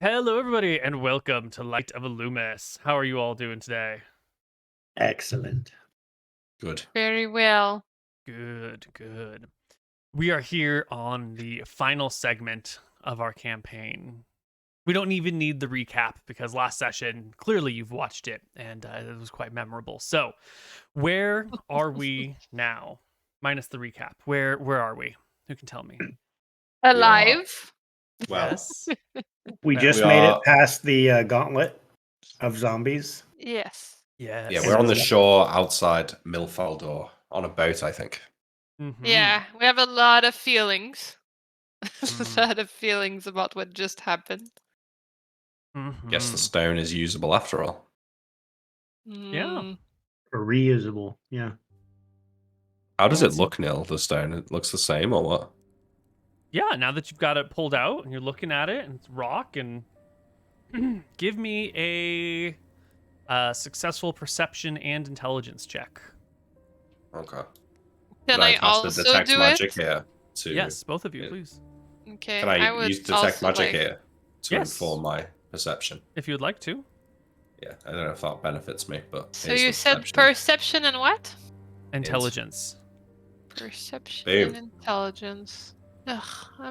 Hello, everybody, and welcome to Light of Illumis. How are you all doing today? Excellent. Good. Very well. Good. We are here on the final segment of our campaign. We don't even need the recap because last session, clearly you've watched it, and it was quite memorable. So, where are we now? Minus the recap. Where are we? Who can tell me? Alive. Well, Yes. We Yeah, just we made are- it past the gauntlet of zombies. Yes. Yes. yeah, we're on the shore outside Milfaldor on a boat, I think. Mhm. Yeah, we have a lot of feelings. Mhm. A lot of feelings about what just happened. Guess the Mhm. stone is usable after all. Yeah. Mm. Or reusable. Yeah. How does Yeah, it look, Neal, the stone? It looks the same or what? Yeah, now that you've got it pulled out and you're looking at it and it's rock, and give me a successful perception and intelligence check. Okay. Can Could I cast the also detect do magic it? here to Yes, both of you, Yeah. please. Okay. Can I would use detect also magic like... here to Yes. inform my perception? If you would like to. Yeah, I don't know if that benefits me, but So here's you the said perception and what? Intelligence. Perception Boom. and intelligence. Ugh,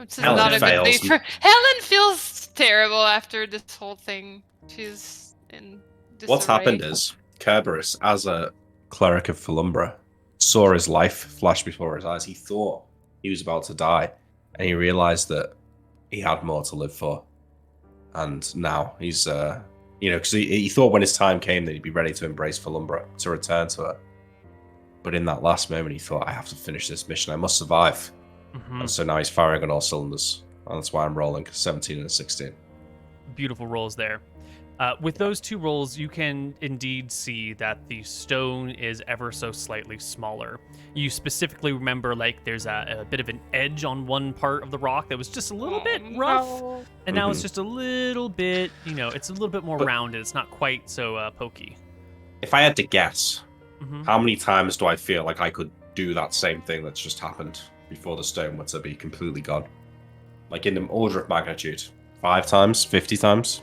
this is Helen not a good day fails. for... Helen feels terrible after this whole thing. She's in disarray. What's happened is Kerberos, as a cleric of Felumbra, saw his life flash before his eyes. He thought he was about to die, and he realized that he had more to live for. And now he's, because he thought when his time came that he'd be ready to embrace Felumbra, to return to her. But in that last moment, he thought, I have to finish this mission. I must survive. Mhm. And so now he's firing on all cylinders. And that's why I'm rolling 17 and a 16. Beautiful rolls there. With those two rolls, you can indeed see that the stone is ever so slightly smaller. You specifically remember, like, there's a bit of an edge on one part of the rock that was just a little bit rough, No. and now it's just a little bit, it's a little bit more But- rounded. It's not quite so pokey. If I had to guess, Mhm. how many times do I feel like I could do that same thing that's just happened before the stone were to be completely gone? Like in an order of magnitude. 5 times? 50 times?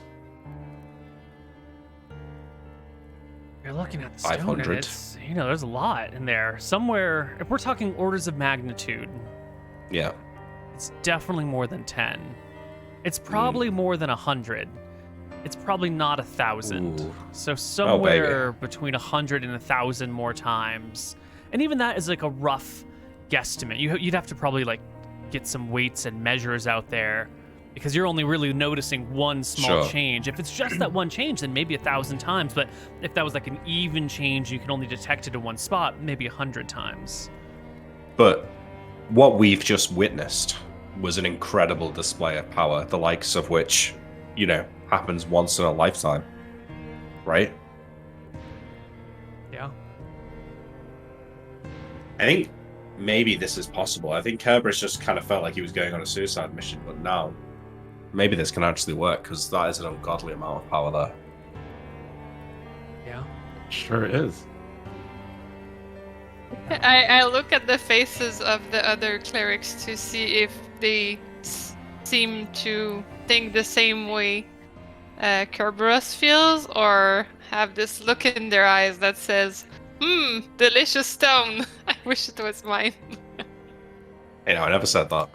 You're looking at the stone, and 500. it's, there's a lot in there. Somewhere, if we're talking orders of magnitude, Yeah. it's definitely more than 10. It's probably more than 100. It's probably not 1,000. Ooh. So somewhere between 100 and 1,000 more times. And even that is like a rough guesstimate. You'd have to probably like get some weights and measures out there, because you're only really noticing one small Sure. change. If it's just that one change, then maybe 1,000 times. But if that was like an even change, you can only detect it in one spot, maybe 100 times. But what we've just witnessed was an incredible display of power, the likes of which, happens once in a lifetime. Right? Yeah. I think maybe this is possible. I think Kerberos just kind of felt like he was going on a suicide mission, but now maybe this can actually work, because that is an ungodly amount of power there. Yeah. Sure is. I look at the faces of the other clerics to see if they seem to think the same way Kerberos feels, or have this look in their eyes that says, delicious stone. I wish it was mine. I never said that.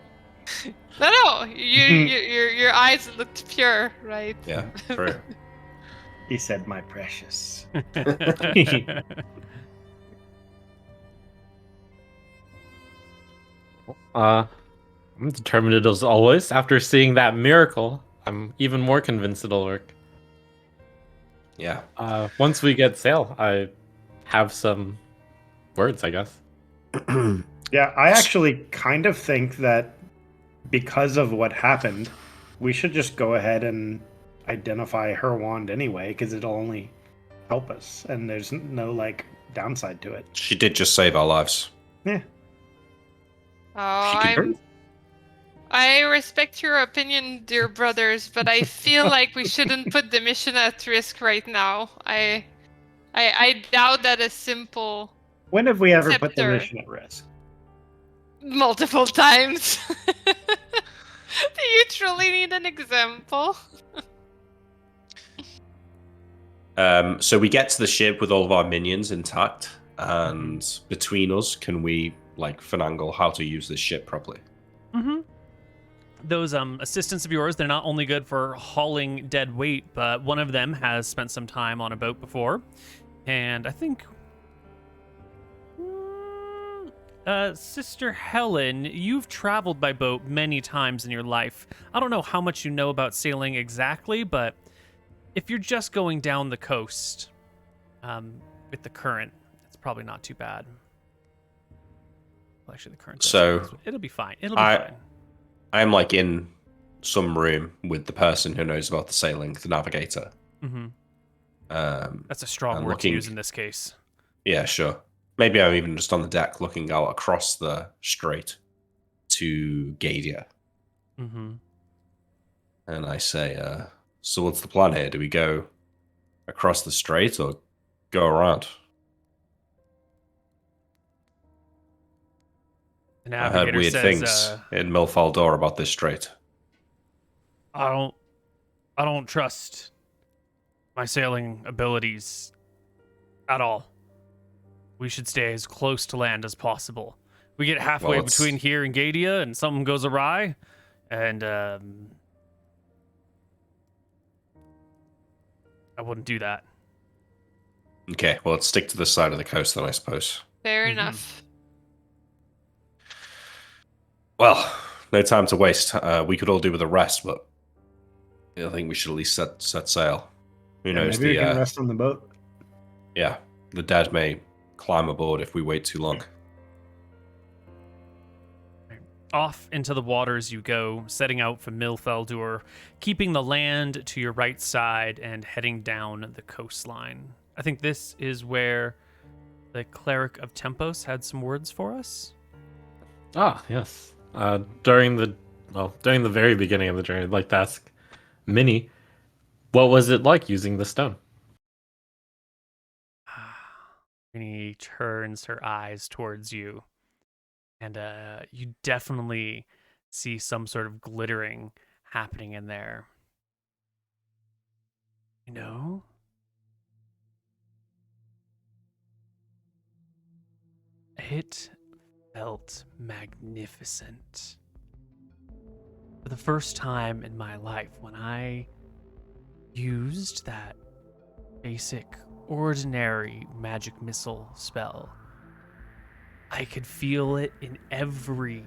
No, your eyes looked pure, right? Yeah, true. He said, my precious. I'm determined as always. After seeing that miracle, I'm even more convinced it'll work. Yeah. Once we get sail, I have some words, I guess. Yeah, I actually kind of think that because of what happened, we should just go ahead and identify her wand anyway, because it'll only help us, and there's no downside to it. She did just save our lives. Yeah. Oh, I respect your opinion, dear brothers, but I feel like we shouldn't put the mission at risk right now. I doubt that a simple... When have we ever put the Scepter. mission at risk? Multiple times. Do you truly need an example? So we get to the ship with all of our minions intact, and between us, can we like finagle how to use this ship properly? Mm-hmm. Those assistants of yours, they're not only good for hauling dead weight, but one of them has spent some time on a boat before. And I think Sister Helen, you've traveled by boat many times in your life. I don't know how much you know about sailing exactly, but if you're just going down the coast with the current, it's probably not too bad. Well, actually, the current. So it'll be fine. It'll be fine. I'm like in some room with the person who knows about the sailing, the navigator. Mm-hmm. That's a strong word to use in this case. Yeah, sure. Maybe I'm even just on the deck looking out across the strait to Gadia. Mm-hmm. And I say, so what's the plan here? Do we go across the strait or go around? The I heard navigator weird says, things in Milfaldor about this strait. I don't trust my sailing abilities at all. We should stay as close to land as possible. We get halfway between here and Gadia and something goes awry, and I wouldn't do that. Okay, well, let's stick to this side of the coast then, I suppose. Fair enough. Well, no time to waste. We could all do with a rest, but I think we should at least set sail. Who knows? Maybe we can rest on the boat. Yeah, the dead may climb aboard if we wait too long. Off into the waters you go, setting out from Milfeldur, keeping the land to your right side and heading down the coastline. I think this is where the Cleric of Tempos had some words for us. Ah, yes. During the very beginning of the journey, I'd like to ask Minnie, what was it like using the stone? Minnie turns her eyes towards you, and you definitely see some sort of glittering happening in there. You know? It felt magnificent. For the first time in my life, when I used that basic, ordinary magic missile spell, I could feel it in every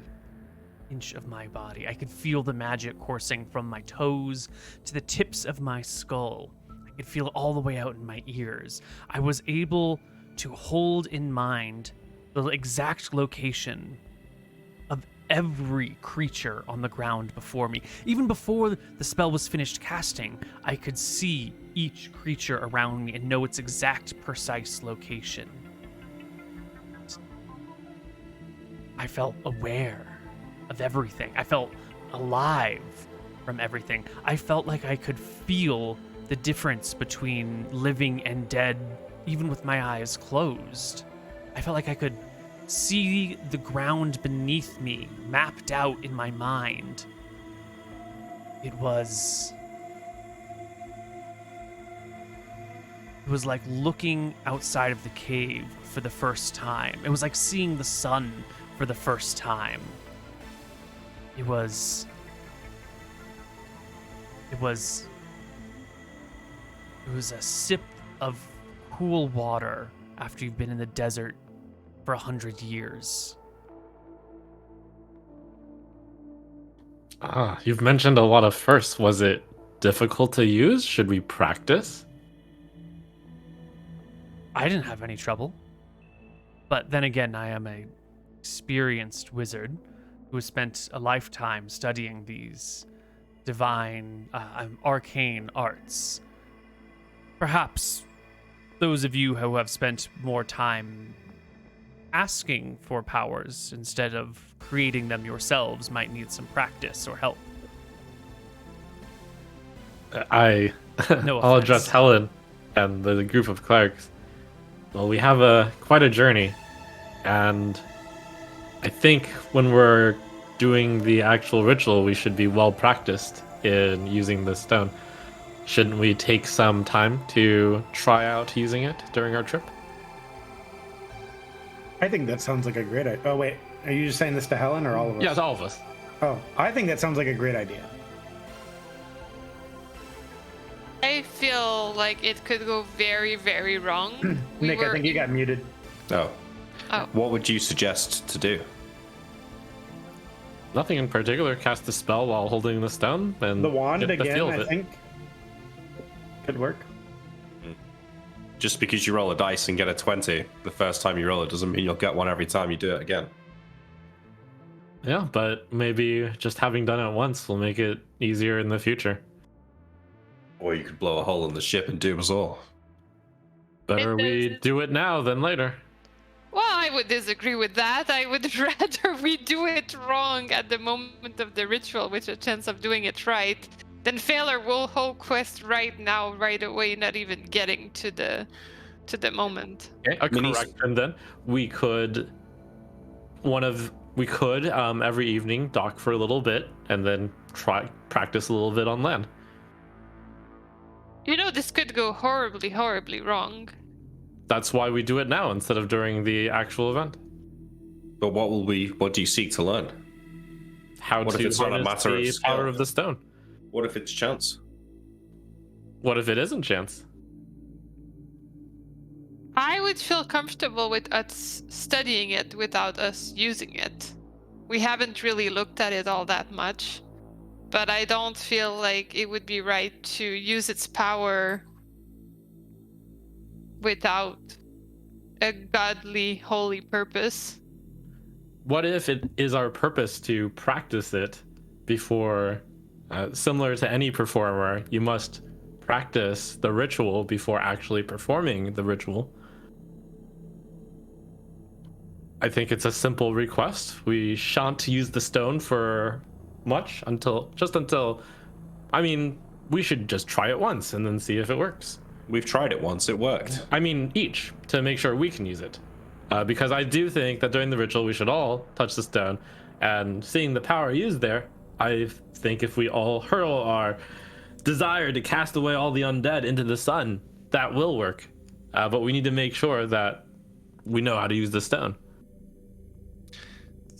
inch of my body. I could feel the magic coursing from my toes to the tips of my skull. I could feel it all the way out in my ears. I was able to hold in mind the exact location of every creature on the ground before me. Even before the spell was finished casting, I could see each creature around me and know its exact precise location. I felt aware of everything. I felt alive from everything. I felt like I could feel the difference between living and dead, even with my eyes closed. I felt like I could see the ground beneath me mapped out in my mind. It was like looking outside of the cave for the first time. It was like seeing the sun for the first time. It was a sip of cool water after you've been in the desert for 100 years. You've mentioned a lot of firsts. Was it difficult to use? Should we practice? I didn't have any trouble. But then again, I am an experienced wizard who has spent a lifetime studying these divine, arcane arts. Perhaps those of you who have spent more time asking for powers instead of creating them yourselves might need some practice or help. I'll address Helen and the group of clerics. Well, we have quite a journey, and I think when we're doing the actual ritual, we should be well practiced in using the stone. shouldn't we take some time to try out using it during our trip? I think that sounds like a great idea. Oh, wait. Are you just saying this to Helen or all of us? Yeah, to all of us. Oh, I think that sounds like a great idea. I feel like it could go very, very wrong. Nick, I think you got muted. Oh. Oh. What would you suggest to do? Nothing in particular. Cast a spell while holding the stone, and The wand get the again, feel of I it. think, could work. Just because you roll a dice and get a 20 the first time you roll it doesn't mean you'll get one every time you do it again. Yeah, but maybe just having done it once will make it easier in the future. Or you could blow a hole in the ship and doom us all. Better we do it now than later. Well, I would disagree with that. I would rather we do it wrong at the moment of the ritual with a chance of doing it right than fail our whole quest right now, right away, not even getting to the moment. Okay, a correction then. We could every evening dock for a little bit and then try practice a little bit on land. You know, this could go horribly, horribly wrong. That's why we do it now instead of during the actual event. But what do you seek to learn? How What if to it's not a harness matter of the skill? power of the stone. What if it's chance? What if it isn't chance? I would feel comfortable with us studying it without us using it. We haven't really looked at it all that much, but I don't feel like it would be right to use its power without a godly, holy purpose. What if it is our purpose to practice it before, similar to any performer, you must practice the ritual before actually performing the ritual? I think it's a simple request. We shan't use the stone for much until, I mean, we should just try it once and then see if it works. We've tried it once, it worked. I mean, each, to make sure we can use it. Because I do think that during the ritual, we should all touch the stone. And seeing the power used there, I think if we all hurl our desire to cast away all the undead into the sun, that will work. But we need to make sure that we know how to use the stone.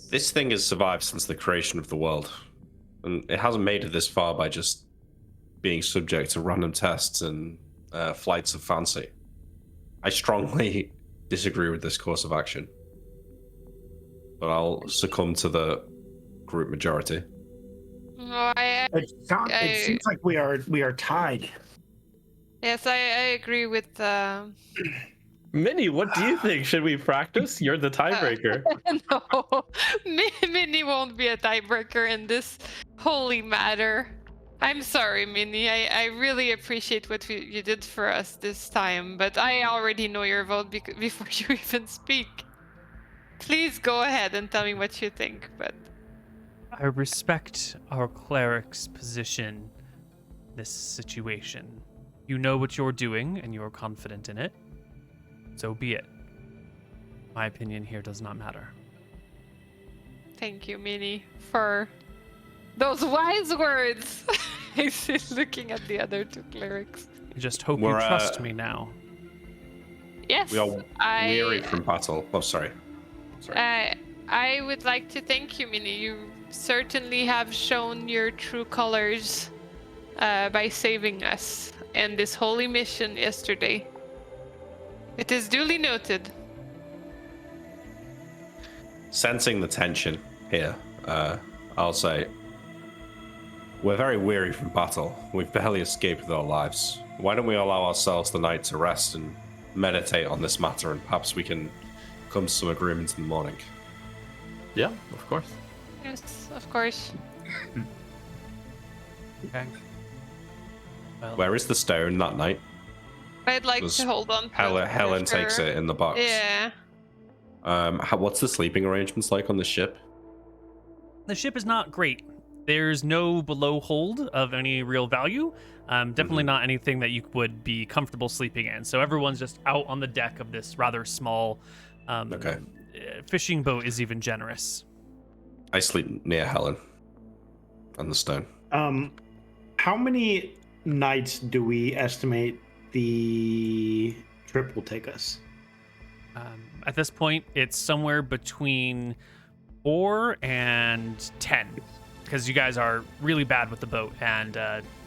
This thing has survived since the creation of the world. And it hasn't made it this far by just being subject to random tests and flights of fancy. I strongly disagree with this course of action. But I'll succumb to the group majority. Oh, It seems like we are tied. yes, I agree with Minnie, what do you think? Should we practice? You're the tiebreaker. no, Minnie won't be a tiebreaker in this holy matter. I'm sorry, Minnie. I really appreciate what you did for us this time, but I already know your vote before you even speak. Please go ahead and tell me what you think, but... I respect our cleric's position in this situation. You know what you're doing, and you're confident in it. So be it. My opinion here does not matter. Thank you, Minnie, for those wise words. He's looking at the other two clerics. I just hope We're, you trust me now. Yes, We are weary from battle. Oh, sorry. I would like to thank you, Minnie. You certainly have shown your true colors by saving us in this holy mission yesterday. It is duly noted. Sensing the tension here, I'll say, we're very weary from battle. We've barely escaped with our lives. Why don't we allow ourselves the night to rest and meditate on this matter, and perhaps we can come to some agreement in the morning. Yeah, of course. Yes, of course. Okay. Well, Where is the stone that night? I'd like Was to hold on to it. Helen for takes sure. it in the box. Yeah. What's the sleeping arrangements like on the ship? the ship is not great. There's no below hold of any real value. Definitely not anything that you would be comfortable sleeping in. So everyone's just out on the deck of this rather small fishing boat is even generous. I sleep near Helen on the stone. How many nights do we estimate the trip will take us? At this point, it's somewhere between 4 and 10, because you guys are really bad with the boat and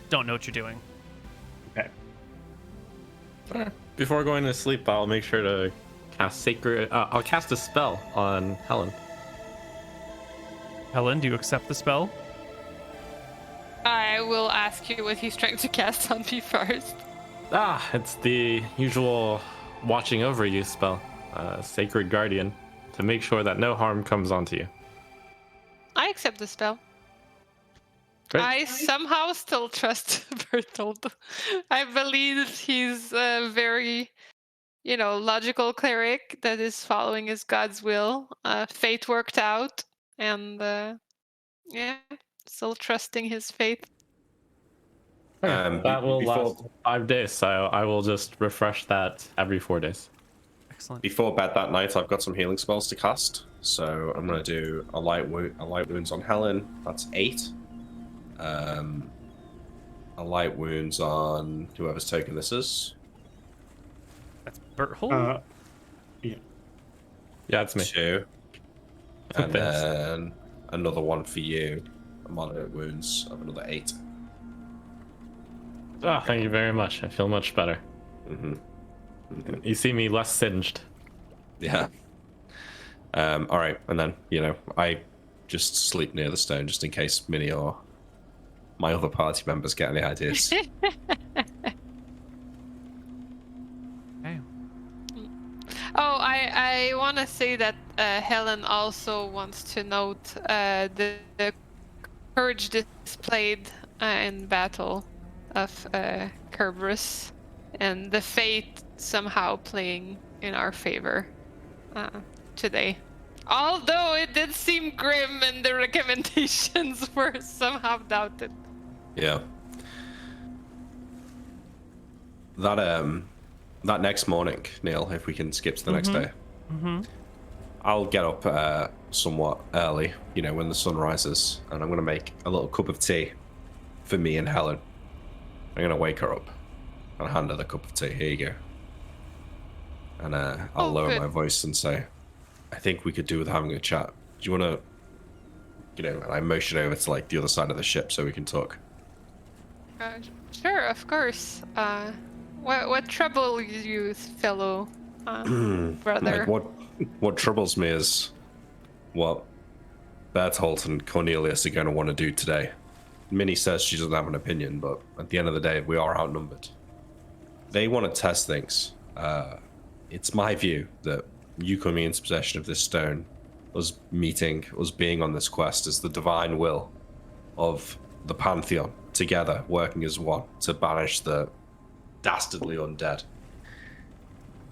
don't know what you're doing. Okay. Alright. Before going to sleep, I'll make sure to cast sacred. I'll cast a spell on Helen. Helen, do you accept the spell? I will ask you what he's trying to cast on me first. It's the usual watching over you spell, Sacred Guardian, to make sure that no harm comes onto you. I accept the spell. Great. I somehow still trust Bertold. I believe he's a very, logical cleric that is following his God's will. Fate worked out, and still trusting his faith. Okay, that will last 5 days, so I will just refresh that every 4 days. Excellent. Before bed that night, I've got some healing spells to cast. So I'm going to do a light wounds on Helen. That's 8. A light wounds on whoever's token this is. That's Berthold. Yeah, it's me. 2. And Thanks. then another one for you. A moderate wounds of another 8. Thank you very much. I feel much better. You see me less singed. Yeah. All right, and then I just sleep near the stone just in case Minnie or my other party members get any ideas. Okay. Oh, I want to say that Helen also wants to note the courage displayed in battle of Kerberos and the fate somehow playing in our favor today. Although it did seem grim and the recommendations were somehow doubted. Yeah. That next morning, Neal, if we can skip to the next day. I'll get up somewhat early, when the sun rises, and I'm going to make a little cup of tea for me and Helen. I'm going to wake her up and hand her the cup of tea. Here you go. And I'll lower good. my voice and say, I think we could do with having a chat. Do you want to, and I motion over to the other side of the ship so we can talk. Sure, of course. What trouble you, fellow brother? What troubles me is what Bertolt and Cornelius are going to want to do today. Minnie says she doesn't have an opinion, but at the end of the day, we are outnumbered. They want to test things. It's my view that you coming into possession of this stone, us being on this quest, is the divine will of the Pantheon, together, working as one, to banish the dastardly undead.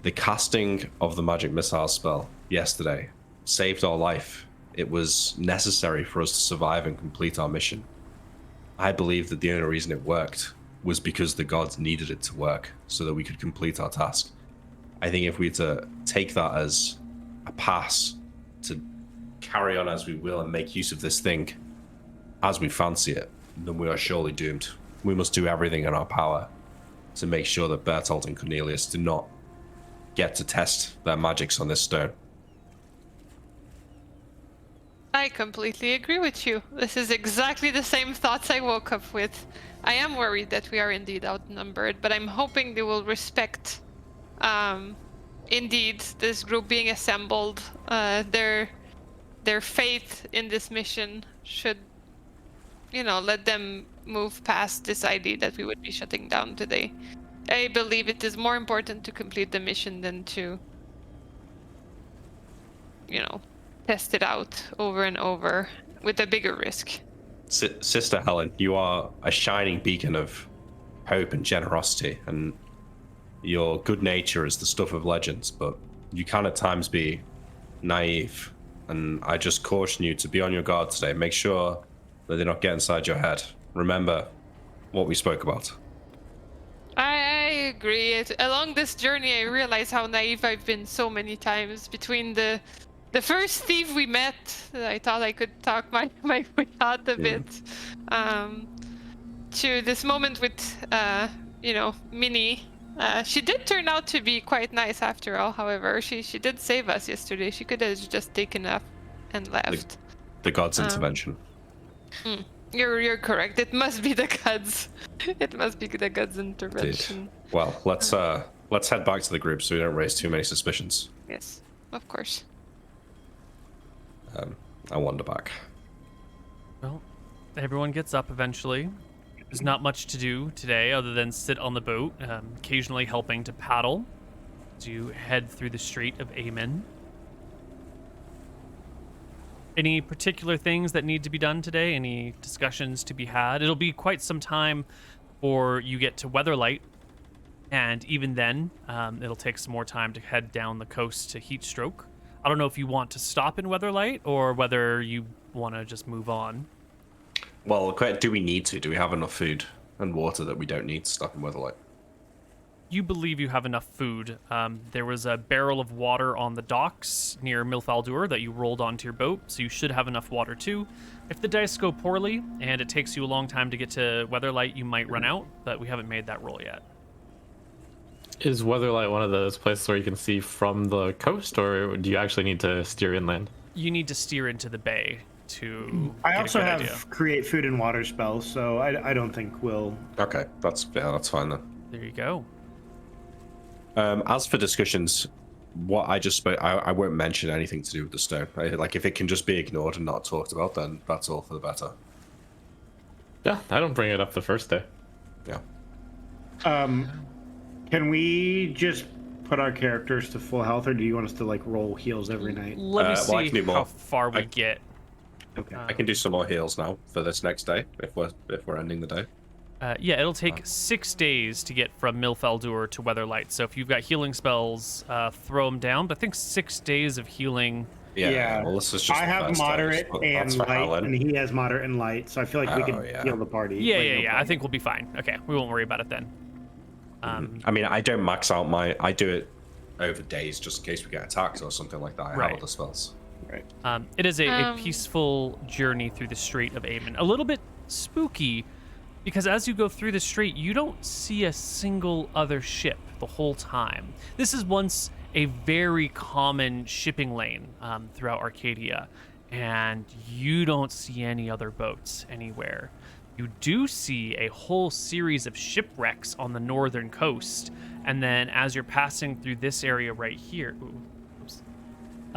The casting of the magic missile spell yesterday saved our life. It was necessary for us to survive and complete our mission. I believe that the only reason it worked was because the gods needed it to work so that we could complete our task. I think if we were to take that as a pass to carry on as we will and make use of this thing as we fancy it, then we are surely doomed. We must do everything in our power to make sure that Bertolt and Cornelius do not get to test their magics on this stone. I completely agree with you. This is exactly the same thoughts I woke up with. I am worried that we are indeed outnumbered, but I'm hoping they will respect, indeed, this group being assembled. Their faith in this mission should, let them move past this idea that we would be shutting down today. I believe it is more important to complete the mission than to, test it out over and over with a bigger risk. Sister Helen, you are a shining beacon of hope and generosity, and your good nature is the stuff of legends, but you can at times be naive, and I just caution you to be on your guard today. Make sure that they not get inside your head. Remember what we spoke about. I agree. Along this journey, I realize how naive I've been so many times. Between the first thief we met, I thought I could talk my way out of it, to this moment with, Minnie. She did turn out to be quite nice after all. However, she did save us yesterday. She could have just taken up and left. The gods' intervention. You're correct. It must be the gods. It must be the gods' intervention. Indeed. Well, let's head back to the group so we don't raise too many suspicions. Yes, of course. I wander back. Well, everyone gets up eventually. There's not much to do today other than sit on the boat, occasionally helping to paddle as you head through the Strait of Amen. Any particular things that need to be done today? Any discussions to be had? It'll be quite some time before you get to Weatherlight, and even then, it'll take some more time to head down the coast to Heatstroke. I don't know if you want to stop in Weatherlight or whether you want to just move on. Well, do we need to? Do we have enough food and water that we don't need to stop in Weatherlight? You believe you have enough food. There was a barrel of water on the docks near Milfaldur that you rolled onto your boat, so you should have enough water too. If the dice go poorly and it takes you a long time to get to Weatherlight, you might run out, but we haven't made that roll yet. Is Weatherlight one of those places where you can see from the coast, or do you actually need to steer inland? You need to steer into the bay to I get also a good have idea. create food and water spells, so I don't think we'll. Okay, that's fine then. There you go. As for discussions, what I just spoke, I won't mention anything to do with the stone. Like, if it can just be ignored and not talked about, then that's all for the better. Yeah, I don't bring it up the first day. Yeah. Can we just put our characters to full health, or do you want us to like roll heals every night? Let me well, I see can do how more. far we get. Okay. I can do some more heals now for this next day if we're ending the day. Yeah, it'll take 6 days to get from Milfaldur to Weatherlight. So if you've got healing spells, throw them down. But I think 6 days of healing. Yeah. Well, this is just. I the have first moderate day, so and that's for light, Alan. and he has moderate and light, so I feel like we Oh, can yeah. heal the party. Yeah, like, yeah, no yeah. I problem. think we'll be fine. Okay, we won't worry about it then. I mean, I don't max out I do it over days just in case we get attacked or something like that. I Right. have other spells. Right. It is a peaceful journey through the Strait of Amen. A little bit spooky, because as you go through the strait, you don't see a single other ship the whole time. This is once a very common shipping lane throughout Arcadia, and you don't see any other boats anywhere. You do see a whole series of shipwrecks on the northern coast, and then as you're passing through this area right here,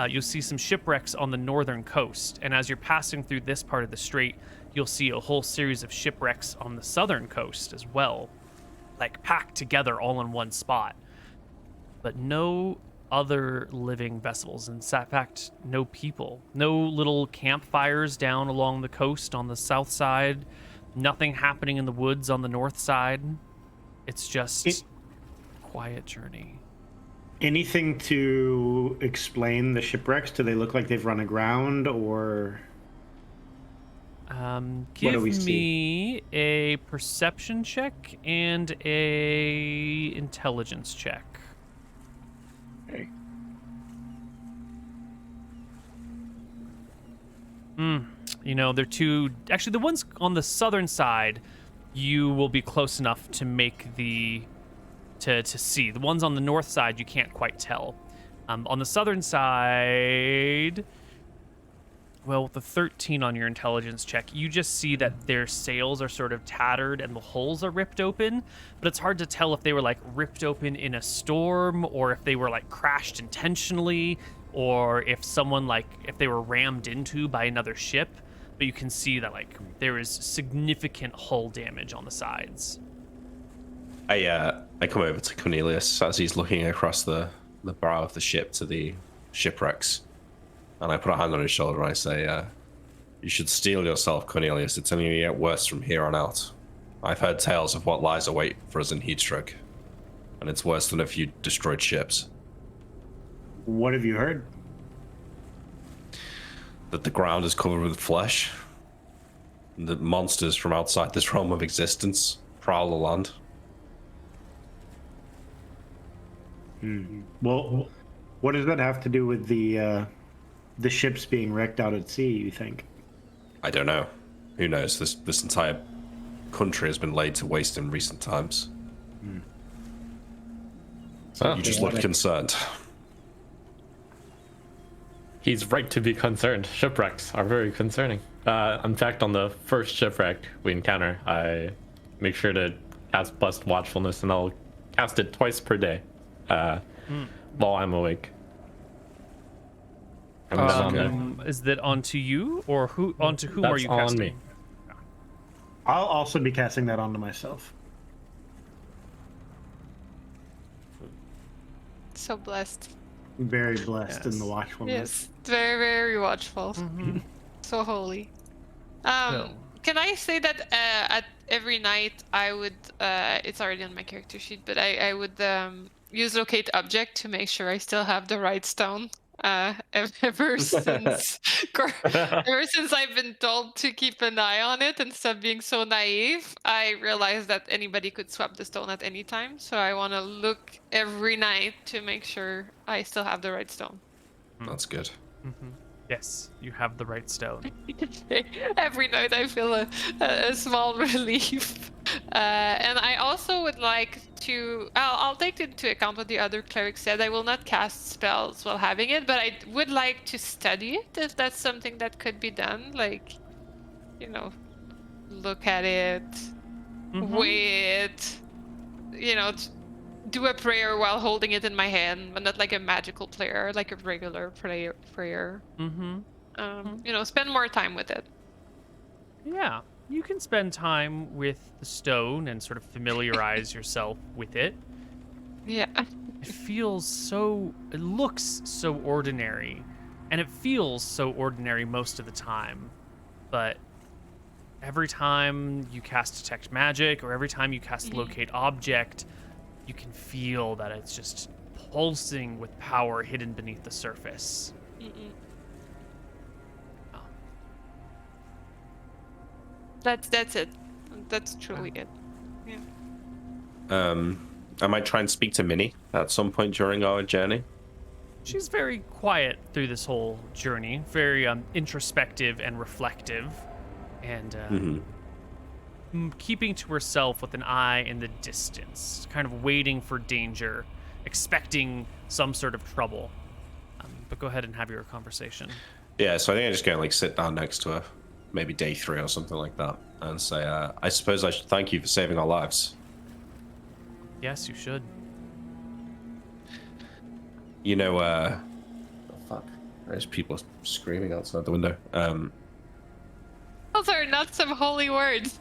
you'll see some shipwrecks on the northern coast, and as you're passing through this part of the strait, you'll see a whole series of shipwrecks on the southern coast as well, like packed together all in one spot. But no other living vessels. In fact, no people. No little campfires down along the coast on the south side. Nothing happening in the woods on the north side. It's just quiet journey. Anything to explain the shipwrecks? Do they look like they've run aground, or? Give we me a perception check and a intelligence check. Okay. You know, they're two. Actually, the ones on the southern side, you will be close enough to make to see. The ones on the north side, you can't quite tell. On the southern side, well, with the 13 on your intelligence check, you just see that their sails are sort of tattered and the hulls are ripped open, but it's hard to tell if they were like ripped open in a storm or if they were like crashed intentionally or if if they were rammed into by another ship. But you can see that like there is significant hull damage on the sides. I come over to Cornelius as he's looking across the bow of the ship to the shipwrecks. And I put a hand on his shoulder and I say, you should steel yourself, Cornelius. It's only going to get worse from here on out. I've heard tales of what lies await for us in Heatstroke. And it's worse than a few destroyed ships. What have you heard? That the ground is covered with flesh. And that monsters from outside this realm of existence prowl the land. Well, what does that have to do with the ships being wrecked out at sea, you think? I don't know. Who knows? This entire country has been laid to waste in recent times. Oh, You just look concerned. he's right to be concerned. Shipwrecks are very concerning. In fact, on the first shipwreck we encounter, I make sure to cast Blessed Watchfulness, and I'll cast it twice per day while I'm awake. And then Is that onto you, or onto whom are That's you on casting? me. I'll also be casting that onto myself. So blessed. Very blessed in the Yes. watchfulness. Yes, very, very watchful. So holy. So- Can I say that at every night I would, it's already on my character sheet, but I would use locate object to make sure I still have the right stone. Ever since I've been told to keep an eye on it and stop being so naive, I realized that anybody could swap the stone at any time. So I want to look every night to make sure I still have the right stone. That's good. Yes, you have the right stone. Every night I feel a small relief. And I also would like to, I'll take into account what the other cleric said. I will not cast spells while having it, but I would like to study it if that's something that could be done. Like, you know, look at it, weigh it, you know, do a prayer while holding it in my hand, but not like a magical prayer, like a regular prayer. You know, spend more time with it. Yeah, you can spend time with the stone and sort of familiarize yourself with it. Yeah. It looks so ordinary, and it feels so ordinary most of the time. But every time you cast Detect Magic, or every time you cast Locate Object, you can feel that it's just pulsing with power hidden beneath the surface. That's it. That's truly it. Yeah. I might try and speak to Minnie at some point during our journey. She's very quiet through this whole journey, very introspective and reflective, and keeping to herself with an eye in the distance, kind of waiting for danger, expecting some sort of trouble. But go ahead and have your conversation. Yeah, so I think I'm just going to like sit down next to her, maybe day 3 or something like that, and say, I suppose I should thank you for saving our lives. Yes, you should. You know, oh fuck, there's people screaming outside the window. Those are not some holy words.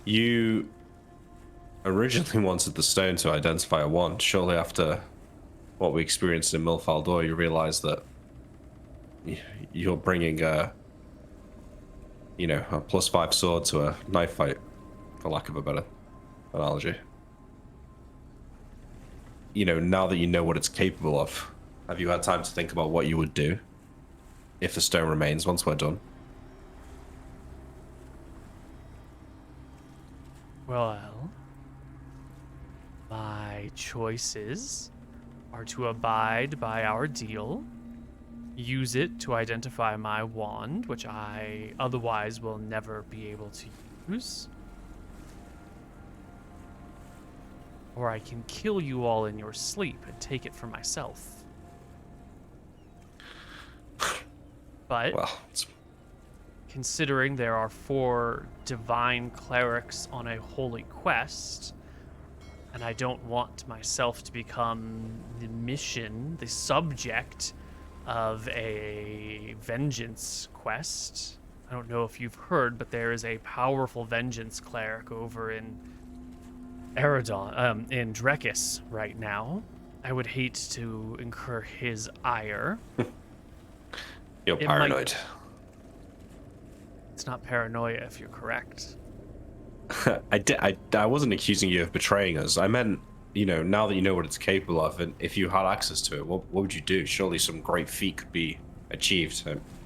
You originally wanted the stone to identify a wand. Shortly after what we experienced in Milfaldor, you realize that you're bringing a +5 sword to a knife fight, for lack of a better analogy. You know, now that you know what it's capable of, have you had time to think about what you would do if the stone remains once we're done? Well, my choices are to abide by our deal, use it to identify my wand, which I otherwise will never be able to use, or I can kill you all in your sleep and take it for myself. But Well, it's considering there are 4 divine clerics on a holy quest, and I don't want myself to become the subject of a vengeance quest. I don't know if you've heard, but there is a powerful vengeance cleric over in Eridon, in Drekis right now. I would hate to incur his ire. you're It might- paranoid. It's not paranoia if you're correct. I wasn't accusing you of betraying us. I meant, you know, now that you know what it's capable of, and if you had access to it, what would you do? Surely some great feat could be achieved,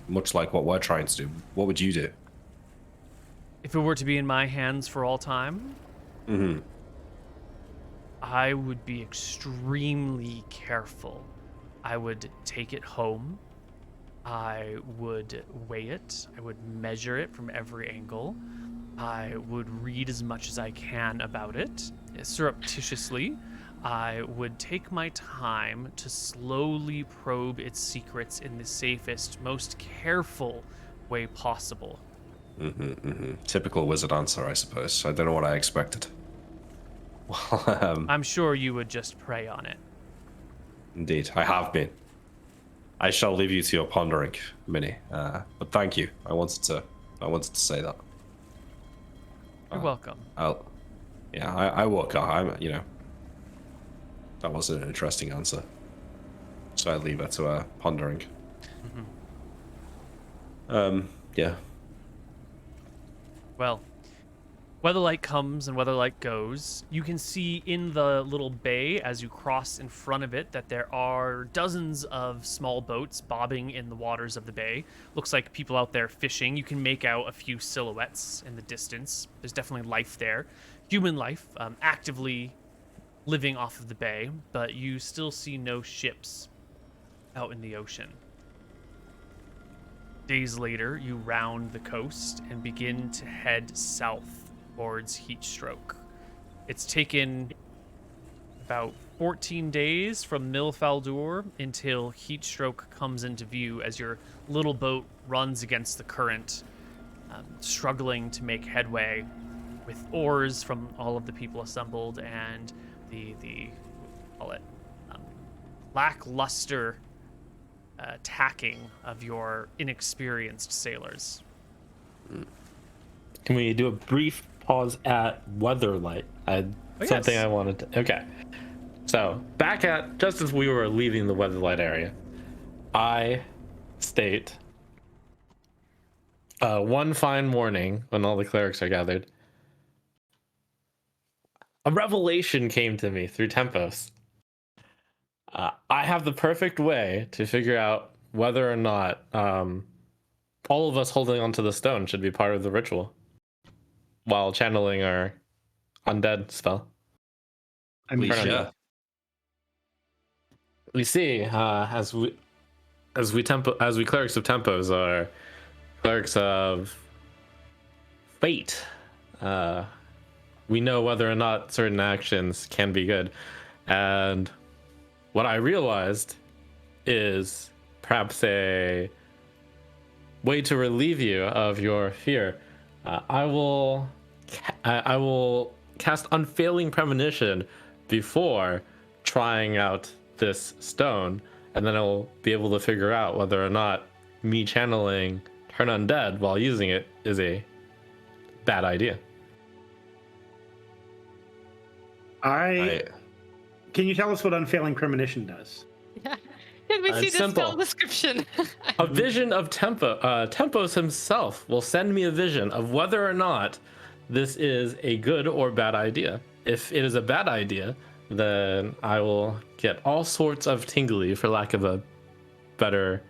much like what we're trying to do. What would you do? If it were to be in my hands for all time, I would be extremely careful. I would take it home. I would weigh it. I would measure it from every angle. I would read as much as I can about it. Surreptitiously, I would take my time to slowly probe its secrets in the safest, most careful way possible. Typical wizard answer, I suppose. I don't know what I expected. Well, I'm sure you would just prey on it. indeed, I have been. I shall leave you to your pondering, Minnie. But thank you. I wanted to say that. You're welcome. I woke up. That wasn't an interesting answer. So I leave her to her pondering. Yeah. Well, Weatherlight comes and Weatherlight goes. You can see in the little bay as you cross in front of it that there are dozens of small boats bobbing in the waters of the bay. Looks like people out there fishing. You can make out a few silhouettes in the distance. There's definitely life there. Human life, actively living off of the bay, but you still see no ships out in the ocean. Days later, you round the coast and begin to head south towards Heatstroke. It's taken about 14 days from Milfaldur until Heatstroke comes into view as your little boat runs against the current, struggling to make headway with oars from all of the people assembled and the call it lackluster tacking of your inexperienced sailors. Can we do a brief pause at Weatherlight? Something yes. I wanted to. Okay. So, back at just as we were leaving the Weatherlight area, I state one fine morning when all the clerics are gathered, a revelation came to me through Tempos. I have the perfect way to figure out whether or not all of us holding onto the stone should be part of the ritual while channeling our undead spell. I mean, Please, yeah. We see as we clerics of Tempos are clerics of fate. We know whether or not certain actions can be good, and what I realized is perhaps a way to relieve you of your fear. I will cast Unfailing Premonition before trying out this stone, and then I'll be able to figure out whether or not me channeling Turn Undead while using it is a bad idea. Can you tell us what Unfailing Premonition does? Yeah. Can we see the simple. spell description? A vision of Tempos himself will send me a vision of whether or not this is a good or bad idea. If it is a bad idea, then I will get all sorts of tingly, for lack of a better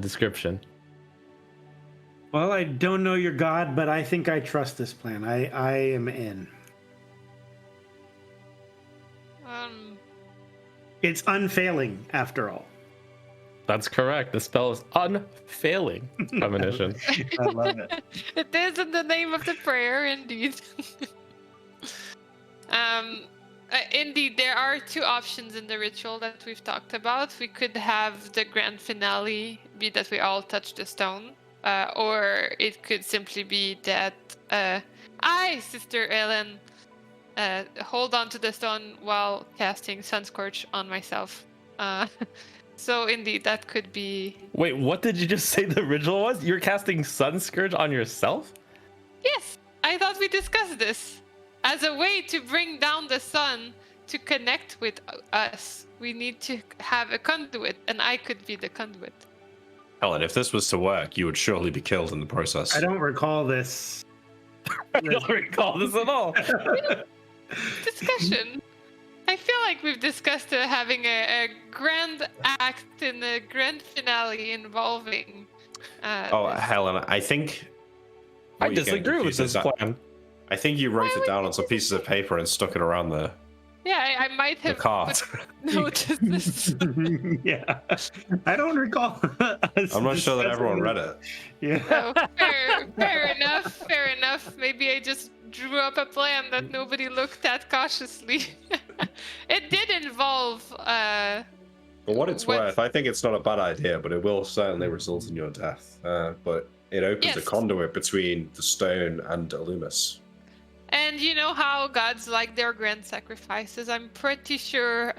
description. Well, I don't know your god, but I think I trust this plan. I am in. It's unfailing, after all. That's correct. The spell is Unfailing Premonition. I love it. It is in the name of the prayer, indeed. Indeed, there are two options in the ritual that we've talked about. We could have the grand finale be that we all touch the stone, or it could simply be that I, Sister Ellen, hold on to the stone while casting Sunscorch on myself. So indeed, that could be... Wait, what did you just say the ritual was? You're casting Sunscourge on yourself? Yes, I thought we discussed this. As a way to bring down the sun to connect with us, we need to have a conduit, and I could be the conduit. Helen, if this was to work, you would surely be killed in the process. I don't recall this. I don't recall this at all. Discussion. I feel like we've discussed having a grand act in the grand finale involving... Helen, I think... I what you're getting disagree with confused is this that plan. I think you wrote Why it would down you on some pieces of paper and stuck it around the Yeah, I might have cart. noticed this. Yeah. I don't recall. I'm not sure that everyone read it. Yeah. So, fair enough. Maybe I just drew up a plan that nobody looked at cautiously. It did involve. For what it's What- worth, I think it's not a bad idea, but it will certainly result in your death. But it opens a Yes. conduit between the stone and Illumis. And you know how gods like their grand sacrifices. I'm pretty sure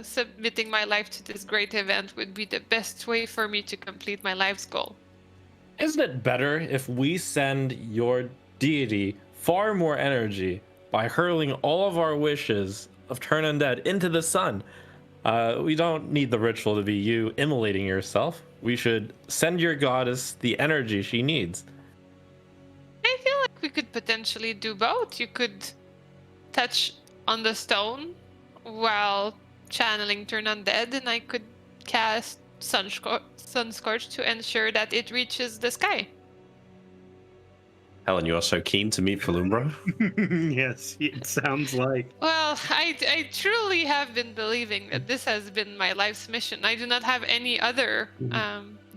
submitting my life to this great event would be the best way for me to complete my life's goal. Isn't it better if we send your deity far more energy by hurling all of our wishes of turn undead into the sun? We don't need the ritual to be you immolating yourself. We should send your goddess the energy she needs. I feel like we could potentially do both. You could touch on the stone while channeling turn undead, and I could cast Sunscorch to ensure that it reaches the sky. Helen, you are so keen to meet Falumbra. Yes, it sounds like. Well, I truly have been believing that this has been my life's mission. I do not have any other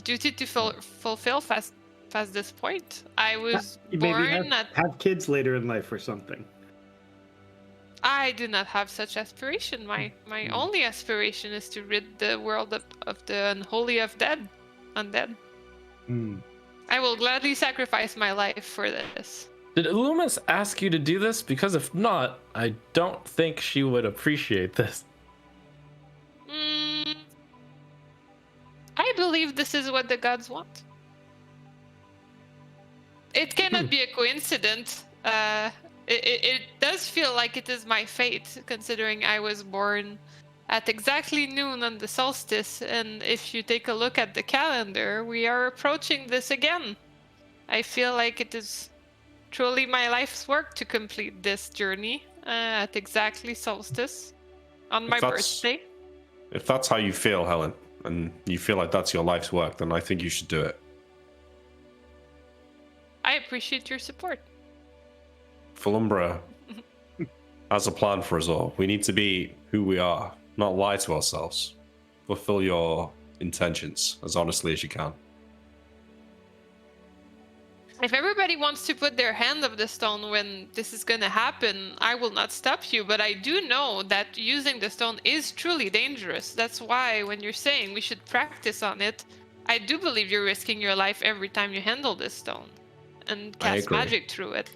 duty to fulfill past this point. I was Maybe born have kids later in life or something. I do not have such aspiration. My only aspiration is to rid the world of the unholy undead. Hmm. I will gladly sacrifice my life for this. Did Illumis ask you to do this? Because if not, I don't think she would appreciate this. I believe this is what the gods want. It cannot be a coincidence. It does feel like it is my fate, considering I was born at exactly noon on the solstice, and if you take a look at the calendar, we are approaching this again. I feel like it is truly my life's work to complete this journey at exactly solstice on my birthday. If that's how you feel, Helen, and you feel like that's your life's work, then I think you should do it. I appreciate your support. Falumbra has a plan for us all. We need to be who we are, not lie to ourselves. Fulfill your intentions as honestly as you can. If everybody wants to put their hand on the stone when this is going to happen, I will not stop you. But I do know that using the stone is truly dangerous. That's why when you're saying we should practice on it, I do believe you're risking your life every time you handle this stone and cast magic through it.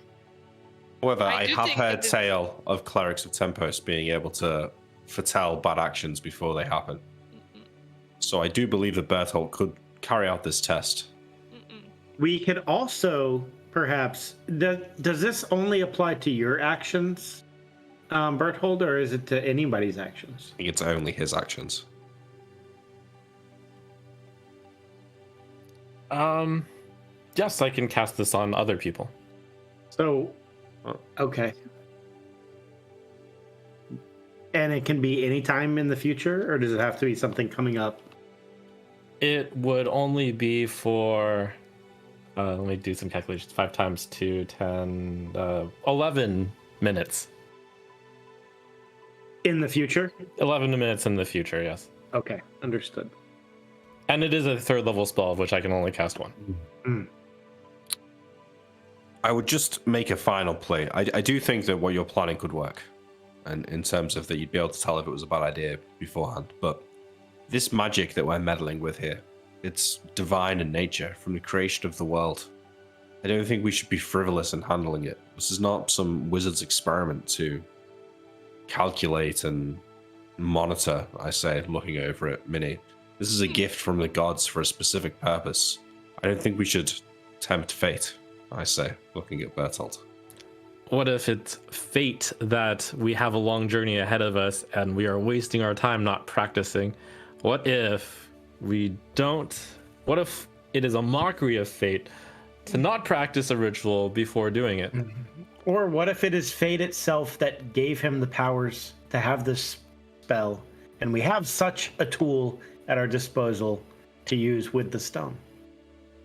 However, I do have think heard that this- tale of clerics of Tempos being able to foretell bad actions before they happen. So I do believe that Bertolt could carry out this test. We could also perhaps. Does this only apply to your actions, Berthold, or is it to anybody's actions? I think it's only his actions. Yes, I can cast this on other people. So, okay. And it can be any time in the future, or does it have to be something coming up? It would only be for, let me do some calculations. 5 times 2, 10, 11 minutes. In the future? 11 minutes in the future, yes. Okay, understood. And it is a 3rd level spell, of which I can only cast 1. I would just make a final play. I do think that what you're planning could work. And in terms of that, you'd be able to tell if it was a bad idea beforehand. But this magic that we're meddling with here, it's divine in nature, from the creation of the world. I don't think we should be frivolous in handling it. This is not some wizard's experiment to calculate and monitor, I say, looking over it, Minnie. This is a gift from the gods for a specific purpose. I don't think we should tempt fate, I say, looking at Bertolt. What if it's fate that we have a long journey ahead of us and we are wasting our time not practicing? What if we don't? What if it is a mockery of fate to not practice a ritual before doing it? Or what if it is fate itself that gave him the powers to have this spell, and we have such a tool at our disposal to use with the stone?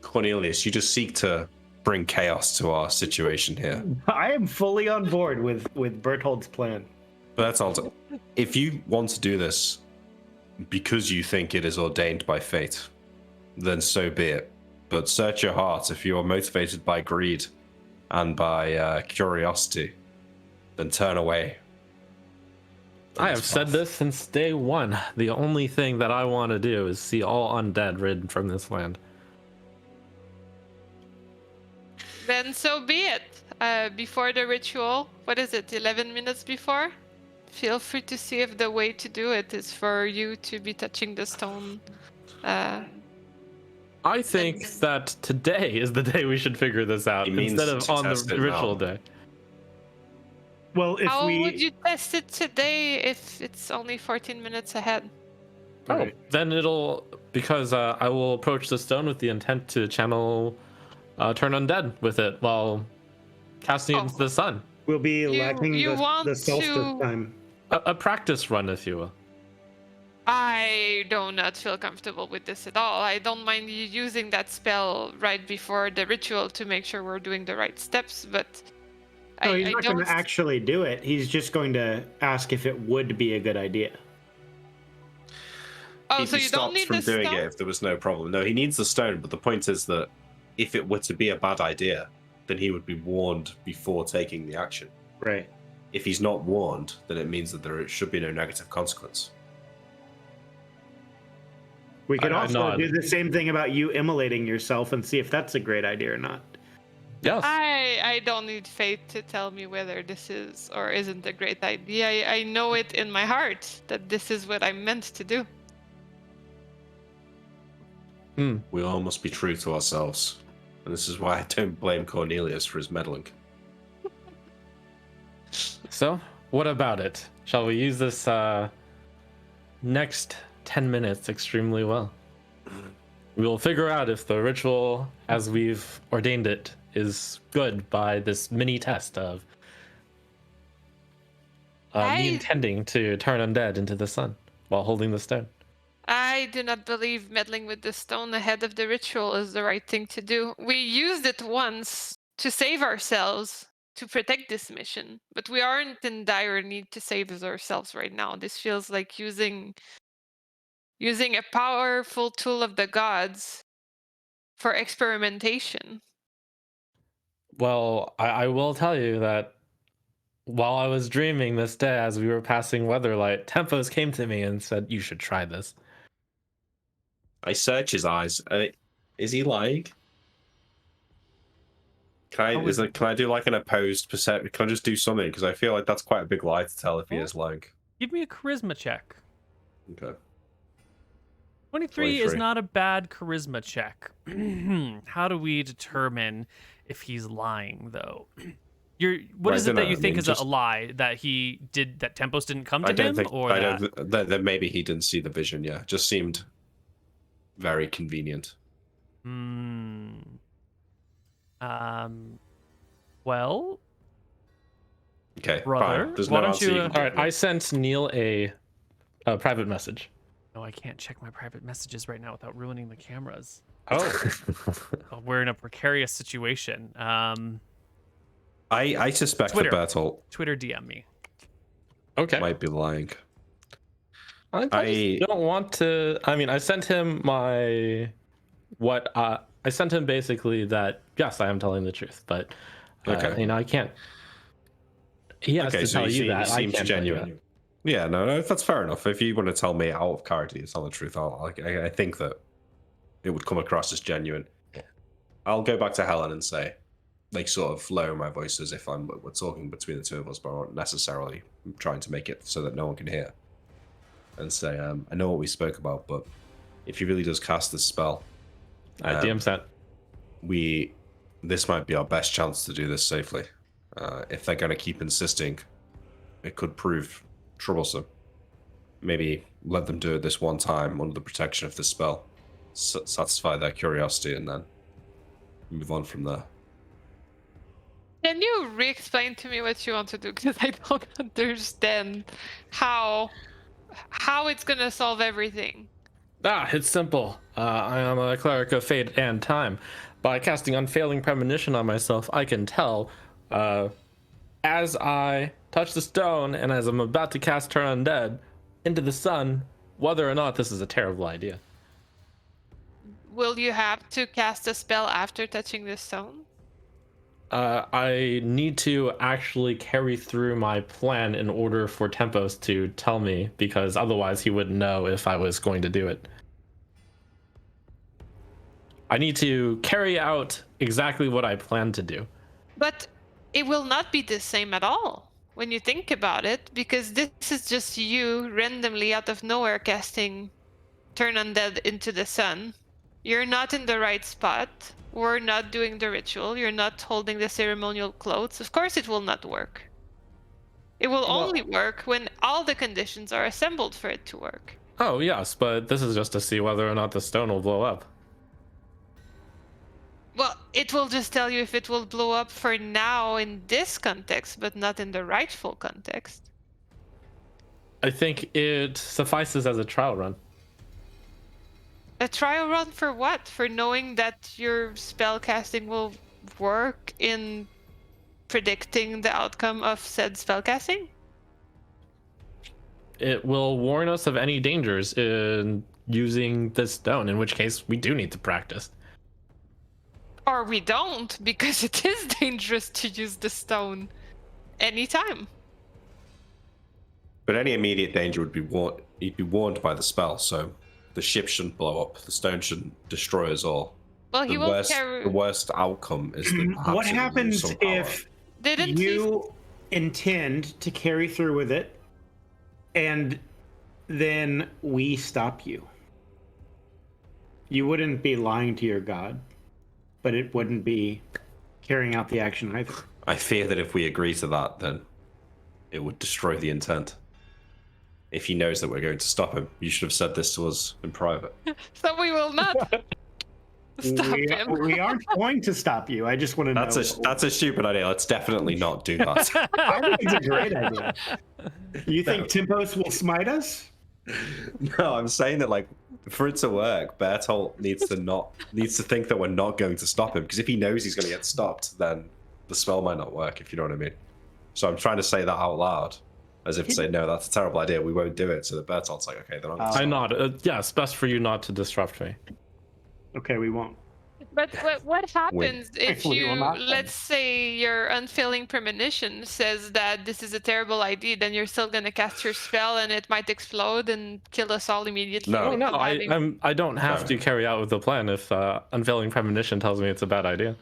Cornelius, you just seek to bring chaos to our situation here. I am fully on board with Berthold's plan. Bertolt, if you want to do this because you think it is ordained by fate, then so be it. But search your heart. If you are motivated by greed, and by curiosity, then turn away. from I this have said path. this since day one. The only thing that I want to do is see all undead rid from this land. Then so be it. Before the ritual, what is it, 11 minutes before? Feel free to see if the way to do it is for you to be touching the stone. I think that today is the day we should figure this out He means instead of to on the test it ritual now. day. Well, if How we would you test it today if it's only 14 minutes ahead? Oh, then it'll because I will approach the stone with the intent to channel turn undead with it while casting it into the sun. we'll be lacking you want the solstice to- time. A practice run, if you will. I do not feel comfortable with this at all. I don't mind you using that spell right before the ritual to make sure we're doing the right steps, but No, I he's not going don't. to actually do it. He's just going to ask if it would be a good idea. Oh, He'd so be you don't stopped need from the doing stone? it if there was no problem. No, he needs the stone, but the point is that if it were to be a bad idea, then he would be warned before taking the action. Right. If he's not warned, then it means that there should be no negative consequence. We could I also nod. do the same thing about you immolating yourself and see if that's a great idea or not. Yes. I don't need fate to tell me whether this is or isn't a great idea. I know it in my heart that this is what I'm meant to do. We all must be true to ourselves. And this is why I don't blame Cornelius for his meddling. So, what about it? Shall we use this next 10 minutes extremely well? We will figure out if the ritual, as we've ordained it, is good by this mini test of me intending to turn undead into the sun while holding the stone. I do not believe meddling with the stone ahead of the ritual is the right thing to do. We used it once to save ourselves, to protect this mission, but we aren't in dire need to save ourselves right now. This feels like using a powerful tool of the gods for experimentation. Well, I will tell you that while I was dreaming this day as we were passing Weatherlight, Tempos came to me and said, "You should try this." I search his eyes. Is he lying? Can I do like an opposed perception? Can I just do something? Because I feel like that's quite a big lie to tell if he is lying. Give me a charisma check. Okay. 23 is 23. not a bad charisma check. How do we determine if he's lying, though? What Right, is it no, that you I think mean, is just- a lie? That he did, that Tempos didn't come to I don't him? think. Or I that... don't. That maybe he didn't see the vision. Yeah, just seemed very convenient. Well, Okay, Brother, fine. There's why no don't answer you, you can All give right, me. I sent Neal a private message. no, I can't check my private messages right now without ruining the cameras. Oh, We're in a precarious situation. I suspect Twitter. that Bertolt Twitter DM me. okay. might be lying. I just don't want to. I mean, I sent him I sent him basically that yes, I am telling the truth, but Okay. I can't. He has to tell you that. He I seems can't tell you genuine. Yeah, no, that's fair enough. If you want to tell me out of character, you tell the truth. I think that it would come across as genuine. I'll go back to Helen and say, like, sort of lower my voice as if we're talking between the two of us, but I'm not necessarily trying to make it so that no one can hear. And say, I know what we spoke about, but if he really does cast this spell, DM sent. this might be our best chance to do this safely. If they're going to keep insisting, it could prove troublesome. Maybe let them do it this one time under the protection of this spell, satisfy their curiosity, and then move on from there. Can you re-explain to me what you want to do? Because I don't understand how it's gonna solve everything. It's simple. I am a cleric of fate and time. By casting Unfailing Premonition on myself, I can tell as I touch the stone and as I'm about to cast Turn Undead into the sun, whether or not this is a terrible idea. Will you have to cast a spell after touching the stone? I need to actually carry through my plan in order for Tempos to tell me, because otherwise he wouldn't know if I was going to do it. I need to carry out exactly what I plan to do. But it will not be the same at all when you think about it, because this is just you randomly out of nowhere casting Turn Undead into the sun. You're not in the right spot. We're not doing the ritual. You're not holding the ceremonial clothes. Of course it will not work. It will only work when all the conditions are assembled for it to work. Oh, yes, but this is just to see whether or not the stone will blow up. Well, it will just tell you if it will blow up for now in this context, but not in the rightful context. I think it suffices as a trial run. A trial run for what? For knowing that your spell casting will work in predicting the outcome of said spell casting? It will warn us of any dangers in using this stone, in which case we do need to practice. Or we don't, because it is dangerous to use the stone anytime. But any immediate danger would be warned. He'd be warned by the spell, so the ship shouldn't blow up. The stone shouldn't destroy us all. Well, he will carry... The worst outcome is that perhaps what happens if you intend to carry through with it, and then we stop you? You wouldn't be lying to your god, but it wouldn't be carrying out the action either. I fear that if we agree to that, then it would destroy the intent. If he knows that we're going to stop him, you should have said this to us in private. So we will not stop him. We aren't going to stop you. I just want to know. That's a stupid idea. Let's definitely not do that. I think it's a great idea. You think Tempos will smite us? No, I'm saying that, like, for it to work, Bertolt needs to think that we're not going to stop him, because if he knows he's going to get stopped, then the spell might not work, if you know what I mean. So I'm trying to say that out loud, as if to say, no, that's a terrible idea, we won't do it. So the Bertolt's like, okay, then I'm I nod. Yes, best for you not to disrupt me. Okay, we won't. But what happens if We will you, not. let's say your unfailing premonition says that this is a terrible idea, then you're still going to cast your spell and it might explode and kill us all immediately? No. Oh, no, I don't have to carry out with the plan if unfailing premonition tells me it's a bad idea.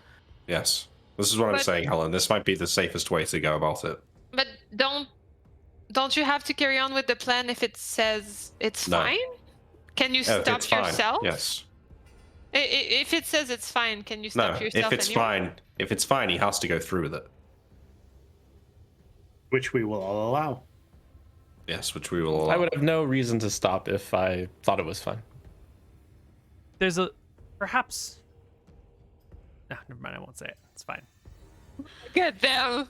Yes. This is what I'm saying, Helen. This might be the safest way to go about it. But don't you have to carry on with the plan if it says it's fine? Can you stop yourself? Yes. If it says it's fine, can you stop yourself? If it's fine, he has to go through with it. Which we will all allow. Yes, which we will allow. I would have no reason to stop if I thought it was fun. There's a perhaps. No, never mind. I won't say it. It's fine. Get them.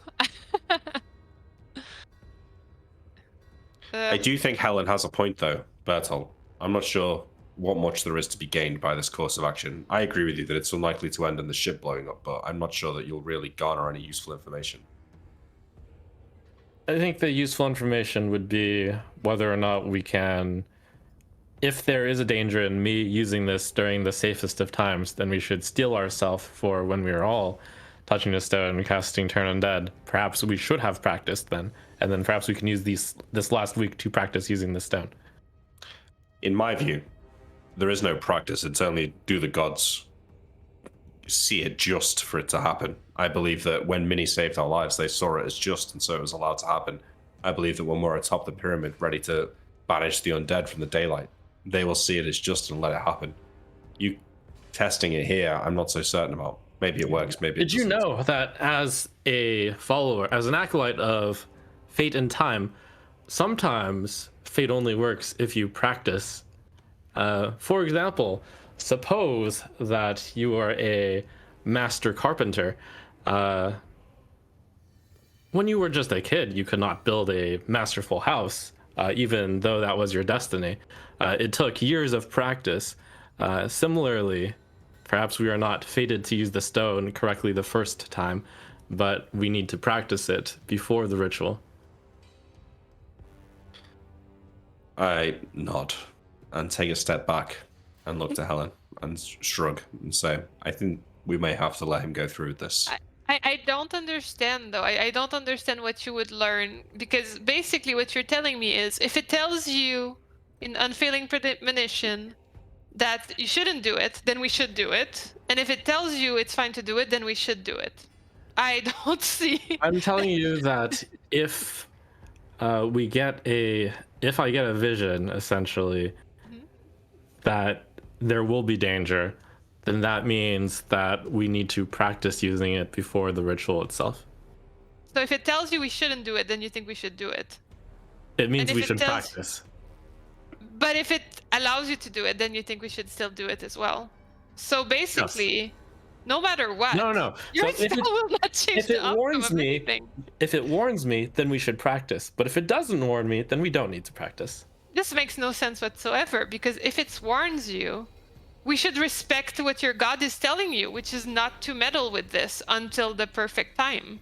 I do think Helen has a point, though, Bertolt. I'm not sure what much there is to be gained by this course of action. I agree with you that it's unlikely to end in the ship blowing up, but I'm not sure that you'll really garner any useful information. I think the useful information would be whether or not we can, if there is a danger in me using this during the safest of times, then we should steel ourselves for when we are all touching the stone and casting Turn Undead. Perhaps we should have practiced then, and then perhaps we can use this last week to practice using the stone. In my view, there is no practice. It's only do the gods see it just for it to happen. I believe that when Minnie saved our lives, they saw it as just, and so it was allowed to happen. I believe that when we're atop the pyramid, ready to banish the undead from the daylight, they will see it as just and let it happen. You testing it here, I'm not so certain about. Maybe it works, maybe it doesn't. Did you know that as a follower, as an acolyte of Fate and Time, sometimes Fate only works if you practice? For example, suppose that you are a master carpenter. When you were just a kid, you could not build a masterful house, even though that was your destiny. It took years of practice. Similarly, perhaps we are not fated to use the stone correctly the first time, but we need to practice it before the ritual. I nod and take a step back and look to Helen and shrug and say, I think we may have to let him go through with this. I don't understand though. I don't understand what you would learn, because basically what you're telling me is if it tells you in unfailing premonition that you shouldn't do it, then we should do it. And if it tells you it's fine to do it, then we should do it. I don't see. I'm telling you that if I get a vision, essentially, Mhm. that there will be danger, then that means that we need to practice using it before the ritual itself. So if it tells you we shouldn't do it, then you think we should do it. It means if we it should tells- practice. But if it allows you to do it, then you think we should still do it as well. So basically, no matter what, No. your So if spell will not change if the it outcome warns of me- anything. If it warns me, then we should practice. But if it doesn't warn me, then we don't need to practice. This makes no sense whatsoever, because if it warns you, we should respect what your god is telling you, which is not to meddle with this until the perfect time.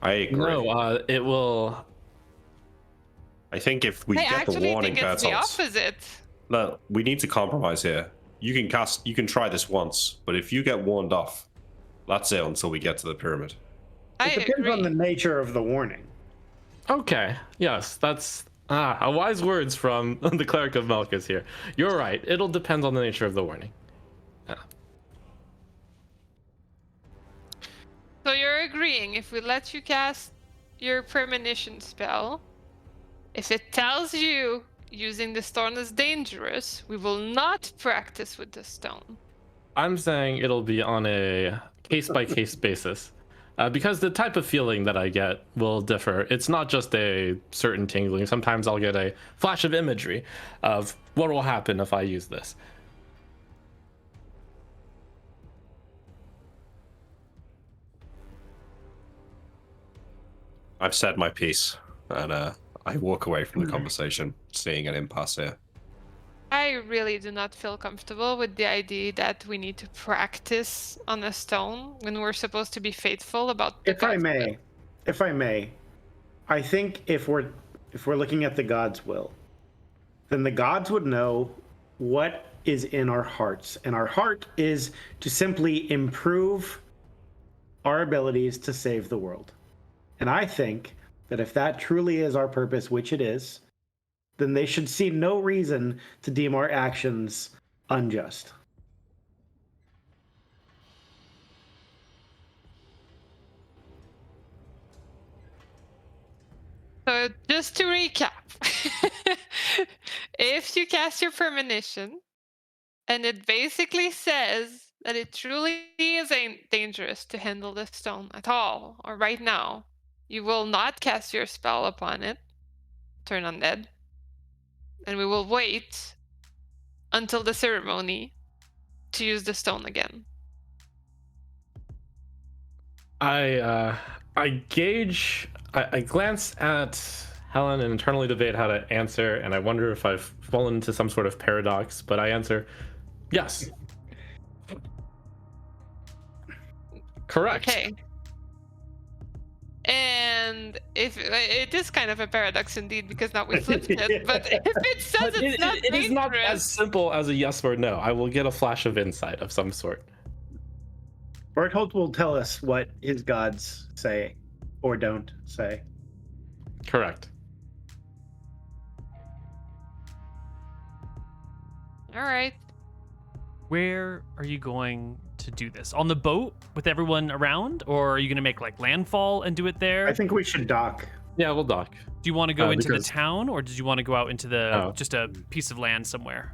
I agree. No, it will. I think if we I get the actually warning, think it's the Bertolds, opposite. no, we need to compromise here. You can try this once, but if you get warned off, that's it until we get to the pyramid. I It depends agree. on the nature of the warning. Okay, yes, that's a wise words from the cleric of Malchus here. You're right. It'll depend on the nature of the warning. So you're agreeing if we let you cast your premonition spell, if it tells you using the stone is dangerous, we will not practice with the stone. I'm saying it'll be on a case-by-case basis. Because the type of feeling that I get will differ. It's not just a certain tingling. Sometimes I'll get a flash of imagery of what will happen if I use this. I've said my piece, and I walk away from the conversation, seeing an impasse here. I really do not feel comfortable with the idea that we need to practice on a stone when we're supposed to be faithful about the If I God's will. may, I think if we're looking at the God's will, then the gods would know what is in our hearts, and our heart is to simply improve our abilities to save the world. And I think that if that truly is our purpose, which it is, then they should see no reason to deem our actions unjust. So just to recap, if you cast your premonition and it basically says that it truly is dangerous to handle the stone at all or right now, you will not cast your spell upon it, turn undead, and we will wait until the ceremony to use the stone again. I glance at Helen and internally debate how to answer, and I wonder if I've fallen into some sort of paradox, but I answer, yes. Correct. Okay. And if it is kind of a paradox indeed, because now we flipped it, but if it says But it's not it is not dangerous, as simple as a yes or no. I will get a flash of insight of some sort. Berthold will tell us what his gods say or don't say. Correct. all right. Where are you going to do this? On the boat with everyone around, or are you going to make like landfall and do it there? I think we should dock. Yeah, we'll dock. Do you want to go into the because- town, or did you want to go out into the Oh. just a piece of land somewhere?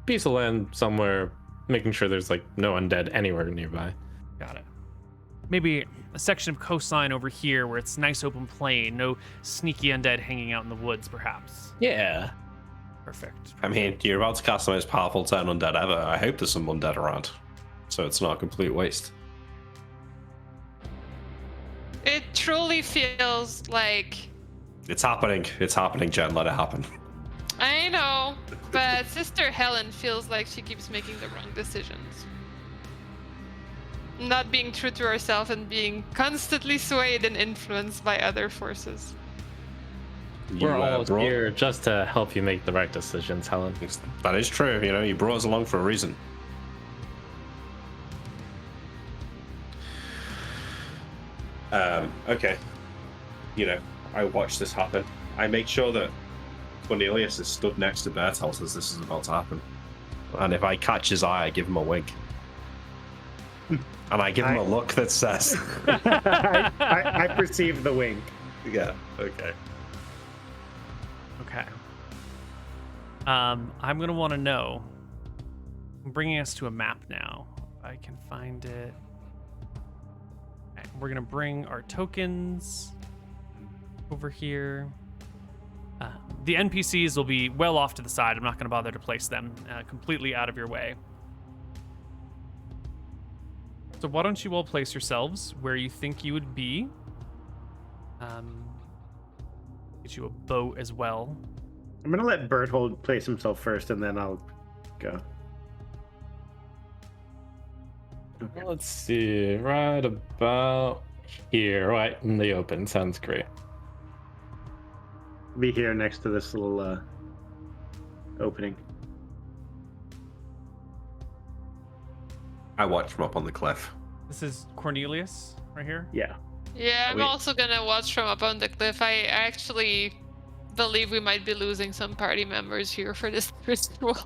Piece of land somewhere, making sure there's like no undead anywhere nearby. Got it. Maybe a section of coastline over here where it's nice open plain, no sneaky undead hanging out in the woods, perhaps. Yeah. Perfect. I mean, you're about to cast the most powerful turn undead ever. I hope there's some undead around, so it's not a complete waste. It truly feels like, It's happening. It's happening, Jen. Let it happen. I know, but Sister Helen feels like she keeps making the wrong decisions. Not being true to herself and being constantly swayed and influenced by other forces. We're all brought- here just to help you make the right decisions, Helen. That is true. You know, you brought us along for a reason. Okay. I watch this happen. I make sure that Cornelius is stood next to Bertolt as this is about to happen. And if I catch his eye, I give him a wink. And I give him a look that says... I perceive the wink. Yeah, okay. Okay. I'm going to want to know. I'm bringing us to a map now. If I can find it. Okay, we're going to bring our tokens over here. The NPCs will be well off to the side. I'm not going to bother to place them completely out of your way. So why don't you all place yourselves where you think you would be. Get you a boat as well. I'm gonna let Berthold place himself first, and then I'll go. Okay. Let's see, right about here, right in the open. Sounds great. Be here next to this little opening. I watch from up on the cliff. This is Cornelius right here. Yeah. Yeah, I'm Wait. also gonna watch from up on the cliff. I actually believe we might be losing some party members here for this ritual.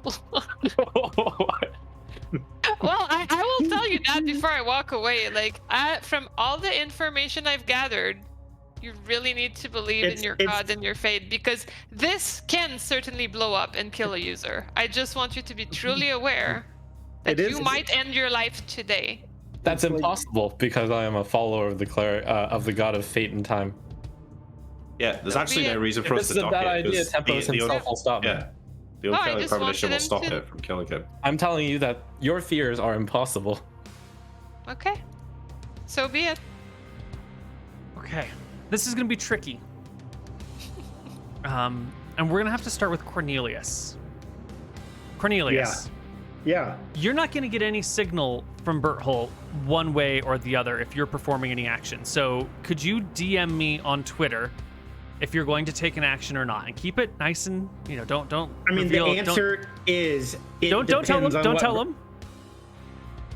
Well, I will tell you that before I walk away. Like, from all the information I've gathered, you really need to believe in your god and your fate, because this can certainly blow up and kill a user. I just want you to be truly aware that you might end your life today. That's impossible because I am a follower of the god of fate and time. Yeah, there's actually no reason for If us this to is a dock bad it. idea, 'Cause Tempos himself will stop me. Yeah. The I unfairly just premonition will wanted stop him to- it from killing him. I'm telling you that your fears are impossible. Okay. So be it. Okay. This is going to be tricky. And we're going to have to start with Cornelius. Cornelius. Yeah. You're not going to get any signal from Berthold one way or the other if you're performing any action. So could you DM me on Twitter if you're going to take an action or not, and keep it nice and don't. I mean, reveal, the answer is it don't tell depends them. on Don't what- tell them.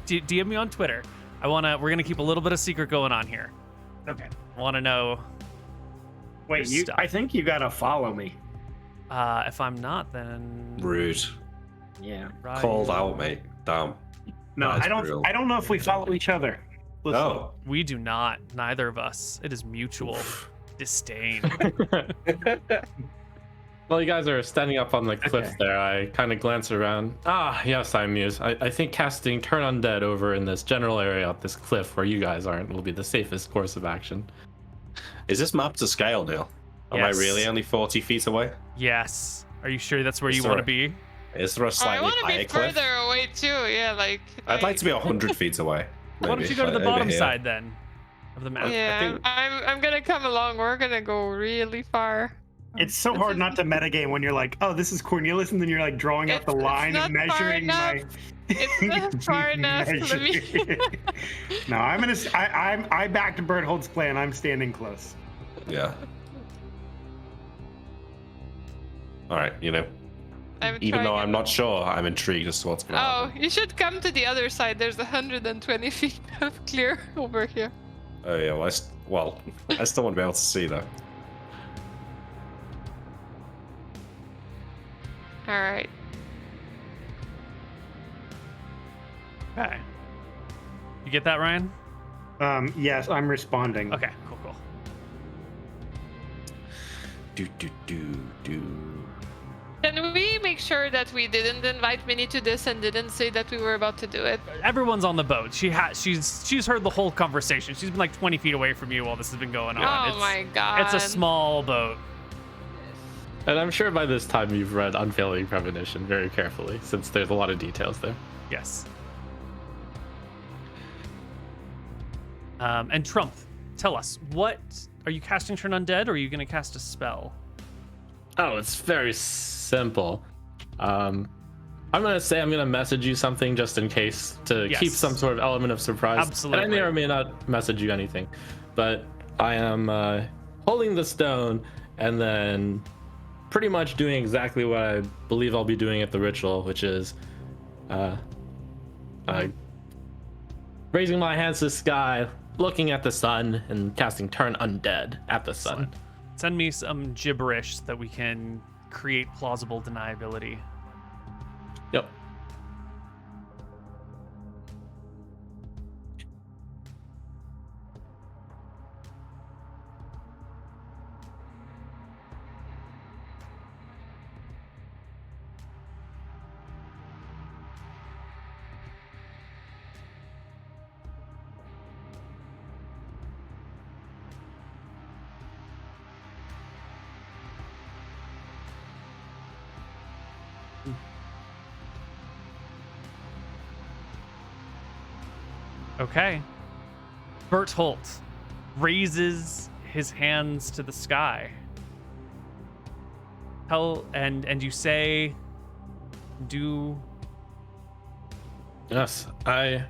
DM me on Twitter. We're gonna keep a little bit of secret going on here. Okay. I want to know. Wait, your stuff. I think you gotta follow me. If I'm not, then Rude. Yeah. right. Called out, mate. Damn. No, That's I don't. brutal. I don't know if we follow each other. Listen. No. We do not. Neither of us. It is mutual disdain. Well, you guys are standing up on the cliff Okay. there. I kind of glance around. Yes, I muse. I think casting Turn Undead over in this general area up this cliff where you guys aren't will be the safest course of action. Is this map to scale, Neal? Am Yes. I really only 40 feet away? Yes. Are you sure that's where Is you there want to a- be? Is there a I slightly want to higher be cliff? further away too. Yeah, like. I'd like to be 100 feet away. Why don't maybe, you go to the like, over bottom here. side then of the map? Yeah, think- I'm gonna come along. We're gonna go really far. It's so hard not to metagame when you're like, oh, this is Cornelius, and then you're like drawing out the It's line not and far measuring my. enough. It's not far enough. Let me. No, I'm gonna. I backed Berthold's plan. I'm standing close. Yeah. All right, even though I'm not sure, I'm intrigued as to what's going Oh, on. you should come to the other side. There's 120 feet of clear over here. Oh yeah, well, I still want to be able to see though. All right. Okay. You get that, Ryan? Yes, I'm responding. Okay, cool. Do. Can we make sure that we didn't invite Minnie to this and didn't say that we were about to do it? Everyone's on the boat. She's heard the whole conversation. She's been like 20 feet away from you while this has been going on. Oh my god. It's a small boat. And I'm sure by this time you've read Unfailing Premonition very carefully, since there's a lot of details there. Yes. And Trump, tell us, what are you casting Turn Undead, or are you going to cast a spell? Oh, it's very simple. I'm gonna message you something just in case to Yes. keep some sort of element of surprise. Absolutely. And I may or may not message you anything, but I am holding the stone and then pretty much doing exactly what I believe I'll be doing at the ritual, which is raising my hands to the sky, looking at the sun and casting Turn Undead at the sun. Excellent. Send me some gibberish so that we can create plausible deniability. Yep. Okay. Berthold raises his hands to the sky. And you say, do. Yes, I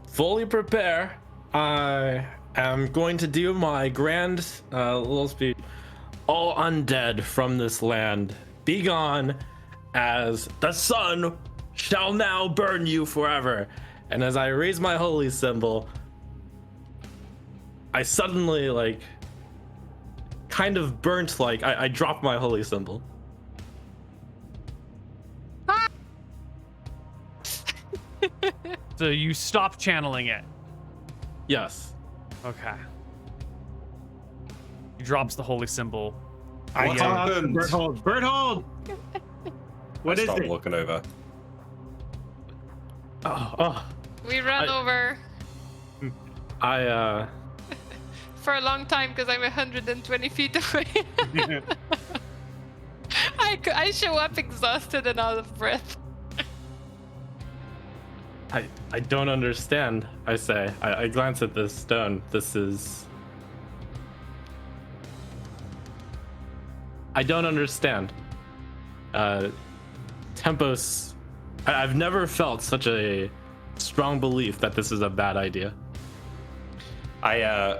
fully prepare. I am going to do my grand little speech. All undead from this land, be gone, as the sun shall now burn you forever. And as I raise my holy symbol, I suddenly, like, kind of burnt, like, I dropped my holy symbol. So you stop channeling it. Yes. Okay. He drops the holy symbol. What happened? Berthold! What is Stop it? looking over. Oh, We ran over I for a long time because I'm 120 feet away. I show up exhausted and out of breath. I don't understand, I say. I glance at this stone. This is... I don't understand. Tempos... I've never felt such a strong belief that this is a bad idea. I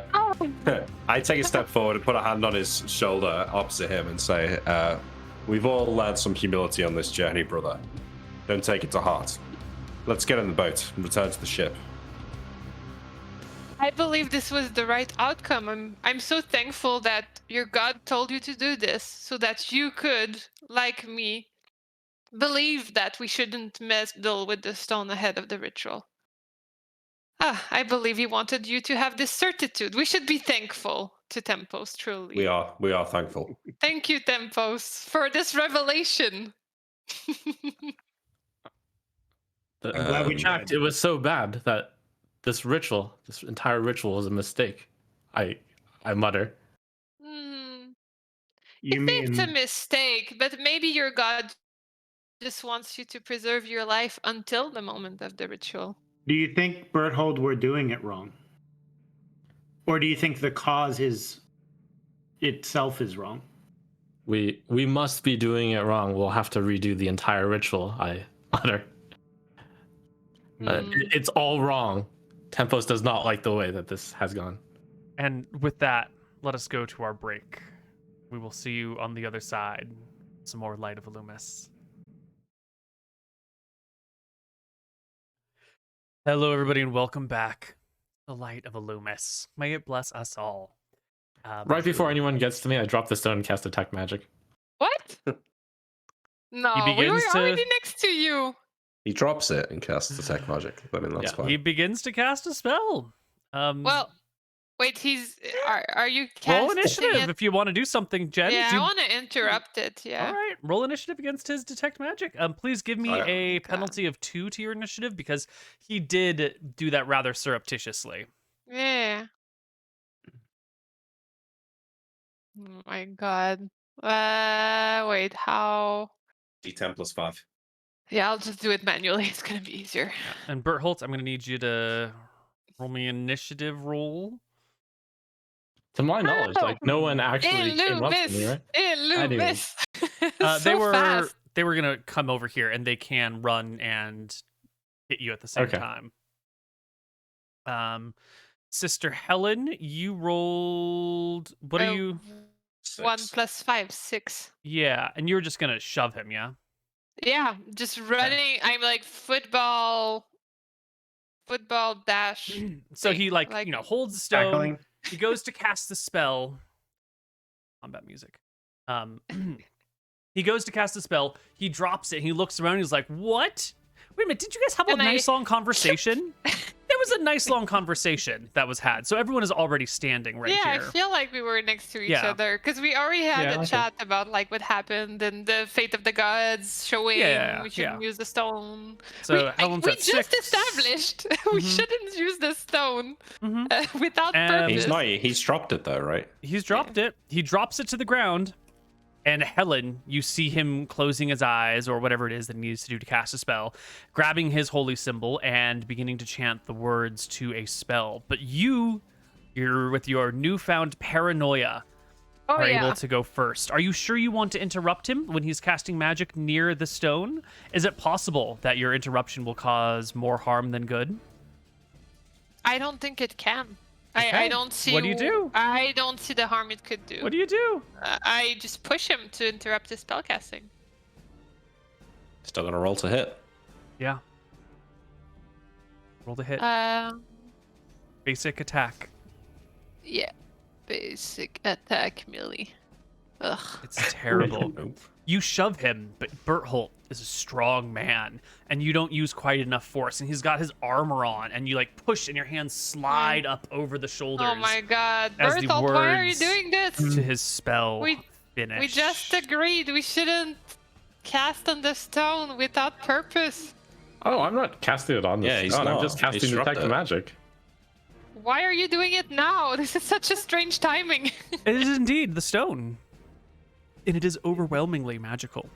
take a step forward and put a hand on his shoulder opposite him and say, we've all learned some humility on this journey, brother. Don't take it to heart. Let's get in the boat and return to the ship. I believe this was the right outcome. I'm so thankful that your God told you to do this so that you could, like me, believe that we shouldn't meddle with the stone ahead of the ritual. I believe he wanted you to have this certitude. We should be thankful to Tempos, truly. We are thankful. Thank you, Tempos, for this revelation. I'm glad we In fact, tried. it was so bad that this entire ritual was a mistake. I mutter. You I think it's a mean mistake, but maybe your God just wants you to preserve your life until the moment of the ritual. do you think Berthold were doing it wrong? Or do you think the cause itself is wrong? We must be doing it wrong. We'll have to redo the entire ritual, I mutter. It's all wrong. Tempos does not like the way that this has gone. And with that, let us go to our break. We will see you on the other side. Some more Light of Illumis. Hello, everybody, and welcome back. The Light of Illumis. May it bless us all. Right before anyone gets to me, I drop the stone and cast Detect Magic. What? No, we were begins to- already next to you. He drops it and casts Detect Magic. I mean, that's Yeah, fine. he begins to cast a spell. Well, wait, are you roll casting initiative it? if you want to do something, Jen. Yeah, Do I you- want to interrupt it, yeah. All right, roll initiative against his Detect Magic. Please give me Alright. a penalty of 2 to your initiative because he did do that rather surreptitiously. Yeah. Oh my god. Wait, how? D10 plus 5. Yeah, I'll just do it manually. It's gonna be easier. And Berthold, I'm going to need you to roll me an initiative roll. To my knowledge, like no one actually came up to me, right? Illumis! They were fast. they were going to come over here and they can run and hit you at the same Okay. time. Sister Helen, you rolled. What are you? 1 6. plus 5, 6. Yeah, and you're just going to shove him, yeah? Yeah, just running. I'm like football football dash. So thing, he holds the stone. Tackling. He goes to cast the spell. Combat music. He goes to cast the spell. He drops it. He looks around. He's like, "What? Wait a minute. Did you guys have a nice long conversation?" There was a nice long conversation that was had. So everyone is already standing right yeah, here. I feel like we were next to each Yeah. other because we already had Yeah, a okay. chat about like what happened and the fate of the gods showing Yeah, we shouldn't use the stone. So Helen's we at just 6. established we Mhm. shouldn't use the stone Mhm. without And- purpose. He's dropped it though, right? He's dropped it. He drops it to the ground. And Helen, you see him closing his eyes or whatever it is that he needs to do to cast a spell, grabbing his holy symbol and beginning to chant the words to a spell. But you're with your newfound paranoia, Oh are yeah. able to go first. Are you sure you want to interrupt him when he's casting magic near the stone? Is it possible that your interruption will cause more harm than good? I don't think it can. Okay. I don't see. What do you do? I don't see the harm it could do. What do you do? I just push him to interrupt his spellcasting. Still gonna roll to hit. Yeah. Roll the hit. Basic attack. Yeah. Basic attack melee. Ugh. It's terrible. Nope. You shove him, but Berthold is a strong man, and you don't use quite enough force, and he's got his armor on, and you like push, and your hands slide up over the shoulders Oh my god. as the Bertolt, why are you words doing this? to his spell We- finish. We just agreed we shouldn't cast on the stone without purpose. Oh, I'm not casting it on the Yeah, he's stone. I'm not. just He's casting dropped detect it. magic. Why are you doing it now? This is such a strange timing. It is indeed the stone, and it is overwhelmingly magical.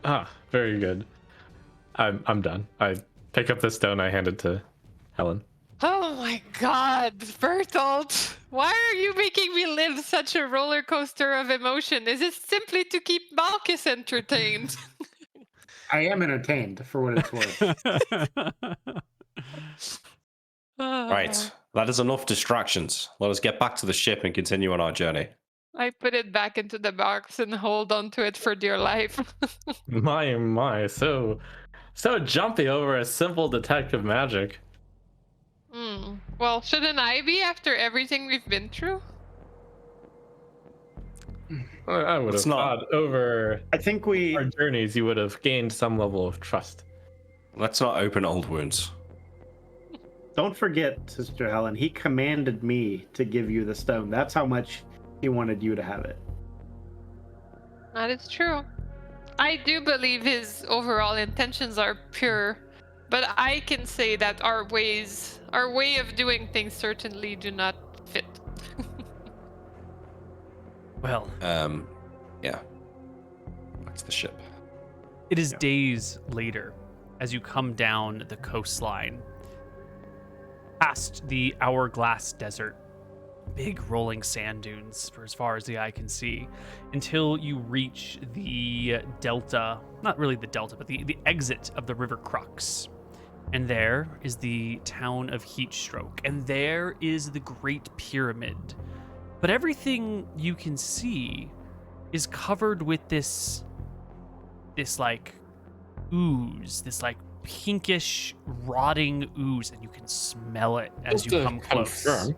Ah, very good. I'm done. I pick up the stone. I hand it to Helen. Oh my god, Bertolt! Why are you making me live such a roller coaster of emotion? Is it simply to keep Malchus entertained? I am entertained for what it's worth. Right. That is enough distractions. Let us get back to the ship and continue on our journey. I put it back into the box and hold on to it for dear life. My, so jumpy over a simple detective magic. Well, shouldn't I be after everything we've been through? I would It's have not- thought over I think we. our journeys, you would have gained some level of trust. Let's not open old wounds. Don't forget, Sister Helen, he commanded me to give you the stone. That's how much he wanted you to have it. That is true. I do believe his overall intentions are pure, but I can say that our way of doing things certainly do not fit. Well, Yeah. Back to the ship. it is days later as you come down the coastline, past the Hourglass Desert, big rolling sand dunes for as far as the eye can see, until you reach the delta, not really the delta, but the exit of the River Crux. And there is the town of Heatstroke, and there is the Great Pyramid. But everything you can see is covered with this like ooze, this like pinkish rotting ooze, and you can smell it as Just you to come close. confirm,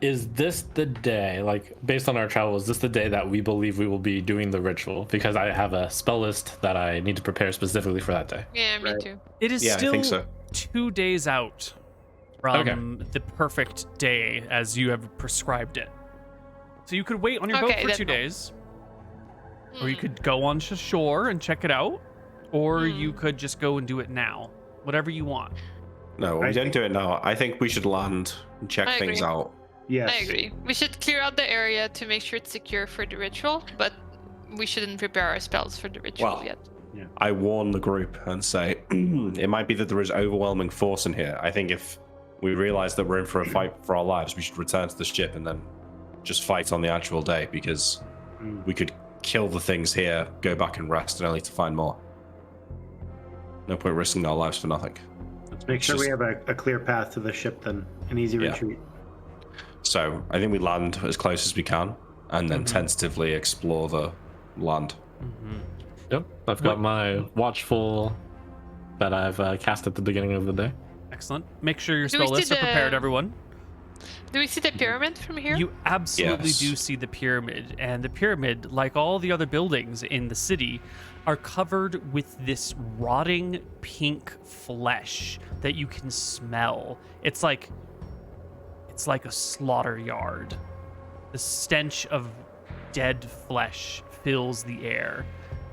is this the day, like based on our travel, is this the day that we believe we will be doing the ritual? Because I have a spell list that I need to prepare specifically for that day. Yeah, me Right. too. It is Yeah, I still think so. 2 days out from the perfect day as you have prescribed it. So you could wait on your boat Okay, for then 2 no. days, or you Hmm. could go on to shore and check it out, or you Hmm. could just go and do it now. Whatever you want. No, we I don't think- do it now. I think we should land and check I things agree. out. Yes. I agree. We should clear out the area to make sure it's secure for the ritual, but we shouldn't prepare our spells for the ritual Well, yet. I warn the group and say it might be that there is overwhelming force in here. I think if we realize that we're in for a fight for our lives, we should return to the ship and then just fight on the actual day, because Mm. we could kill the things here, go back and rest, and only to find more. No point risking our lives for nothing. Let's make sure we have a clear path to the ship then. An easy Yeah. retreat. So I think we land as close as we can and then Mhm. tentatively explore the land. Mm-hmm. Yep, I've got my watchful that I've cast at the beginning of the day. Excellent. Make sure your Do we spell see lists are prepared, the- everyone. Do we see the pyramid from here? You absolutely Yes. do see the pyramid, and the pyramid, like all the other buildings in the city, are covered with this rotting pink flesh that you can smell. It's like a slaughter yard. The stench of dead flesh fills the air.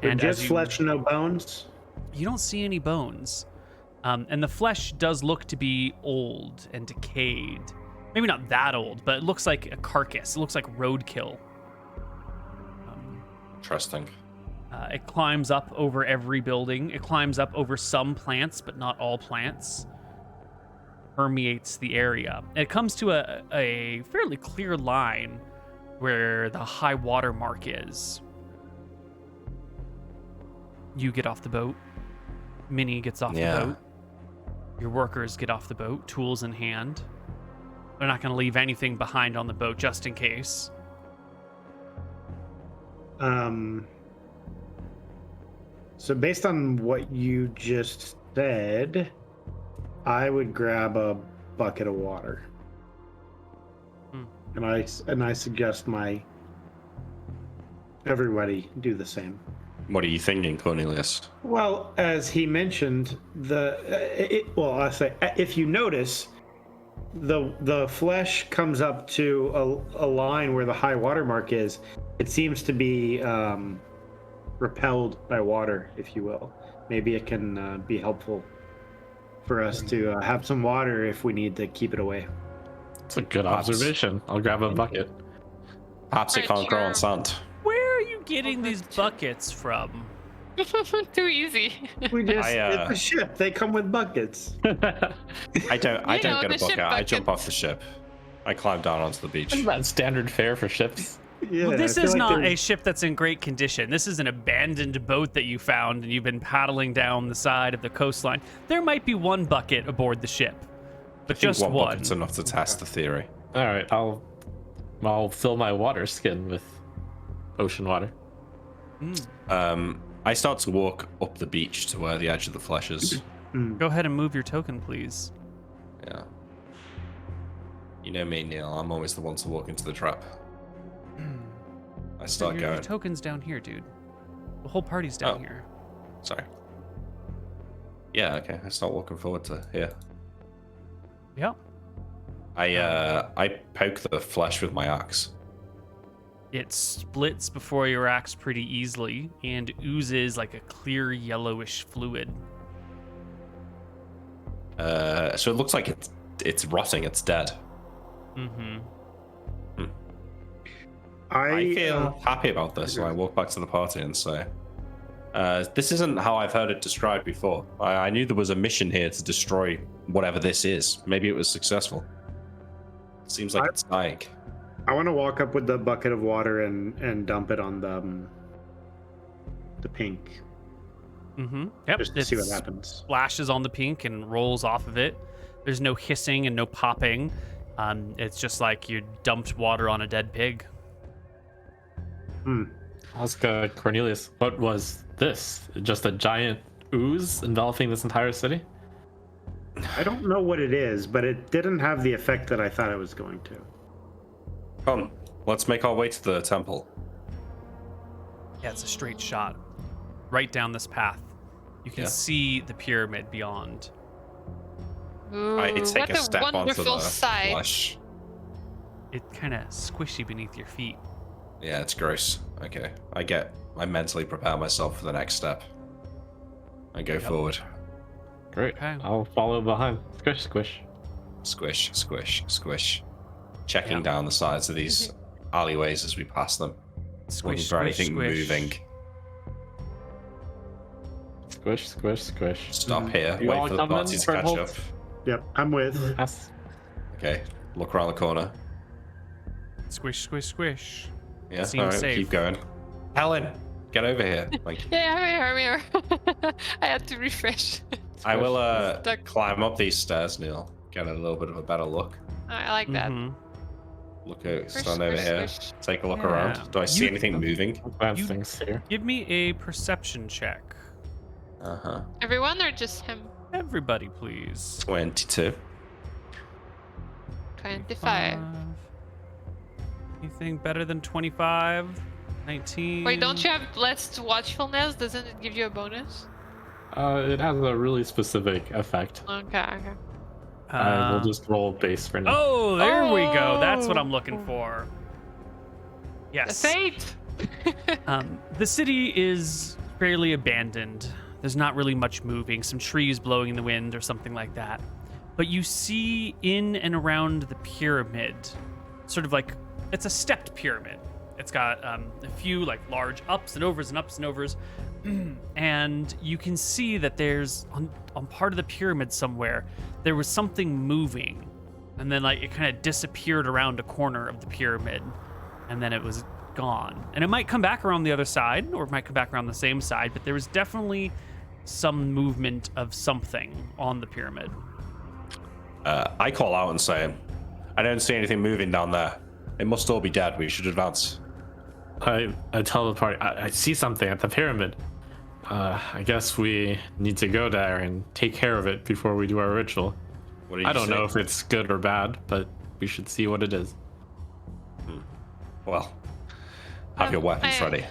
And Just as you, flesh, no bones. you don't see any bones. And the flesh does look to be old and decayed. Maybe not that old, but it looks like a carcass. It looks like roadkill. Interesting. It climbs up over every building. It climbs up over some plants, but not all plants. Permeates the area. And it comes to a fairly clear line where the high water mark is. You get off the boat. Minnie gets off the boat. Your workers get off the boat, tools in hand. They're not going to leave anything behind on the boat just in case. So based on what you just said, I would grab a bucket of water. And I suggest everybody do the same. What are you thinking, Cornelius? Well, as he mentioned, I say if you notice, the flesh comes up to a line where the high water mark is. It seems to be repelled by water, if you will. Maybe it can be helpful for us to have some water if we need to keep it away. It's a good observation. I'll grab a bucket. Perhaps it can't grow on sand. Where are you getting these buckets from? Too easy. We just I, it's a ship. They come with buckets. I don't know, get a the ship bucket. I jump buckets. off the ship. I climb down onto the beach. Isn't that standard fare for ships? Yeah, Well, this I feel is like not there's- a ship that's in great condition. This is an abandoned boat that you found, and you've been paddling down the side of the coastline. There might be one bucket aboard the ship, but I think just one one. bucket's enough to test the theory. All right, I'll fill my water skin with ocean water. I start to walk up the beach to where the edge of the flesh is. Go ahead and move your token, please. Yeah. You know me, Neal. I'm always the one to walk into the trap. I start your going. token's down here, dude. The whole party's down Oh. here. Sorry. Yeah, okay. I start walking forward to here. Yep. I poke the flesh with my axe. It splits before your axe pretty easily and oozes like a clear yellowish fluid. So it looks like it's rotting. It's dead. Mm-hmm. I feel happy about this, and I walk back to the party and say, "This isn't how I've heard it described before. I knew there was a mission here to destroy whatever this is. Maybe it was successful. Seems like it's dying." I want to walk up with the bucket of water and dump it on the pink, Mm-hmm. Yep. just to see what It's- happens. splashes on the pink and rolls off of it. There's no hissing and no popping. It's just like you dumped water on a dead pig. Ask Cornelius, what was this? Just a giant ooze enveloping this entire city? I don't know what it is, but it didn't have the effect that I thought it was going to. Come, let's make our way to the temple. Yeah, it's a straight shot right down this path. You can Yeah. see the pyramid beyond. Ooh, I take what a step onto wonderful the sight. flesh. It's kind of squishy beneath your feet. Yeah, it's gross. Okay, I mentally prepare myself for the next step. I go forward. Great. Okay. I'll follow behind. Squish, squish. Squish, squish, squish. Checking Yeah. down the sides of these alleyways as we pass them. Looking Squish, for squish, anything squish. moving. Squish, squish, squish. Stop here. You all Wait for the coming, party to catch up. Fredholt? Yep, I'm with. Yes. Okay, look around the corner. Squish, squish, squish. Yeah, Seems all right, safe. keep going. Helen, get over here. Like, Yeah, I'm here. I had to refresh. I will Stuck. climb up these stairs, Neal. Get a little bit of a better look. I like that. Mhm. Look at Squish, stand over squish, here. squish. Take a look Yeah. around. Do I see You- anything moving? Bad You- things here. Give me a perception check. Uh-huh. Everyone or just him? Everybody, please. 22. 25. Anything better than 25? 19. Wait, don't you have blessed watchfulness? Doesn't it give you a bonus? It has a really specific effect. Okay. I will just roll base for now. Oh, there we go. That's what Oh. I'm looking for. The Yes. fate! The city is fairly abandoned. There's not really much moving, some trees blowing in the wind or something like that. But you see in and around the pyramid, sort of like, it's a stepped pyramid. It's got a few like large ups and overs and ups and overs. And you can see that there's, on part of the pyramid somewhere, there was something moving. And then like it kind of disappeared around a corner of the pyramid. And then it was gone. And it might come back around the other side, or it might come back around the same side, but there was definitely some movement of something on the pyramid. I call out and say, I don't see anything moving down there. It must all be dead. We should advance. I tell the party, I see something at the pyramid. I guess we need to go there and take care of it before we do our ritual. What do you I don't say? know if it's good or bad, but we should see what it is. Well, have your weapons ready.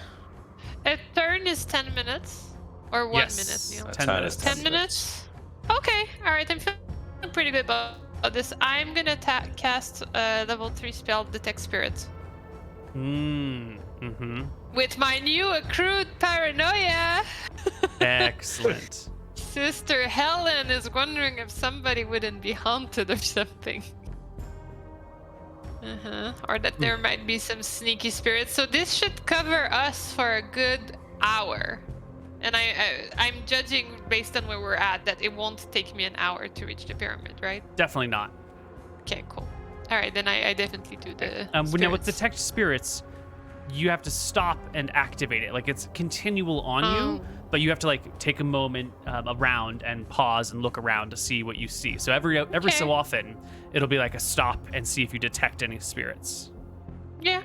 A turn is 10 minutes. Or 1 Yes. minute, Neal. 10 turn minutes. is 10 minutes? Okay, alright, I'm feeling pretty good about this. I'm gonna cast a level 3 spell, Detect Spirits. Mm-hmm. With my new accrued paranoia! Excellent. Sister Helen is wondering if somebody wouldn't be haunted or something. Or that there might be some sneaky spirits. So this should cover us for a good hour. And I'm judging based on where we're at that it won't take me an hour to reach the pyramid, right? Definitely not. Okay, cool. All right, then I definitely do the Now with spirits. detect spirits, you have to stop and activate it. Like it's continual on you, but you have to like take a moment around and pause and look around to see what you see. So every Okay. so often, it'll be like a stop and see if you detect any spirits. Yeah.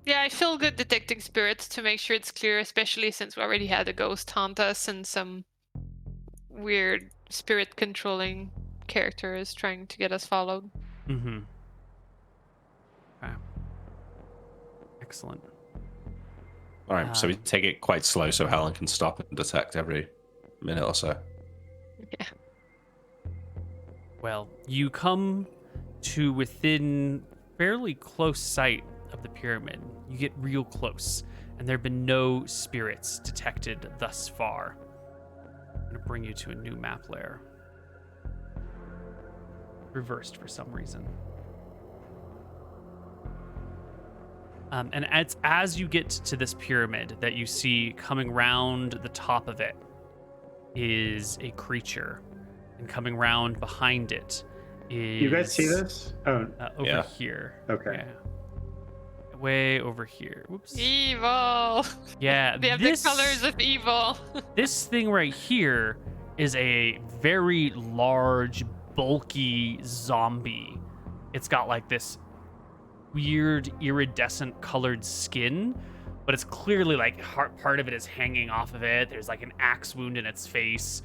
Yeah, I feel good detecting spirits to make sure it's clear, especially since we already had a ghost haunt us and some weird spirit controlling character is trying to get us followed. Mm-hmm. Okay. Excellent. All right, so we take it quite slow so Helen can stop and detect every minute or so. Yeah. Well, you come to within fairly close sight of the pyramid. You get real close, and there have been no spirits detected thus far. I'm going to bring you to a new map layer. Reversed for some reason. And as you get to this pyramid that you see coming round the top of it is a creature. And coming round behind it is... You guys see this? Oh, over Yeah. here. Okay. Yeah. Way over here. Whoops. Evil! Yeah, They have the colors of evil. this thing right here is a very large, bulky zombie. It's got like this weird iridescent colored skin, but it's clearly like part of it is hanging off of it. There's like an axe wound in its face.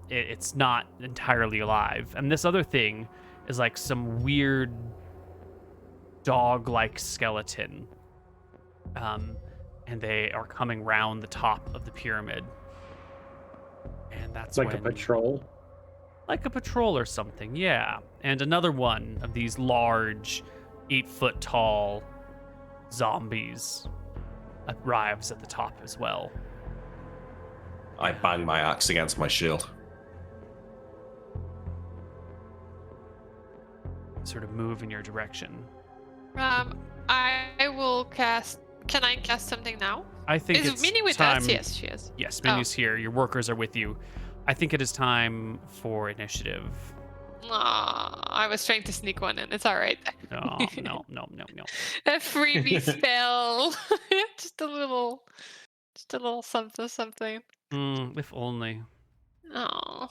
It's not entirely alive. And this other thing is like some weird dog-like skeleton. And they are coming round the top of the pyramid. And that's it's like when, a patrol. like a patrol or something, yeah. And another one of these large 8-foot tall zombies arrives at the top as well. I bang my axe against my shield. Sort of move in your direction. I will cast. Can I cast something now? I think Is it's Minnie with time. us? Yes, she is. Yes, Minnie's here. Your workers are with you. I think it is time for initiative. Aw, I was trying to sneak one in. It's all right. No. A freebie spell. just a little something. If only. Oh.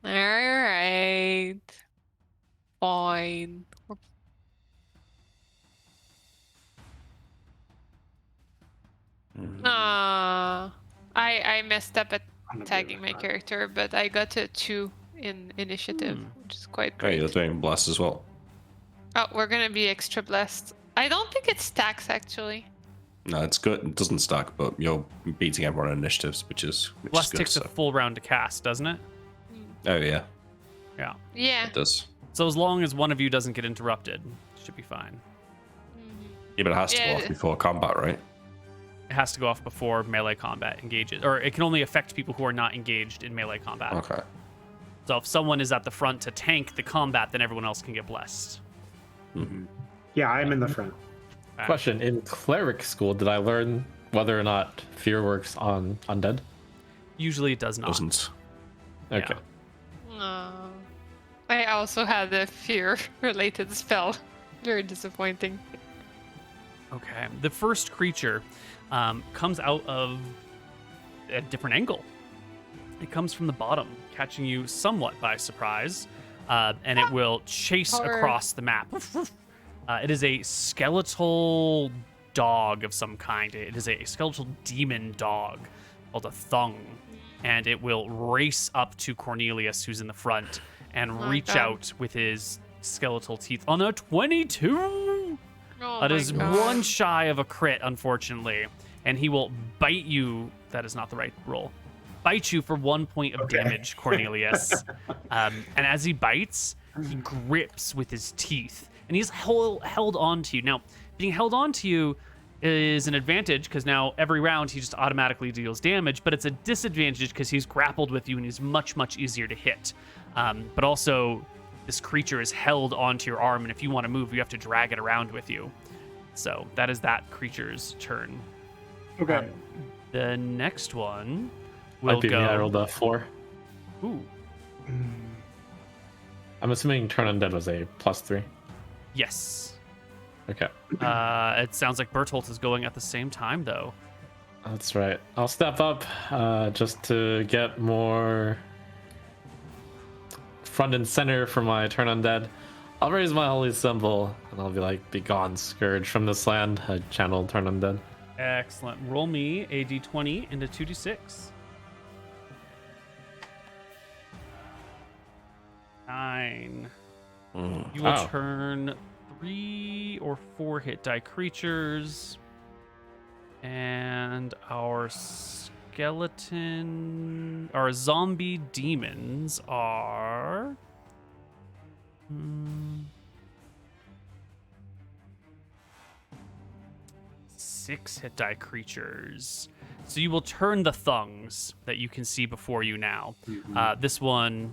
All right. Fine. I messed up at tagging my character, but I got a 2 in initiative, which is quite Oh, you're great. doing blast as well. Oh, we're gonna be extra blessed. I don't think it stacks actually. No, it's good. It doesn't stack, but you're beating everyone on initiatives, which is Bless good. takes a full round to cast, doesn't it? Oh yeah, Yeah. Yeah. it does. So as long as one of you doesn't get interrupted, it should be fine. Yeah, but it has to Yeah, go off before combat, right? It has to go off before melee combat engages, or it can only affect people who are not engaged in melee combat. Okay. So if someone is at the front to tank the combat, then everyone else can get blessed. Yeah, I'm in the front. Question: in cleric school, did I learn whether or not fear works on undead? Usually it does not. Doesn't. Okay. Oh. I also had a fear-related spell. Very disappointing. Okay. The first creature comes out of a different angle. It comes from the bottom, catching you somewhat by surprise, and it will chase Horror. across the map. It is a skeletal dog of some kind. It is a skeletal demon dog called a thung, and it will race up to Cornelius, who's in the front, and my reach God. out with his skeletal teeth on a 22. Oh That my is God. one shy of a crit, unfortunately. And he will bite you. That is not the right roll. Bite you for 1 point of damage, Cornelius. And as he bites, he grips with his teeth. And he's held on to you. Now, being held on to you is an advantage because now every round he just automatically deals damage, but it's a disadvantage because he's grappled with you and he's much, much easier to hit. But also, this creature is held onto your arm, and if you want to move, you have to drag it around with you. So that is that creature's turn. Okay. The next one will Might be me. I rolled go. a 4. Ooh, I'm assuming turn undead was a +3. yes. Okay. It sounds like Bertolt is going at the same time, though. That's right. I'll step up just to get more front and center for my turn undead. I'll raise my holy symbol and I'll be like, "Be gone, scourge from this land." I channel turn undead. Excellent. Roll me a d20 into 2d6. 9. You will Oh. turn 3 or 4 hit die creatures. And our zombie demons are. 6 hit die creatures. So you will turn the thungs that you can see before you now. This one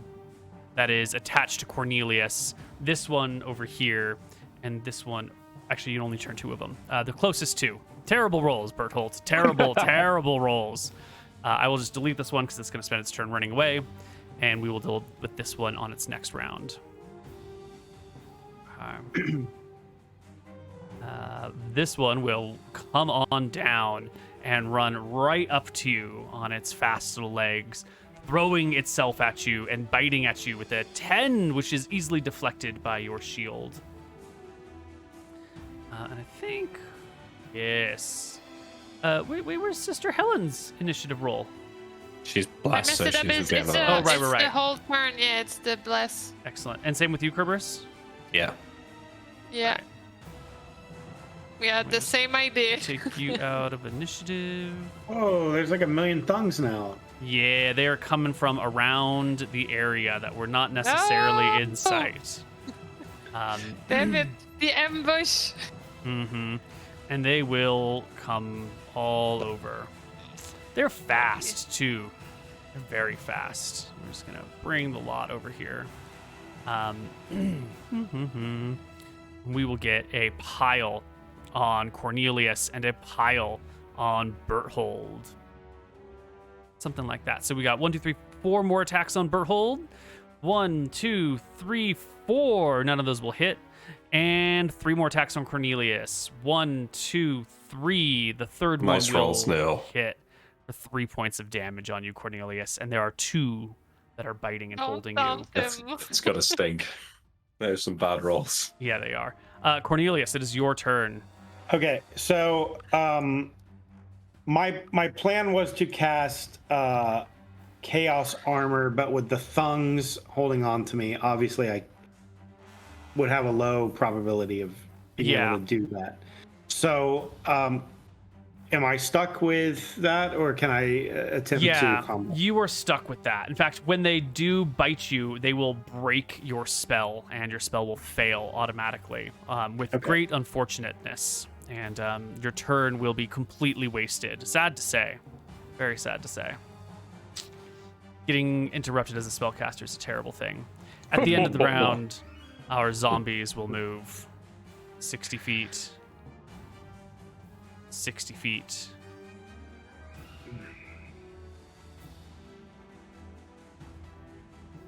that is attached to Cornelius, this one over here, and this one. Actually, you only turn 2 of them. The closest 2. Terrible rolls, Berthold. Terrible, terrible rolls. I will just delete this one because it's going to spend its turn running away, and we will deal with this one on its next round. This one will come on down and run right up to you on its fast little legs, throwing itself at you and biting at you with a 10, which is easily deflected by your shield. And I think, yes. Wait, where's Sister Helen's initiative roll? She's I blessed, messed so it up. she's It's, a it's, bit a, of Oh, right, it's right. the whole turn. Yeah, it's the bless. Excellent. And same with you, Kerberos? Yeah. Yeah. We had the same idea. Take you out of initiative. Oh, there's like a million thungs now. Yeah, they are coming from around the area that we're not necessarily in No! sight. Damn it, the ambush. Mm-hmm. And they will come all over. They're fast, too. They're very fast. I'm just going to bring the lot over here. We will get a pile on Cornelius and a pile on Berthold. Something like that. So we got 1, 2, 3, 4 more attacks on Berthold. 1, 2, 3, 4. None of those will hit. And 3 more attacks on Cornelius. 1, 2, 3. The third Nice one will rolls, Neal. hit for 3 points of damage on you, Cornelius. And there are 2 that are biting and holding you. It's got to stink. There's some bad rolls. Yeah, they are. Cornelius, it is your turn. Okay, so my plan was to cast chaos armor, but with the thongs holding on to me, obviously I would have a low probability of being able to do that. So, am I stuck with that, or can I attempt to combat? You are stuck with that. In fact, when they do bite you, they will break your spell, and your spell will fail automatically with great unfortunateness. And your turn will be completely wasted. Sad to say. Very sad to say. Getting interrupted as a spellcaster is a terrible thing. At the end of the round, our zombies will move 60 feet. 60 feet.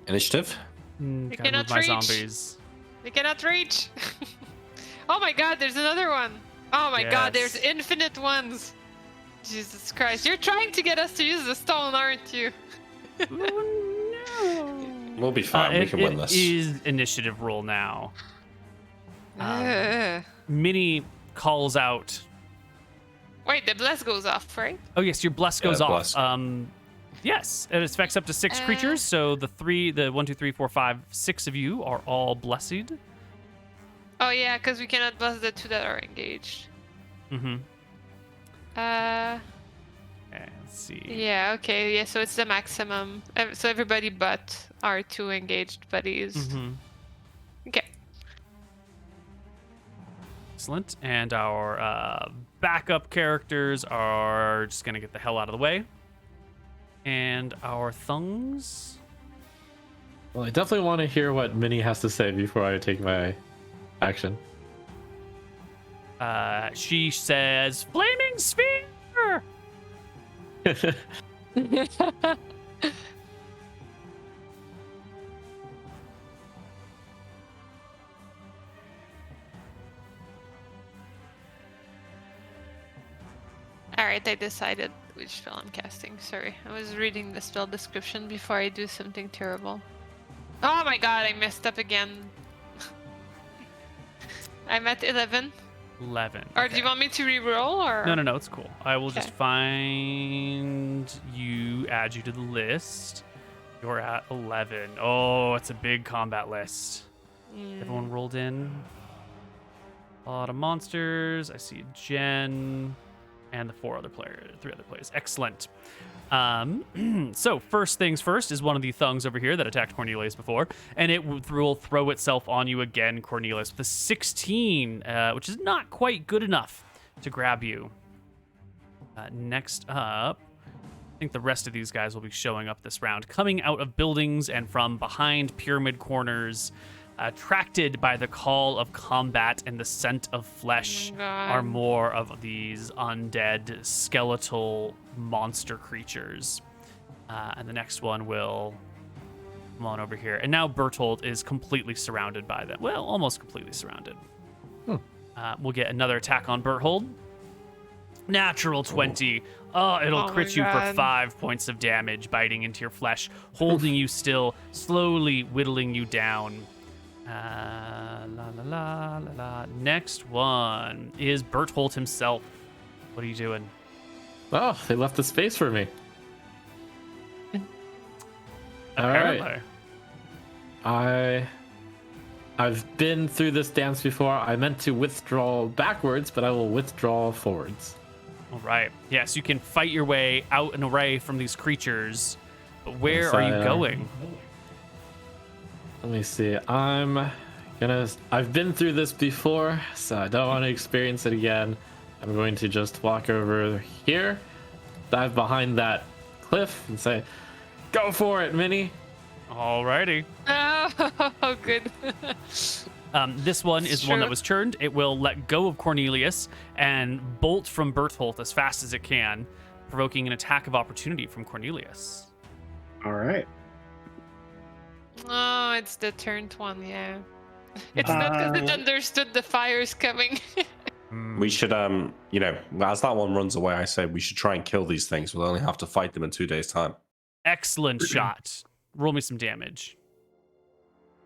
Initiative? You Gotta cannot move my reach. zombies. We cannot reach. Oh my god, there's another one. Oh my god, there's Yes. infinite ones. Jesus Christ. You're trying to get us to use the stone, aren't you? We'll be fine. We can win It this. is initiative roll now. Ugh. Minnie calls out. Wait, the bless goes off, right? Oh yes, your bless goes bless. off. Yes, it affects up to 6 creatures. So the 1, 2, 3, 4, 5, 6 of you are all blessed. Oh yeah, because we cannot bless the 2 that are engaged. Mm-hmm. Uh, Let's see. yeah, okay, yeah, so it's the maximum. So everybody but our 2 engaged buddies. Mm-hmm. Okay. Excellent. And our backup characters are just gonna get the hell out of the way. And our thungs. Well, I definitely want to hear what Minnie has to say before I take my action. She says, "Flaming sphere." Alright, I decided which spell I'm casting. Sorry, I was reading the spell description before I do something terrible. Oh my god, I messed up again. I'm at 11. 11. Or do you want me to re-roll, or? No, it's cool. I will just Okay. find you, add you to the list. You're at 11. Oh, it's a big combat list. Everyone rolled in. A lot of monsters. I see Jen and the 3 other players. Excellent. So first things first is one of the thungs over here that attacked Cornelius before, and it will throw itself on you again, Cornelius, with a 16, which is not quite good enough to grab you. Next up, I think the rest of these guys will be showing up this round, coming out of buildings and from behind pyramid corners, attracted by the call of combat and the scent of flesh, are more of these undead skeletal monster creatures. And the next one will come on over here. And now Bertold is completely surrounded by them. Well, almost completely surrounded. We'll get another attack on Berthold. Natural 20. Oh, it'll Oh crit my you for God. 5 points of damage, biting into your flesh, holding you still, slowly whittling you down. Next one is Berthold himself. What are you doing? Oh, they left the space for me. Apparently. I've been through this dance before. I meant to withdraw backwards, but I will withdraw forwards. All right. Yes, you can fight your way out and away from these creatures. But where Yes, are you I, going? Let me see. I've been through this before, so I don't want to experience it again. I'm going to just walk over here, dive behind that cliff, and say, "Go for it, Minnie." Alrighty. Oh, good. This one is the one that Sure. was turned. It will let go of Cornelius and bolt from Berthold as fast as it can, provoking an attack of opportunity from Cornelius. All right. Oh, it's the turned one, yeah. It's not because it understood the fire's coming. We should, as that one runs away, I say we should try and kill these things. We'll only have to fight them in 2 days' time. Excellent shot. Roll me some damage.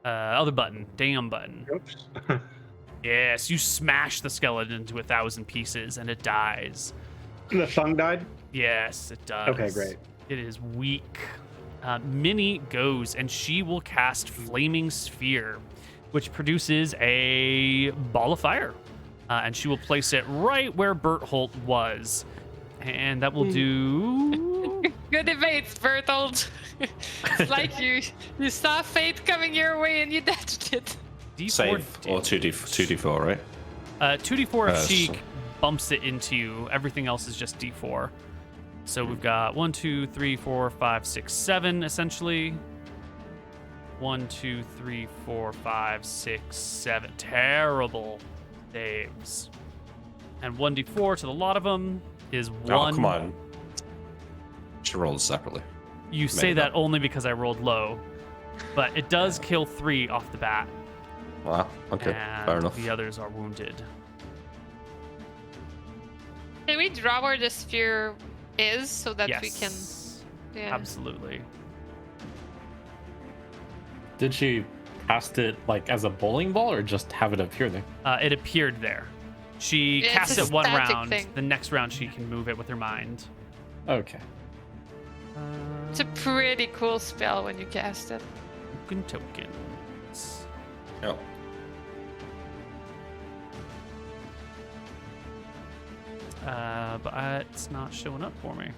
Other button. Damn button. Oops. Yes, you smash the skeleton into 1,000 pieces and it dies. The thung died? Yes, it does. Okay, great. It is weak. Minnie goes and she will cast Flaming Sphere, which produces a ball of fire. And she will place it right where Berthold was. And that will do... Good debates, Bertold. It's like you saw fate coming your way and you dodged it. D4 Save or 2d4, right? 2d4 if she so- bumps it into you. Everything else is just d4. So we've got 1, 2, 3, 4, 5, 6, 7, essentially. 1, 2, 3, 4, 5, 6, 7. Terrible saves. And 1d4 to the lot of them is 1. Oh, come on. Should roll this separately. You say Maybe that not. only because I rolled low. But it does kill 3 off the bat. Wow. Okay. And Fair enough. the others are wounded. Can we draw where the sphere is so that Yes. we can? Yeah. Absolutely. Did she cast it like as a bowling ball or just have it appear there? It appeared there. She It's cast a it one static round. thing. The next round she can move it with her mind. Okay. It's a pretty cool spell when you cast it. Tokens. Yeah. But it's not showing up for me.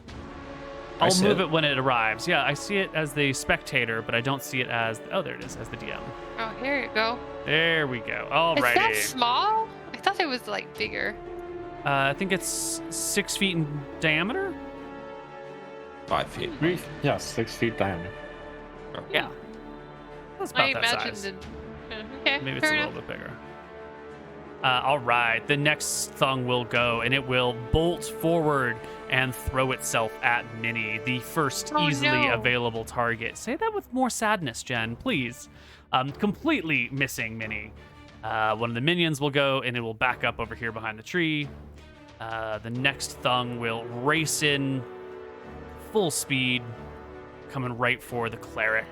I I'll see move it. it when it arrives. Yeah, I see it as the spectator, but I don't see it as... Oh, there it is, as the DM. Oh, here you go. There we go. Is that Alrighty. small? I thought it was like bigger. I think it's 6 feet in diameter? 5 feet. 6 feet diameter. Yeah. That's I about that imagined size. it. Okay, Maybe it's fair a enough. little bit bigger. All right, the next thung will go, and it will bolt forward and throw itself at Minnie, the first Oh, easily no. available target. Say that with more sadness, Jen, please. Completely missing Minnie. One of the minions will go, and it will back up over here behind the tree. The next thung will race in full speed, coming right for the cleric.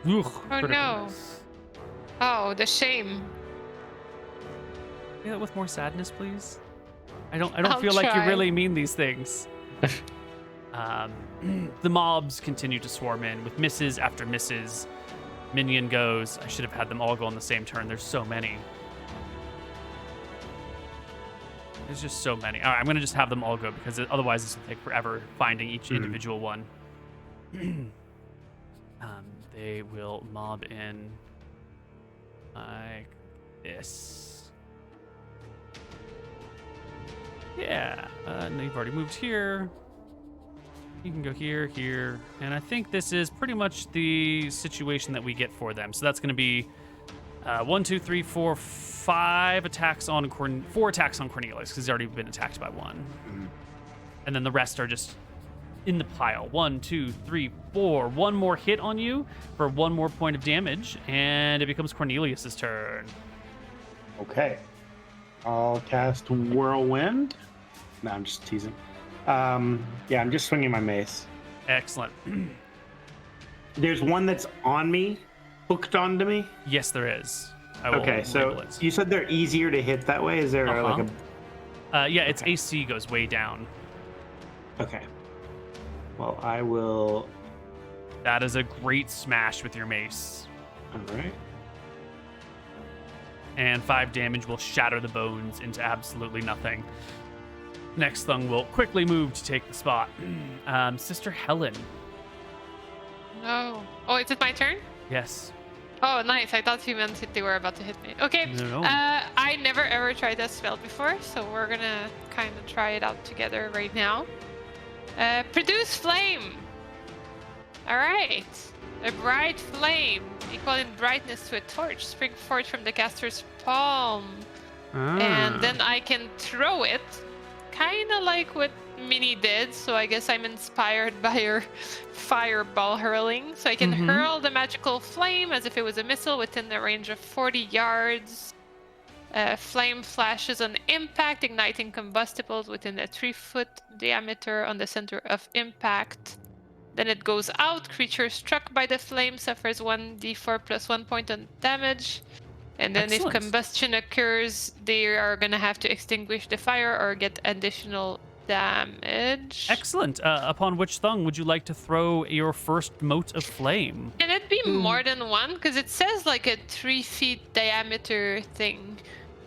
Ugh, Oh, critical no. miss. Oh, the shame. Say that with more sadness, please. I don't I'll feel like you try. really mean these things. The mobs continue to swarm in with misses after misses. Minion goes. I should have had them all go on the same turn. There's so many. There's just so many. All right, I'm going to just have them all go because otherwise this will take forever finding each individual one. They will mob in like this. Yeah, and you've already moved here. You can go here, here, and I think this is pretty much the situation that we get for them. So that's going to be 1, 2, 3, 4, 5 attacks on 4 attacks on Cornelius because he's already been attacked by 1, and then the rest are just in the pile. 1, 2, 3, 4. One more hit on you for 1 more point of damage, and it becomes Cornelius's turn. Okay. I'll cast Whirlwind. No, I'm just teasing. Yeah, I'm just swinging my mace. Excellent. There's one that's on me, hooked onto me. Yes, there is. I will Okay, so label it. you said they're easier to hit that way. Is there like a... Yeah, its Okay. AC goes way down. Okay. Well, I will... That is a great smash with your mace. All right. And 5 damage will shatter the bones into absolutely nothing. Next thung will quickly move to take the spot. Sister Helen. No. Oh, is it my turn? Yes. Oh, nice. I thought you meant they were about to hit me. Okay. No. I never ever tried that spell before, so we're gonna kind of try it out together right now. Produce flame. All right. A bright flame, equal in brightness to a torch, spring forth from the caster's palm, and then I can throw it, kind of like what Minnie did. So I guess I'm inspired by her fireball hurling. So I can hurl the magical flame as if it was a missile within the range of 40 yards. Flame flashes on impact, igniting combustibles within a 3-foot diameter on the center of impact. Then it goes out. Creature struck by the flame suffers 1d4 plus 1 point on damage. And then Excellent. if combustion occurs, they are going to have to extinguish the fire or get additional damage. Excellent. Upon which thung would you like to throw your first mote of flame? Can it be more than one? Because it says like a 3 feet diameter thing.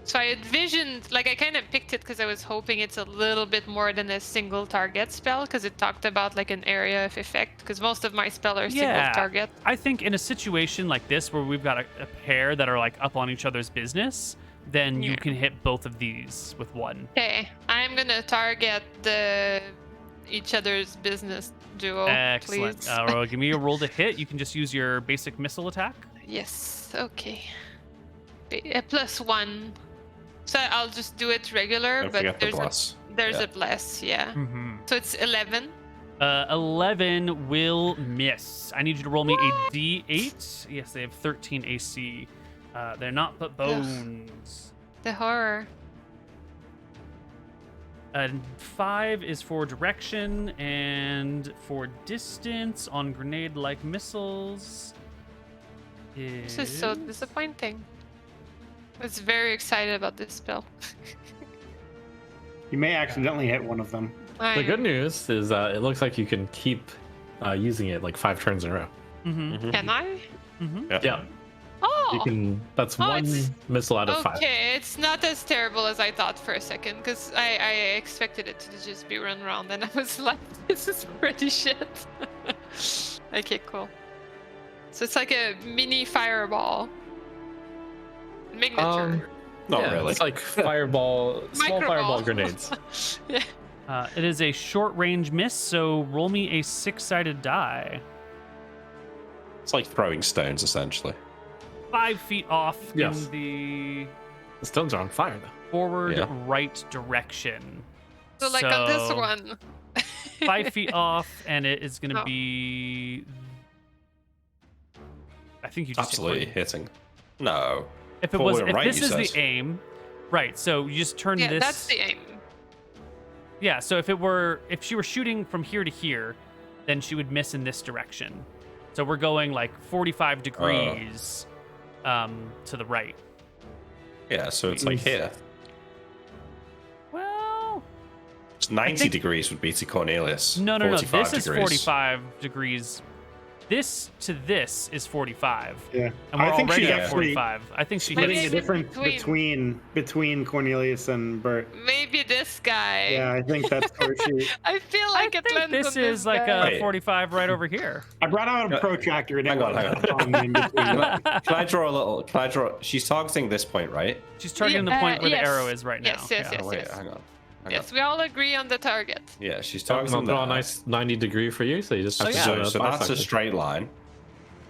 So I envisioned, like I kind of picked it because I was hoping it's a little bit more than a single target spell, because it talked about like an area of effect, because most of my spells are single target. I think in a situation like this where we've got a pair that are like up on each other's business, then you can hit both of these with one. Okay, I'm gonna target the each other's business duo. Excellent. Please. Give me a roll to hit. You can just use your basic missile attack. Yes. Okay. +1. So I'll just do it regular, Don't but forget the there's bless. a bless. Yeah. Mm-hmm. So it's 11. 11 will miss. I need you to roll me a d8. Yes, they have 13 AC. They're not but bones. The horror. And 5 is for direction, and for distance on grenade-like missiles This is so disappointing. I was very excited about this spell. You may accidentally hit one of them. The good news is it looks like you can keep using it like 5 turns in a row. Mm-hmm. Can I? Mm-hmm. Yeah. Oh! You can. That's one missile out of 5. Okay, it's not as terrible as I thought for a second, because I expected it to just be run around, and I was like, this is pretty shit. Okay, cool. So it's like a mini fireball. Miniature. Not really. It's like fireball, small Microball. fireball grenades. Yeah. It is a short-range miss, so roll me a 6-sided die. It's like throwing stones, essentially. 5 feet off Yes. in the The stones are on fire though. forward Yeah. right direction. So like on this one. 5 feet off, and it is going to Oh. be. I think you just hit Absolutely forward. hitting. No. If it was, Forward if right, this you is the said. aim, right? So you just turn Yeah, this. that's the aim. Yeah. So if she were shooting from here to here, then she would miss in this direction. So we're going like 45 degrees, to the right. Yeah, so it's like here. Well, It's 90 think- degrees would be to Cornelius. no. 45 This is degrees. 45 degrees. This to this is 45. Yeah. And we're I think already she's at actually 45. I think she splitting hits. the difference between- between Cornelius and Bert. Maybe this guy. Yeah, I think that's where she. I feel like it lands This on is like guy. a Wait. 45 right over here. I brought out a protractor and Hang on, hang on. in between. Can I draw a little? Can I draw? She's targeting this point, right? She's targeting the Yeah, point where yes. the arrow is right now. Yes, yes, Yeah. yes. Oh, wait, hang on. Hang Yes, we all agree on the target. on. Yeah, she's I'll targeting draw a that. nice 90 degree for you, so you just have to So, do so that's a bisector. straight line.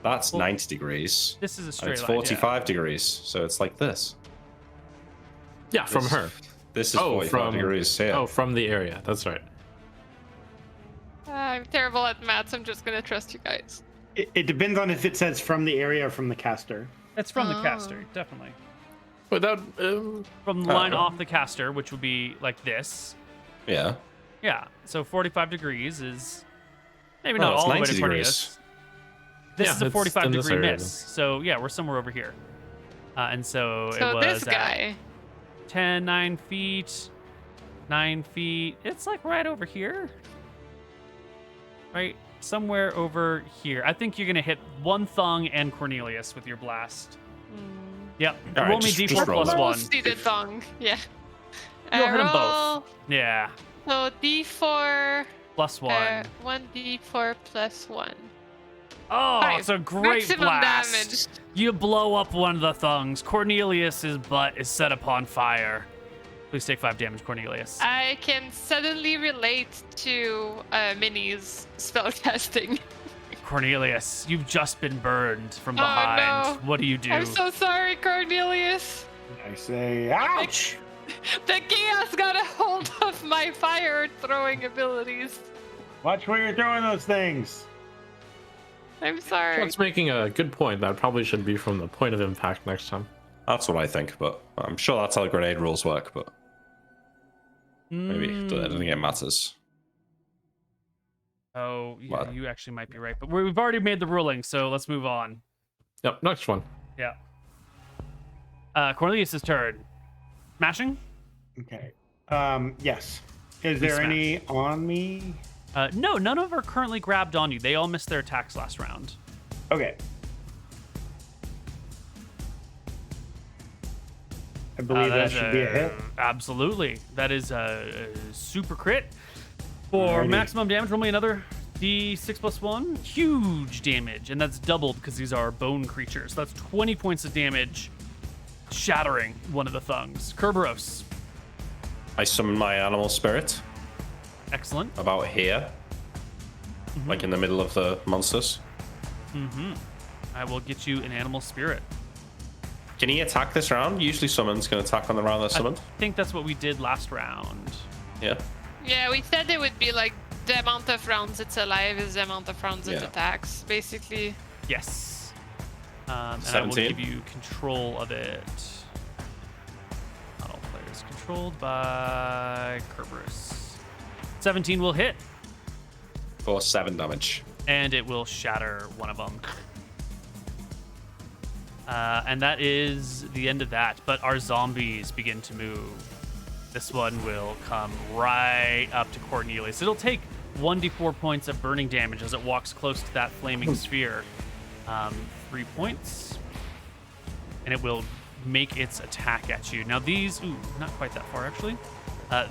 That's Well, 90 degrees. This is a And straight it's line. 45 degrees, so it's like this. Yeah, from This- her. This is 45 degrees here. Oh, from the area. That's right. I'm terrible at maths. I'm just gonna trust you guys. It depends on if it says from the area or from the caster. It's from the Oh. caster, definitely. Without From the line Oh. off the caster, which would be like this. Yeah. Yeah. So 45 degrees is maybe Oh, not it's all the way 90 to Cornelius. degrees. This Yeah, is a it's 45 in this degree area miss. So yeah, we're somewhere over here. And so, it So was this at guy. 10, 9 feet, 9 feet. It's like right over here. Right? Somewhere over here. I think you're going to hit one thung and Cornelius with your blast. Yep. All right, roll me just d4 roll plus it. 1. See the tongue. Yeah. You'll hit 'em both. Roll- Yeah. So D4. Plus 1. 1d4 plus 1. Oh, Five. it's a great Maximum blast. damage. You blow up one of the thungs. Cornelius's butt is set upon fire. Please take 5 damage, Cornelius. I can suddenly relate to Minnie's spellcasting. Cornelius, you've just been burned from Oh, behind. no. What do you do? I'm so sorry, Cornelius. I say, ouch! The chaos got a hold of my fire throwing abilities. Watch where you're throwing those things. I'm sorry. That's making a good point. That probably should be from the point of impact next time. That's what I think, but I'm sure that's how grenade rules work, but maybe I don't think it matters. Oh, yeah, What? you actually might be right. But we've already made the ruling, so let's move on. Yep, next one. Yeah. Cornelius' turn. Smashing? Okay. Yes. Is there any on me? No, none of them are currently grabbed on you. They all missed their attacks last round. Okay. I believe that should be a hit. Absolutely. That is a super crit. For Alrighty. maximum damage, roll me another D6 plus 1. Huge damage. And that's doubled because these are bone creatures. So that's 20 points of damage, shattering one of the thungs. Kerberos. I summon my animal spirit Excellent. about here, like in the middle of the monsters. I will get you an animal spirit. Can he attack this round? Usually summons can attack on the round they're summoned. I think that's what we did last round. Yeah. Yeah, we said it would be like the amount of rounds it's alive is the amount of rounds it attacks, basically. Yes. And I will 17. give you control of it. Not all players controlled by Kerberos. 17 will hit, For 7 damage. and it will shatter one of them. And that is the end of that. But our zombies begin to move. This one will come right up to Cornelius. It'll take 1d4 points of burning damage as it walks close to that flaming sphere. 3 points. And it will make its attack at you. Now these, not quite that far actually.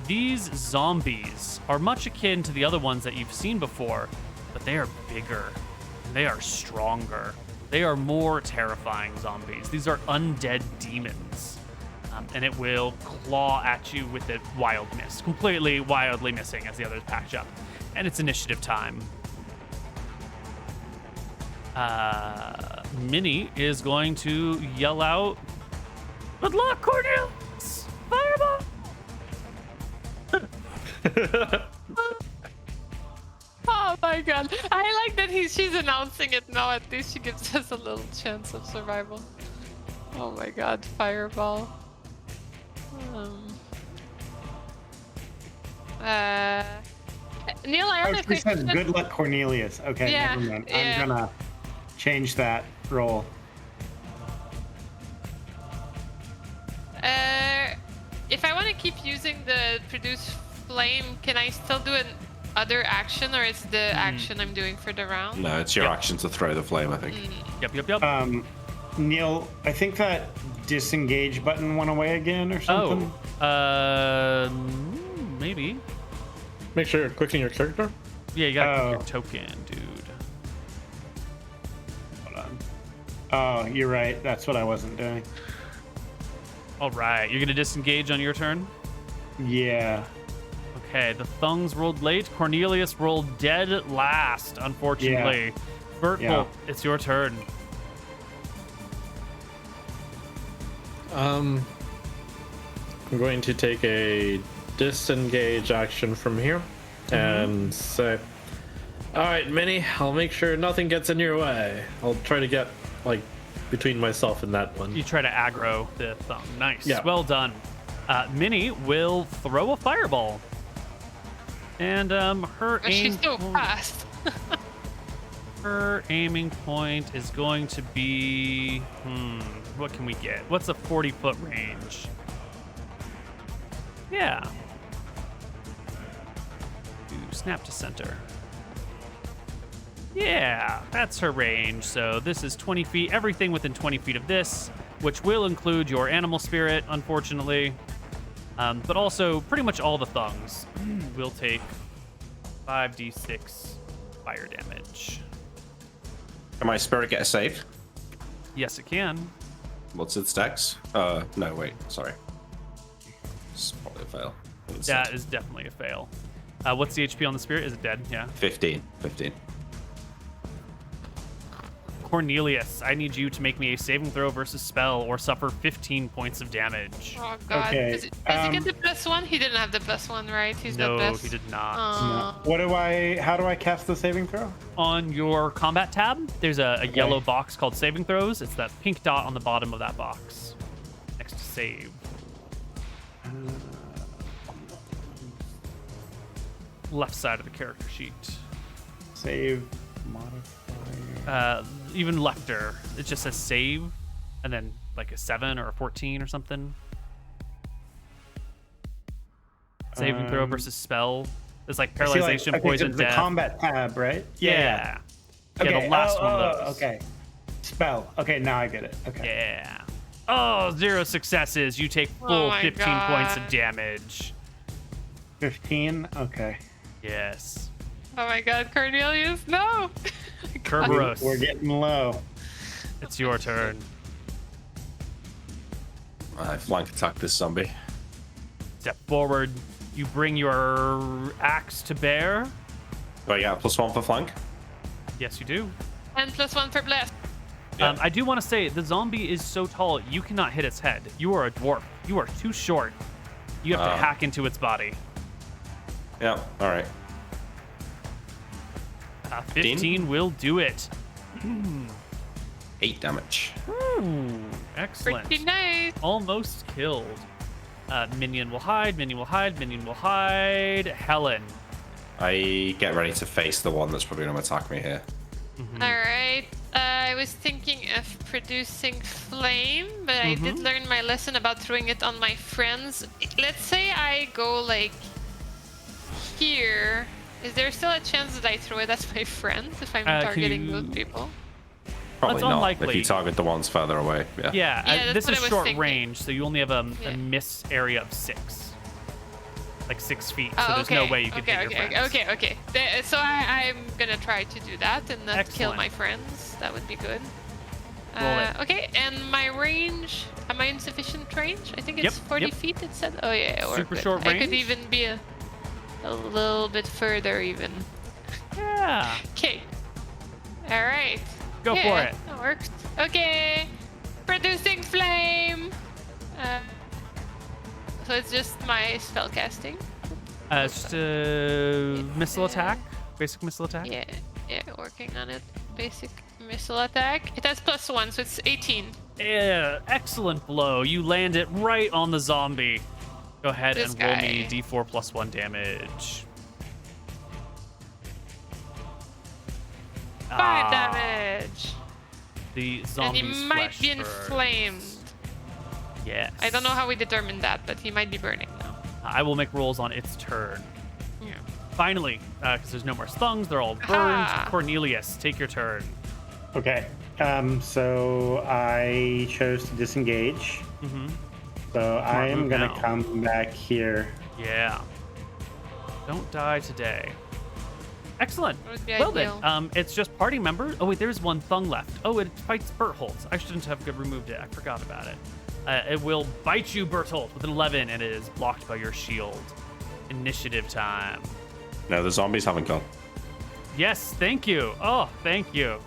These zombies are much akin to the other ones that you've seen before, but they are bigger. And they are stronger. They are more terrifying zombies. These are undead demons. And it will claw at you with a wild miss. Completely wildly missing as the others patch up. And it's initiative time. Minnie is going to yell out, "Good luck, Cornelius! Fireball!" Oh my god. I like that she's announcing it now. At least she gives us a little chance of survival. Oh my god, fireball. Neal, I have a She quick says, question. "Good luck, Cornelius." Okay, Yeah, never mind. yeah. I'm gonna change that roll. If I want to keep using the produce flame, can I still do an other action, or it's the action I'm doing for the round? No, it's your action to throw the flame, I think. Yep. Neal, I think that disengage button went away again or something. Maybe. Make sure you're clicking your character. Yeah, you gotta click your token, dude. Hold on. Oh, you're right. That's what I wasn't doing. All right, you're gonna disengage on your turn. Yeah. Okay, the thungs rolled late. Cornelius rolled dead last, unfortunately. Bertful, Yeah. it's your turn. I'm going to take a disengage action from here and say, all right, Minnie, I'll make sure nothing gets in your way. I'll try to get like between myself and that one. You try to aggro the thumb. Nice. Yeah. Well done. Minnie will throw a fireball. And her But aim she's so fast. her aiming point is going to be what can we get? What's a 40-foot range? Yeah. Ooh, snap to center. Yeah, that's her range. So this is 20 feet. Everything within 20 feet of this, which will include your animal spirit, unfortunately. But also pretty much all the thungs will take 5d6 fire damage. Can my spirit get a save? Yes, it can. What's its dex? No, wait, sorry. It's probably a fail. That is definitely a fail. What's the HP on the spirit? Is it dead? Yeah. 15. Cornelius, I need you to make me a saving throw versus spell or suffer 15 points of damage. Oh god. Okay, Does he get the +1? He didn't have the +1, right? He's No, not best. he did not. How do I cast the saving throw? On your combat tab, there's a yellow box called saving throws. It's that pink dot on the bottom of that box next to save. Left side of the character sheet. Save modifier. Even lefter, it just says save, and then like a 7 or a 14 or something. Saving throw versus spell. It's like I see, paralyzation, okay, poison, so the death. combat tab, right? Yeah. Okay. Yeah, the last one of those. Okay. Spell. Okay, now I get it. Okay. Yeah. Oh, 0 successes. You take full my 15 points of God. damage. 15. Okay. Yes. Oh my god, Cornelius, no! Kerberos, We're getting low. it's your turn. I flank attack this zombie. Step forward. You bring your axe to bear. Do I get +1 for flank? Yes, you do. And +1 for bless. Yeah. I do want to say the zombie is so tall you cannot hit its head. You are a dwarf. You are too short. You have to hack into its body. Yeah, alright. 15 will do it. 8 damage. Ooh, excellent. Pretty nice. Almost killed. Minion will hide. Minion will hide. Minion will hide. Helen. I get ready to face the one that's probably going to attack me here. Alright. I was thinking of producing flame, but I did learn my lesson about throwing it on my friends. Let's say I go like here. Is there still a chance that I throw it at my friends if I'm targeting you- those people? Probably That's not unlikely. if you target the ones further away. Yeah. Yeah, Yeah, this that's what is I was short thinking. range, so you only have a Yeah. miss area of 6. Like 6 feet, so Oh, there's okay. no way you can okay, hit okay, your friends. okay. So I'm gonna try to do that and not kill Excellent. my friends. That would be good. Roll it. Okay, and my range. Am I in sufficient range? I think it's Yep, 40 yep. feet. It said. Oh yeah, we're Super good. short I could range? even be a little bit further even. Yeah. Okay. All right. Go yeah, for it. That works. Okay. Producing flame. So it's just my spell casting. It's just a missile attack. Basic missile attack. Yeah, working on it. Basic missile attack. It has +1, so it's 18. Yeah, excellent blow. You land it right on the zombie. Go ahead This and roll me guy. d4 +1 damage. 5 damage. The And zombie's he might flesh be burns. inflamed. Yes. I don't know how we determined that, but he might be burning now. I will make rolls on its turn. Yeah. Finally, because there's no more stungs, they're all burned. Aha! Cornelius, take your turn. Okay. So I chose to disengage. Mm-hmm. So I am move gonna now. come back here. Yeah. Don't die today. Excellent. That would be Well ideal. then, it's just party members. Oh wait, there's one thung left. Oh, it fights Bertholdt. I shouldn't have removed it. I forgot about it. It will bite you, Bertholdt, with an 11, and it is blocked by your shield. Initiative time. No, the zombies haven't gone. Yes, thank you. Oh, thank you.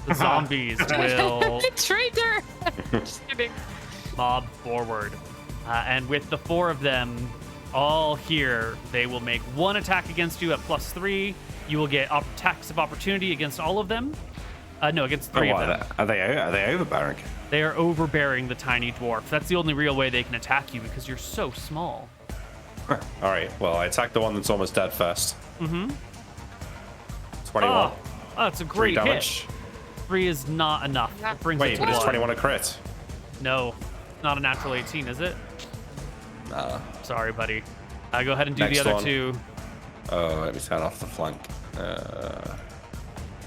The zombies will Traitor! Just kidding. mob forward. And with the 4 of them all here, they will make 1 attack against you at +3. You will get attacks of opportunity against all of them. No, against 3 of them. Are they overbearing? They are overbearing the tiny dwarf. That's the only real way they can attack you because you're so small. All right. Well, I attack the one that's almost dead first. Mm-hmm. 21. Oh, that's a 3 great hit. damage. 3 is not enough. Yeah. It brings Wait, it to but is 1. 21 a crit? No, not a natural 18, is it? Nah. Sorry, buddy. Go ahead and do Next the other one. 2. Oh, let me turn off the flank.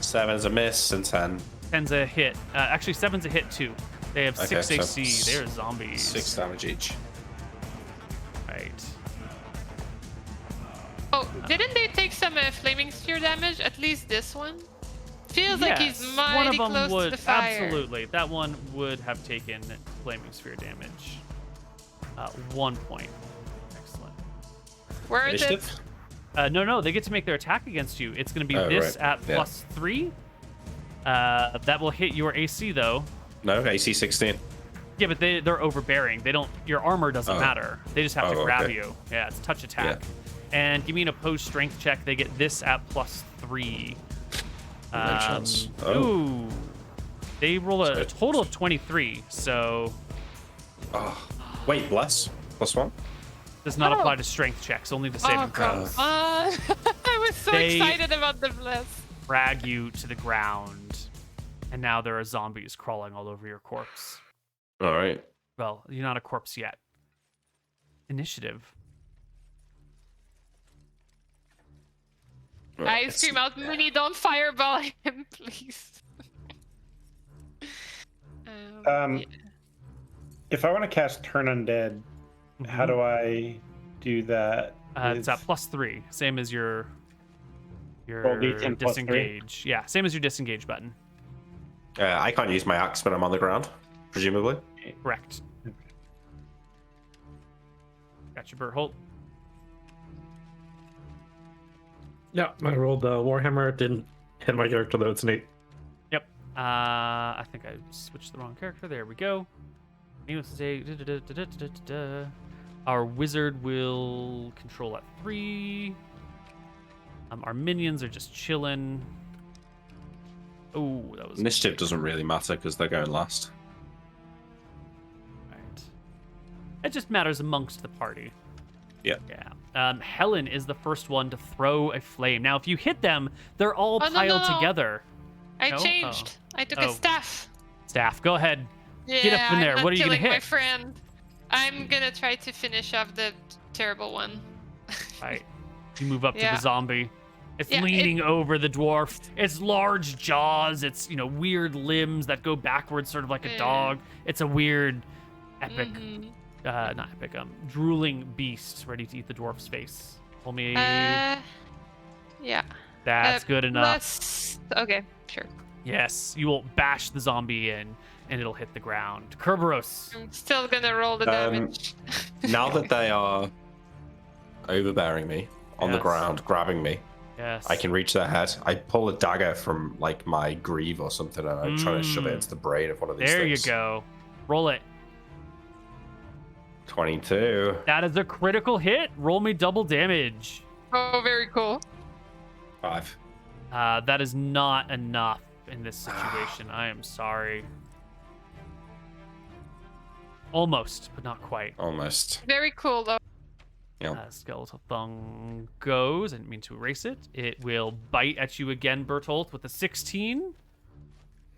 7's a miss and 10. 10's a hit. Actually, 7's a hit too. They have Okay, 6 so AC. They're zombies. 6 damage each. Right. Oh, didn't they take some flaming sphere damage? At least this one? Feels like he's Yes, mighty one of them close would to the fire. absolutely. That one would have taken flaming sphere damage. 1 point. Excellent. Worth it. Initiative? No, they get to make their attack against you. It's going to be Oh, this right. at Yeah. +3. That will hit your AC though. No, AC 16. Yeah, but they're overbearing. They don't. Your armor doesn't Oh. matter. They just have to Oh, grab okay. you. Yeah, it's touch attack. And give me an opposed strength check. They get this at +3. No chance. Oh. Ooh. They roll a So- total of 23, so Oh. Wait, bless? +1? does not Oh. apply to strength checks, only to saving Oh, come throws. on. I was so They- excited about the bless. Drag you to the ground, and now there are zombies crawling all over your corpse. All right. Well, you're not a corpse yet. Initiative. I scream out, Minnie, don't fireball him, please. Yeah. If I want to cast Turn Undead, how do I do that? It's at +3, same as your Roll D10 plus 3? disengage. Yeah, same as your disengage button. I can't use my axe when I'm on the ground, presumably. Correct. Got your Berthold. Yeah, I rolled the Warhammer. It didn't hit my character though. It's an 8. Yep. I think I switched the wrong character. There we go. Our wizard will control at 3. Our minions are just chilling. Oh, that was Initiative doesn't really matter because they're going last. right. It just matters amongst the party. Yeah. Yeah. Helen is the first one to throw a flame. Now, if you hit them, they're all piled no. together. I No? changed. I took Oh. a staff. Staff, go ahead. Yeah, Get up in there. I'm not What are you gonna killing my hit? friend. I'm gonna try to finish off the terrible one. Right. You move up to Yeah. the zombie. It's Yeah, leaning over the dwarf. It's large jaws. It's, weird limbs that go backwards, sort of like a Yeah. dog. It's a weird, epic, Mhm. not epic, drooling beast ready to eat the dwarf's face. Roll me. Yeah. That's good enough. Okay, sure. Yes, you will bash the zombie in, and it'll hit the ground. Kerberos. I'm still gonna roll the damage. Now that they are overbearing me on the Yes. ground, grabbing me, Yes. I can reach their head. I pull a dagger from like my greave or something, and I try to shove it into the brain of one of these There things. you go. Roll it. 22. That is a critical hit. Roll me double damage. Oh, very cool. 5. That is not enough in this situation. I am sorry. Almost, but not quite. Almost. Very cool, though. Yep. Skeletal thong goes. I didn't mean to erase it. It will bite at you again, Bertolt, with a 16.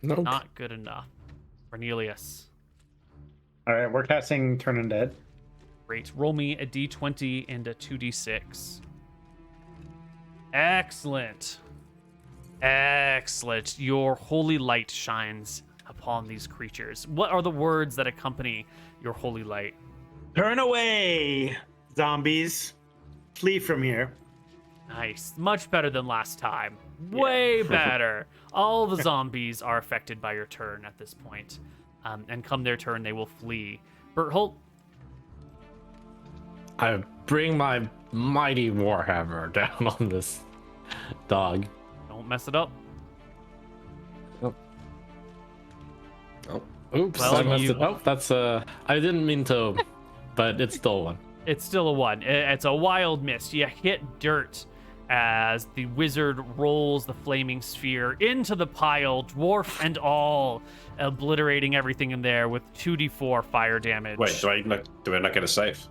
Nope. Not good enough. Cornelius. All right, we're casting Turn Undead. Great. Roll me a d20 and a 2d6. Excellent. Excellent. Your holy light shines upon these creatures. What are the words that accompany your holy light? Turn away, zombies. Flee from here. Nice. Much better than last time. Way better. All the zombies are affected by your turn at this point. And come their turn, they will flee. Berthold, I bring my mighty Warhammer down on this dog. don't mess it up. Oops, Well, I messed you- it up. That's I didn't mean to, but it's still one. It's still a 1. It's a wild miss. You hit dirt as the wizard rolls the flaming sphere into the pile, dwarf and all, obliterating everything in there with 2d4 fire damage. Wait, do I not get a save?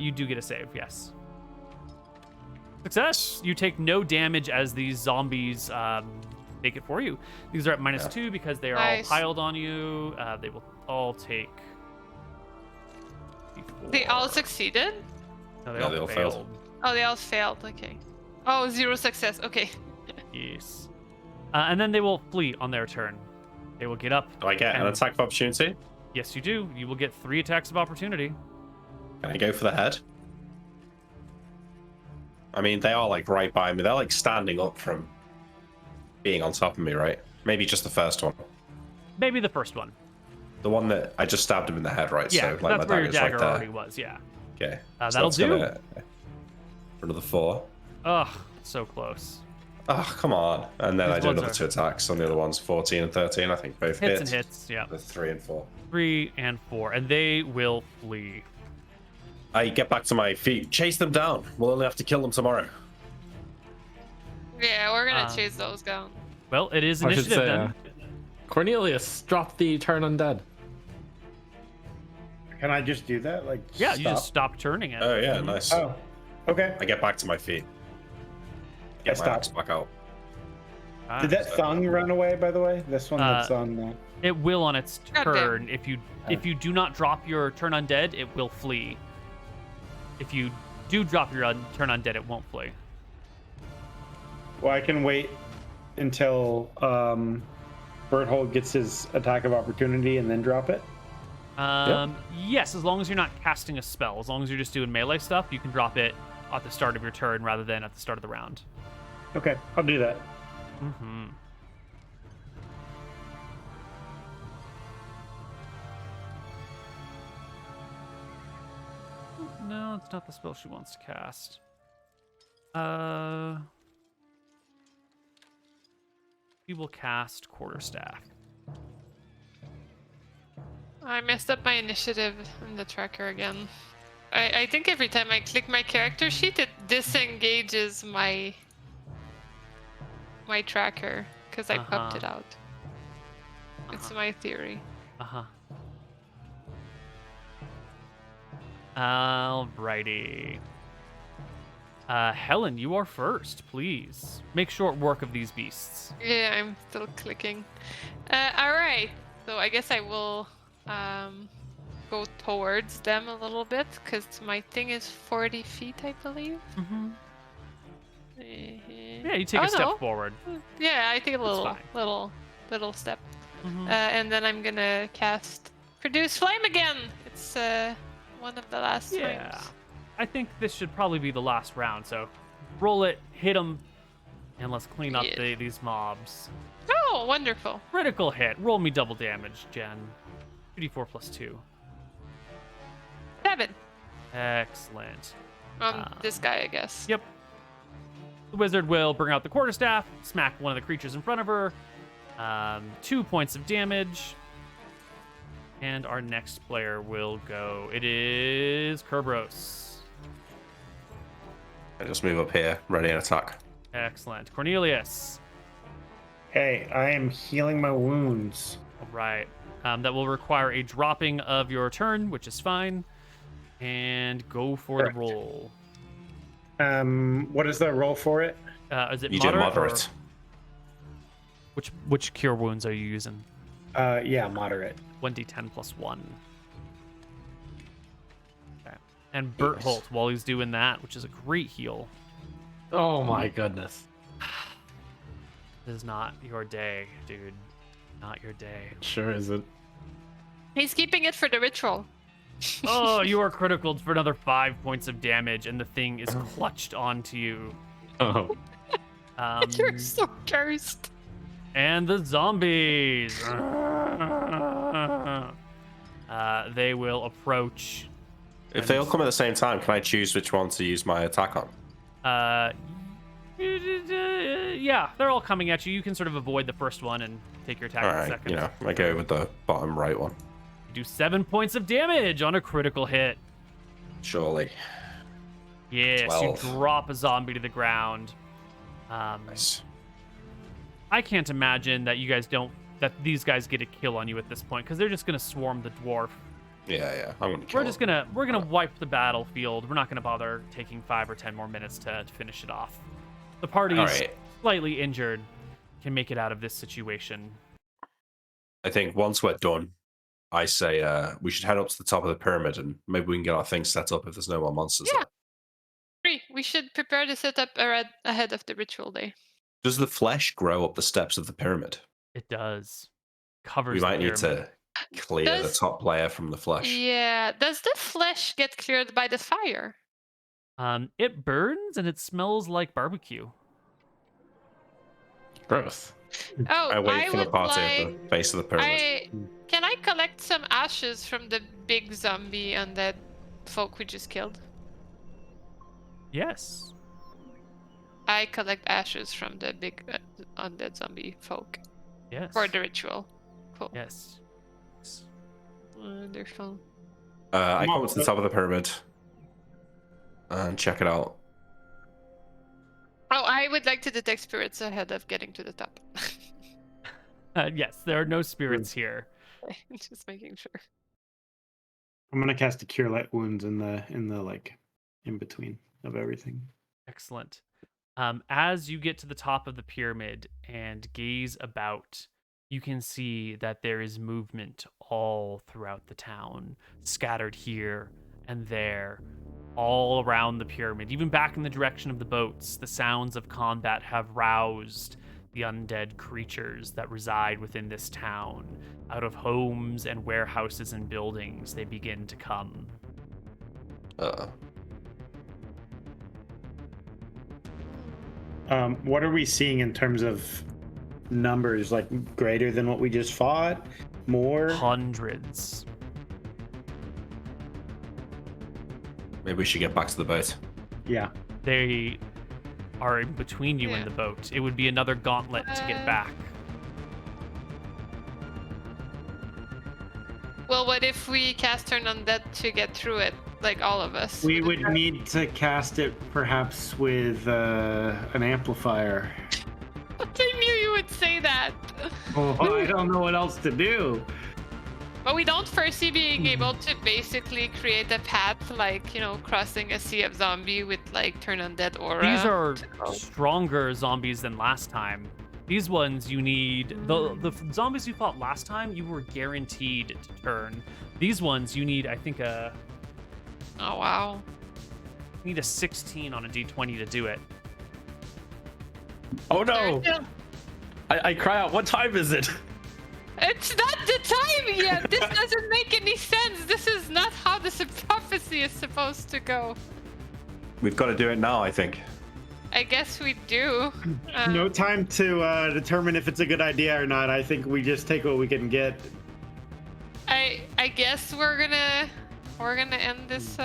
You do get a save, yes. Success! You take no damage as these zombies make it for you. These are at -2 because they are Nice. all piled on you. They will all take... They all succeeded? No, No, they all failed. Oh, they all failed. Okay. Oh, 0 success. Okay. Yes. And then they will flee on their turn. They will get up. Do I get an and- attack of opportunity? Yes, you do. You will get 3 attacks of opportunity. Can I go for the head? I mean, they are like right by me. They're like standing up from being on top of me, right? Maybe just the first one. Maybe the first one. The one that I just stabbed him in the head, right? Yeah, so like that's my where your dagger's right dagger there. already was, yeah. Okay. That'll that's do. gonna- For another 4. Ugh, so close. Oh, come on. And then These I do ones another are- 2 attacks on the other ones, 14 and 13, I think both Hits hit. and hits, yeah. The 3 and 4. 3 and 4, and they will flee. I get back to my feet. Chase them down. We'll only have to kill them tomorrow. Yeah, we're gonna chase those down. Well, it is I should initiative say, then. Cornelius, drop the turn undead. Can I just do that? Like, Yeah, you stop? just stop turning it. Oh, yeah, nice. Oh, okay. I get back to my feet. Get my stopped. axe back out. Ah, Did that thong run away, by the way? This one that's on the... It will on its Goddamn. turn. If you do not drop your turn undead, it will flee. If you do drop your turn undead, it won't flee. Well, I can wait until Berthold gets his attack of opportunity and then drop it. Yes, as long as you're not casting a spell. As long as you're just doing melee stuff, you can drop it at the start of your turn rather than at the start of the round. Okay, I'll do that. Mm-hmm. No, it's not the spell she wants to cast. We will cast Quarterstaff. I messed up my initiative in the tracker again. I think every time I click my character sheet, it disengages my tracker because I popped it out. It's my theory. Alrighty. Helen, you are first, please. Make short work of these beasts. Yeah, I'm still clicking. Alright, so I guess I will go towards them a little bit because my thing is 40 feet, I believe. Mm-hmm. Yeah, you take a step forward. Yeah, I take a little step. And then I'm gonna cast Produce Flame again. It's one of the last times. I think this should probably be the last round, so roll it, hit them, and let's clean up these mobs. Oh, wonderful. Critical hit. Roll me double damage, Jen. 2d4 plus 2. 7. Excellent. This guy, I guess. Yep. The wizard will bring out the quarterstaff, smack one of the creatures in front of her. 2 points of damage. And our next player will go. It is Kerberos. I just move up here, ready and attack. Excellent. Cornelius. Hey, I am healing my wounds. All right. That will require a dropping of your turn, which is fine. And go for the roll. What is the roll for it? Is it You moderate? do moderate. Which cure wounds are you using? Yeah, moderate. 1d10 plus 1. Okay. And Berthold, while he's doing that, which is a great heal. Oh my goodness. This is not your day, dude. Not your day. Sure isn't. He's keeping it for the ritual. Oh, you are critical for another 5 points of damage, and the thing is clutched onto you. Oh. You're so cursed. And the zombies. They will approach. If they all come at the same time, can I choose which one to use my attack on? Yeah, they're all coming at you. You can sort of avoid the first one and take your attack in a second. You know, I go with the bottom right one. You do 7 points of damage on a critical hit. Surely. Yes, 12. you drop a zombie to the ground. Nice. I can't imagine that these guys get a kill on you at this point because they're just gonna swarm the dwarf. Yeah. I'm gonna kill We're gonna wipe the battlefield. We're not gonna bother taking 5 or 10 more minutes to finish it off. The party is slightly injured, can make it out of this situation. I think once we're done, I say we should head up to the top of the pyramid and maybe we can get our things set up if there's no more monsters there. We should prepare to set up ahead of the ritual day. Does the flesh grow up the steps of the pyramid? It does. Covers. We might the need to clear the top layer from the flesh. Yeah. Does the flesh get cleared by the fire? It burns and it smells like barbecue. Gross. Oh, I wait for the would party at the base of the pyramid. Can I collect some ashes from the big zombie undead folk we just killed? Yes. I collect ashes from the big undead zombie folk. Yes. For the ritual. Cool. Yes. Wonderful. I go to the top of the pyramid and check it out. Oh, I would like to detect spirits ahead of getting to the top. Yes, there are no spirits here. Just making sure. I'm gonna cast a Cure Light Wounds in the like in between of everything. Excellent. As you get to the top of the pyramid and gaze about, you can see that there is movement all throughout the town, scattered here and there. all around the pyramid, even back in the direction of the boats. The sounds of combat have roused the undead creatures that reside within this town. Out of homes and warehouses and buildings, they begin to come. What are we seeing in terms of numbers? Like greater than what we just fought? More? Hundreds. Maybe we should get back to the boat. Yeah. They are in between you Yeah. and the boat. It would be another gauntlet to get back. Well, what if we cast Turn Undead to get through it, like all of us? We would need to cast it perhaps with an amplifier. I knew you would say that. Oh, I don't know what else to do. But we don't foresee being able to basically create a path, like, you know, crossing a sea of zombie with, like, Turn Undead aura. These are stronger zombies than last time. These ones you need... The zombies you fought last time, you were guaranteed to turn. These ones you need, I think, Oh, wow. you need a 16 on a d20 to do it. Oh no! There's no- I cry out, what time is it? It's not the time yet! This doesn't make any sense! This is not how this prophecy is supposed to go. We've got to do it now, I think. I guess we do. No time to determine if it's a good idea or not. I think we just take what we can get. I guess we're gonna end this.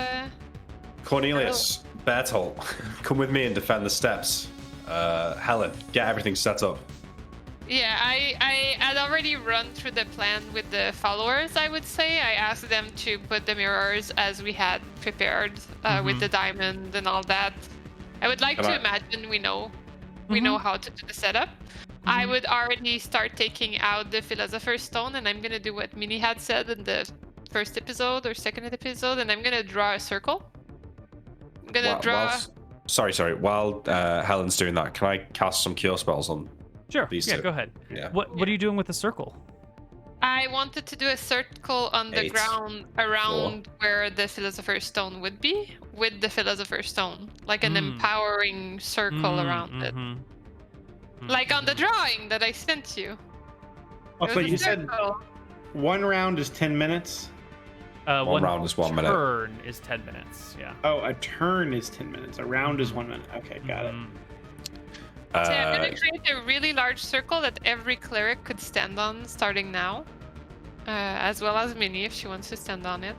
Cornelius, Bertolt, come with me and defend the steps. Helen, get everything set up. Yeah, I had already run through the plan with the followers. I would say I asked them to put the mirrors as we had prepared with the diamond and all that. I would like to imagine we know how to do the setup. I would already start taking out the Philosopher's Stone, and I'm gonna do what Minnie had said in the first episode or second episode, and I'm gonna draw a circle. I'm gonna draw. Sorry. While Helen's doing that, can I cast some cure spells on Sure, these yeah, two? go ahead. Yeah. What are you doing with the circle? I wanted to do a circle on the 8, ground around where the Philosopher's Stone would be, with the Philosopher's Stone, like an empowering circle around it, like on the drawing that I sent you. Also, It was a you said circle. one round is 10 minutes. One round is 1 minute. Turn is 10 minutes, yeah. Oh, a turn is 10 minutes. A round is 1 minute. Okay, got it. So I'm gonna create a really large circle that every cleric could stand on starting now, as well as Minnie if she wants to stand on it.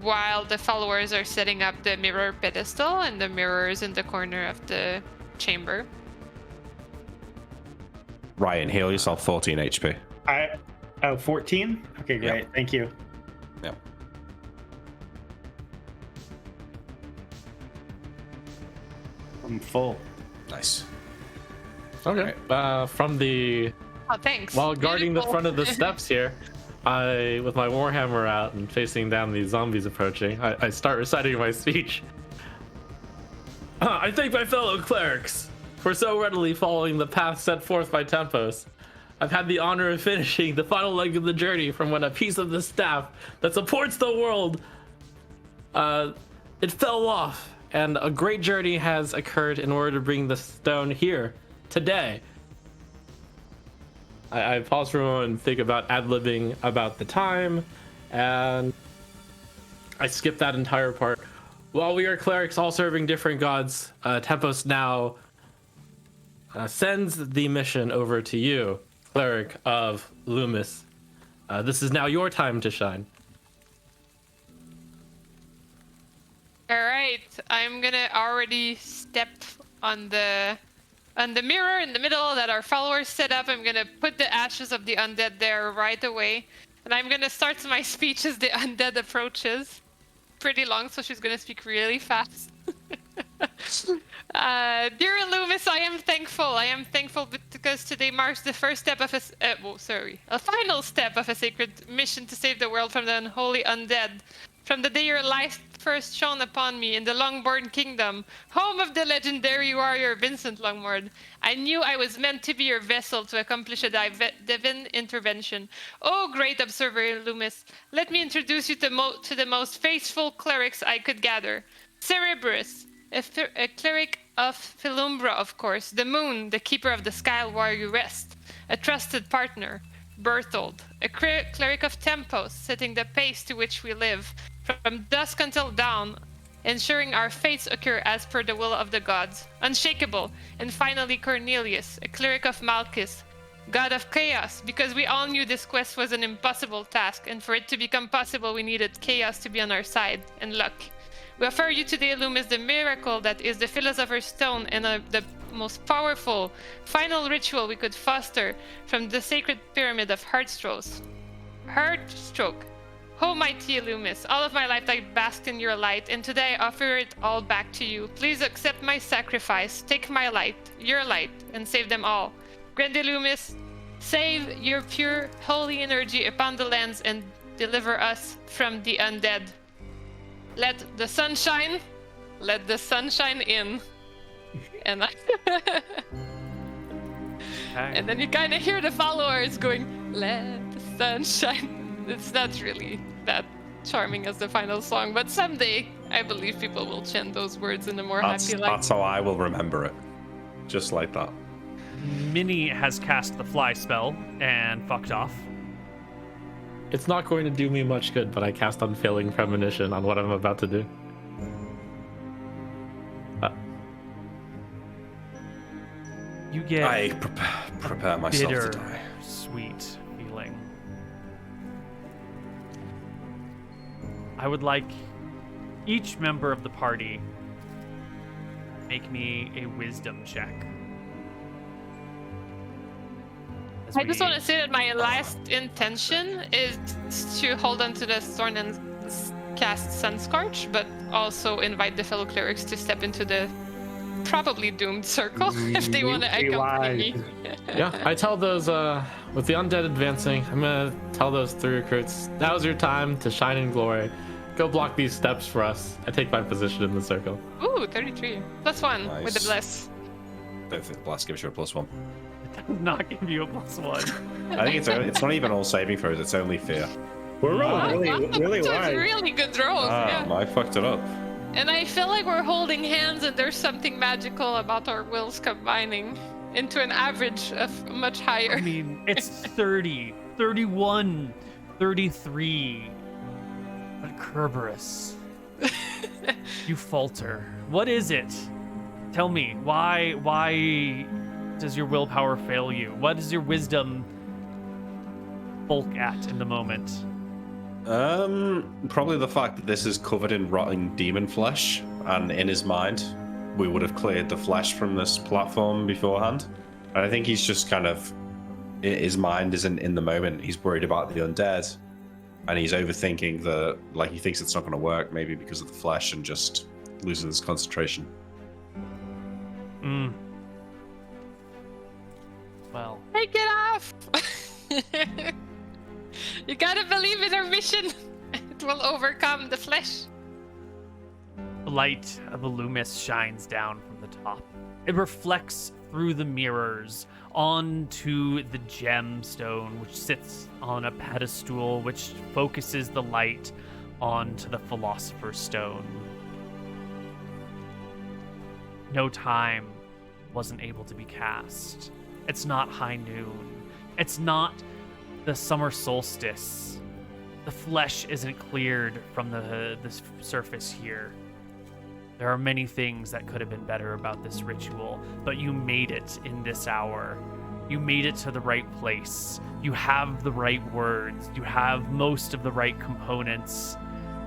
While the followers are setting up the mirror pedestal and the mirrors in the corner of the chamber. Ryan, heal yourself 14 HP. 14? Okay, great. Yeah. Thank you. Yeah. I'm full. Nice. Okay. From the Oh, thanks. while guarding the Beautiful. front of the steps here, I, with my warhammer out and facing down these zombies approaching, I start reciting my speech. I thank my fellow clerics for so readily following the path set forth by Tempos. I've had the honor of finishing the final leg of the journey from when a piece of the staff that supports the world, it fell off, and a great journey has occurred in order to bring the stone here today. I pause for a moment and think about ad-libbing about the time, and I skip that entire part. While we are clerics all serving different gods, Tempos now sends the mission over to you, cleric of Illumis. This is now your time to shine. All right, I'm gonna already step on the mirror in the middle that our followers set up. I'm gonna put the ashes of the undead there right away, and I'm gonna start my speech as the undead approaches. Pretty long, so she's gonna speak really fast. Dear Illumis, I am thankful. I am thankful because today marks the first step of a final step of a sacred mission to save the world from the unholy undead. From the day your light first shone upon me in the Longbourn Kingdom, home of the legendary warrior Vincent Longmord, I knew I was meant to be your vessel to accomplish a divine intervention. Oh, great observer Illumis, let me introduce you to the most faithful clerics I could gather. Cerberus, a cleric of Philumbra, of course, the moon, the keeper of the sky where you rest, a trusted partner. Berthold, a cleric of Tempos, setting the pace to which we live, from dusk until dawn, ensuring our fates occur as per the will of the gods. Unshakable, and finally Cornelius, a cleric of Malchus, god of chaos, because we all knew this quest was an impossible task, and for it to become possible we needed chaos to be on our side, and luck. We offer you today, Illumis, the miracle that is the Philosopher's Stone and the most powerful final ritual we could foster from the sacred pyramid of Heartstroke. Oh, mighty Illumis, all of my life I basked in your light, and today I offer it all back to you. Please accept my sacrifice, take my light, your light, and save them all. Grand Illumis, save your pure, holy energy upon the lands and deliver us from the undead. Let the sun shine in. And and then you kind of hear the followers going, let the sun shine. It's not really that charming as the final song, but someday I believe people will chant those words in a more happy light. That's how I will remember it. Just like that. Minnie has cast the fly spell and fucked off. It's not going to do me much good, but I cast Unfailing Premonition on what I'm about to do. You get I prepare myself bitter, to die. sweet feeling. I would like each member of the party make me a wisdom check. I just want to say that my last intention is to hold on to the thorn and cast Sunscorch, but also invite the fellow clerics to step into the probably doomed circle if they want to accompany me. Yeah, I tell those, with the undead advancing, I'm gonna tell those 3 recruits, now's your time to shine in glory. Go block these steps for us. I take my position in the circle. Ooh, 33. +1 Nice. with the bless. Don't think the blast gives you a +1. Not give you a +1. I think it's not even all saving throws, it's only fear. We're rolling really Those wide. really good rolls, yeah. I fucked it up. And I feel like we're holding hands and there's something magical about our wills combining into an average of much higher. I mean, it's 30, 31, 33. But Kerberos, you falter. What is it? Tell me, why does your willpower fail you? What does your wisdom bulk at in the moment? Probably the fact that this is covered in rotting demon flesh, and in his mind, we would have cleared the flesh from this platform beforehand. And I think he's just kind of, his mind isn't in the moment. He's worried about the undead, and he's overthinking he thinks it's not going to work, maybe because of the flesh, and just loses his concentration. Well, Take it off! You gotta believe in our mission. It will overcome the flesh. the light of Illumis shines down from the top. It reflects through the mirrors onto the gemstone, which sits on a pedestal, which focuses the light onto the Philosopher's Stone. No time wasn't able to be cast. It's not high noon. It's not the summer solstice. The flesh isn't cleared from the surface here. There are many things that could have been better about this ritual, but you made it in this hour. You made it to the right place. You have the right words. You have most of the right components.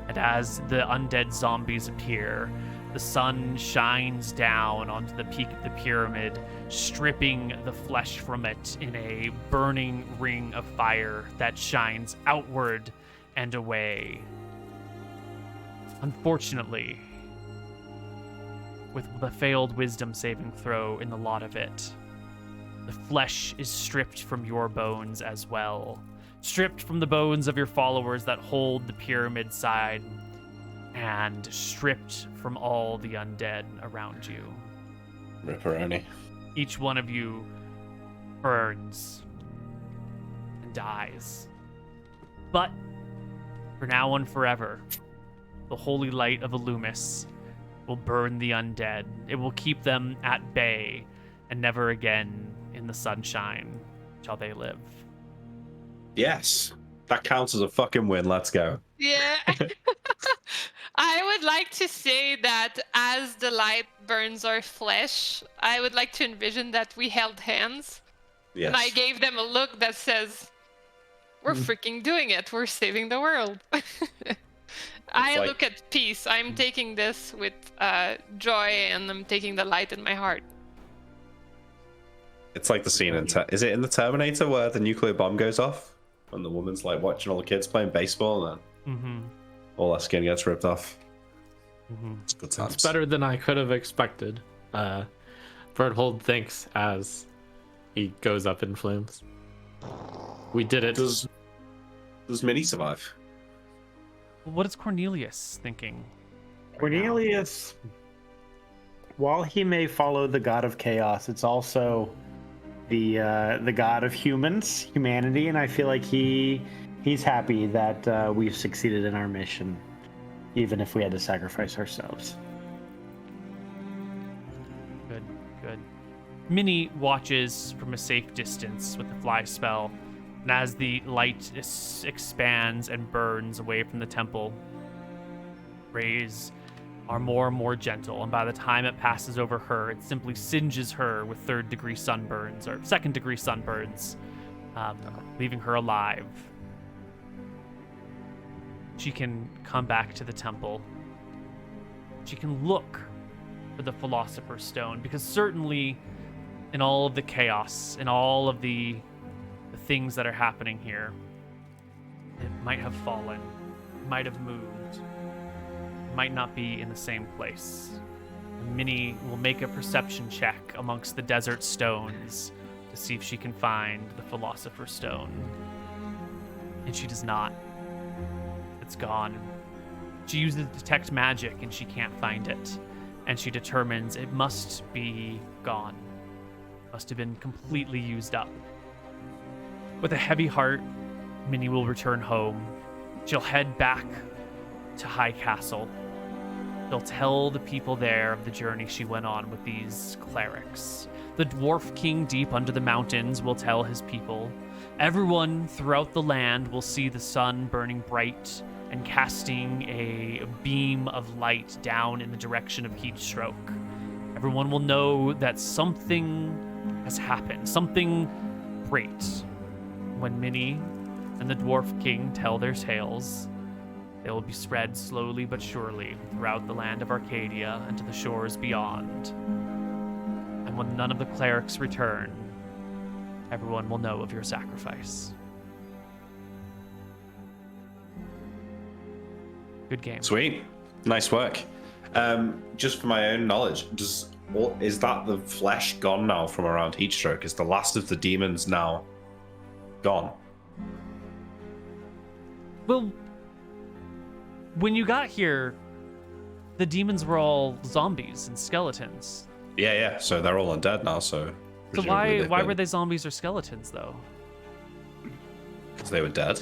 And as the undead zombies appear, the sun shines down onto the peak of the pyramid, stripping the flesh from it in a burning ring of fire that shines outward and away. Unfortunately, with the failed wisdom saving throw in the lot of it, the flesh is stripped from your bones as well. Stripped from the bones of your followers that hold the pyramid side, and stripped from all the undead around you. Ripperoni. Each one of you burns and dies. But for now and forever, the holy light of Illumis will burn the undead. It will keep them at bay, and never again in the sunshine shall they live. Yes. That counts as a fucking win. Let's go. Yeah. I would like to say that as the light burns our flesh, I would like to envision that we held hands. Yes. And I gave them a look that says, we're freaking doing it. We're saving the world. I like- look at peace. I'm taking this with joy, and I'm taking the light in my heart. It's like the scene in is it in the Terminator where the nuclear bomb goes off and the woman's like watching all the kids playing baseball and then all that skin gets ripped off. It's good times. It's better than I could have expected. Berthold thinks as he goes up in flames. We did it. Does Minnie survive? What is Cornelius thinking? Cornelius, while he may follow the god of chaos, it's also the god of humanity, and I feel like he's happy that we've succeeded in our mission, even if we had to sacrifice ourselves. Good. Minnie watches from a safe distance with the fly spell, and as the light expands and burns away from the temple, rays are more and more gentle, and by the time it passes over her, it simply singes her with third-degree sunburns, or second-degree sunburns, leaving her alive. She can come back to the temple. She can look for the Philosopher's Stone, because certainly in all of the chaos, in all of the things that are happening here, it might have fallen, might have moved, might not be in the same place. And Minnie will make a perception check amongst the desert stones to see if she can find the Philosopher's Stone. And she does not. It's gone. She uses detect magic and she can't find it. And she determines it must be gone. Must have been completely used up. With a heavy heart, Minnie will return home. She'll head back to High Castle. She'll tell the people there of the journey she went on with these clerics. The dwarf king deep under the mountains will tell his people. Everyone throughout the land will see the sun burning bright and casting a beam of light down in the direction of Heatstroke. Everyone will know that something has happened, something great. When Minnie and the Dwarf King tell their tales, they will be spread slowly but surely throughout the land of Arcadia and to the shores beyond. And when none of the clerics return, everyone will know of your sacrifice. Good game. Sweet. Nice work. Just for my own knowledge, is that the flesh gone now from around Heatstroke? Is the last of the demons now gone? Well, when you got here, the demons were all zombies and skeletons. Yeah. So they're all undead now. So why were they zombies or skeletons though? Because they were dead.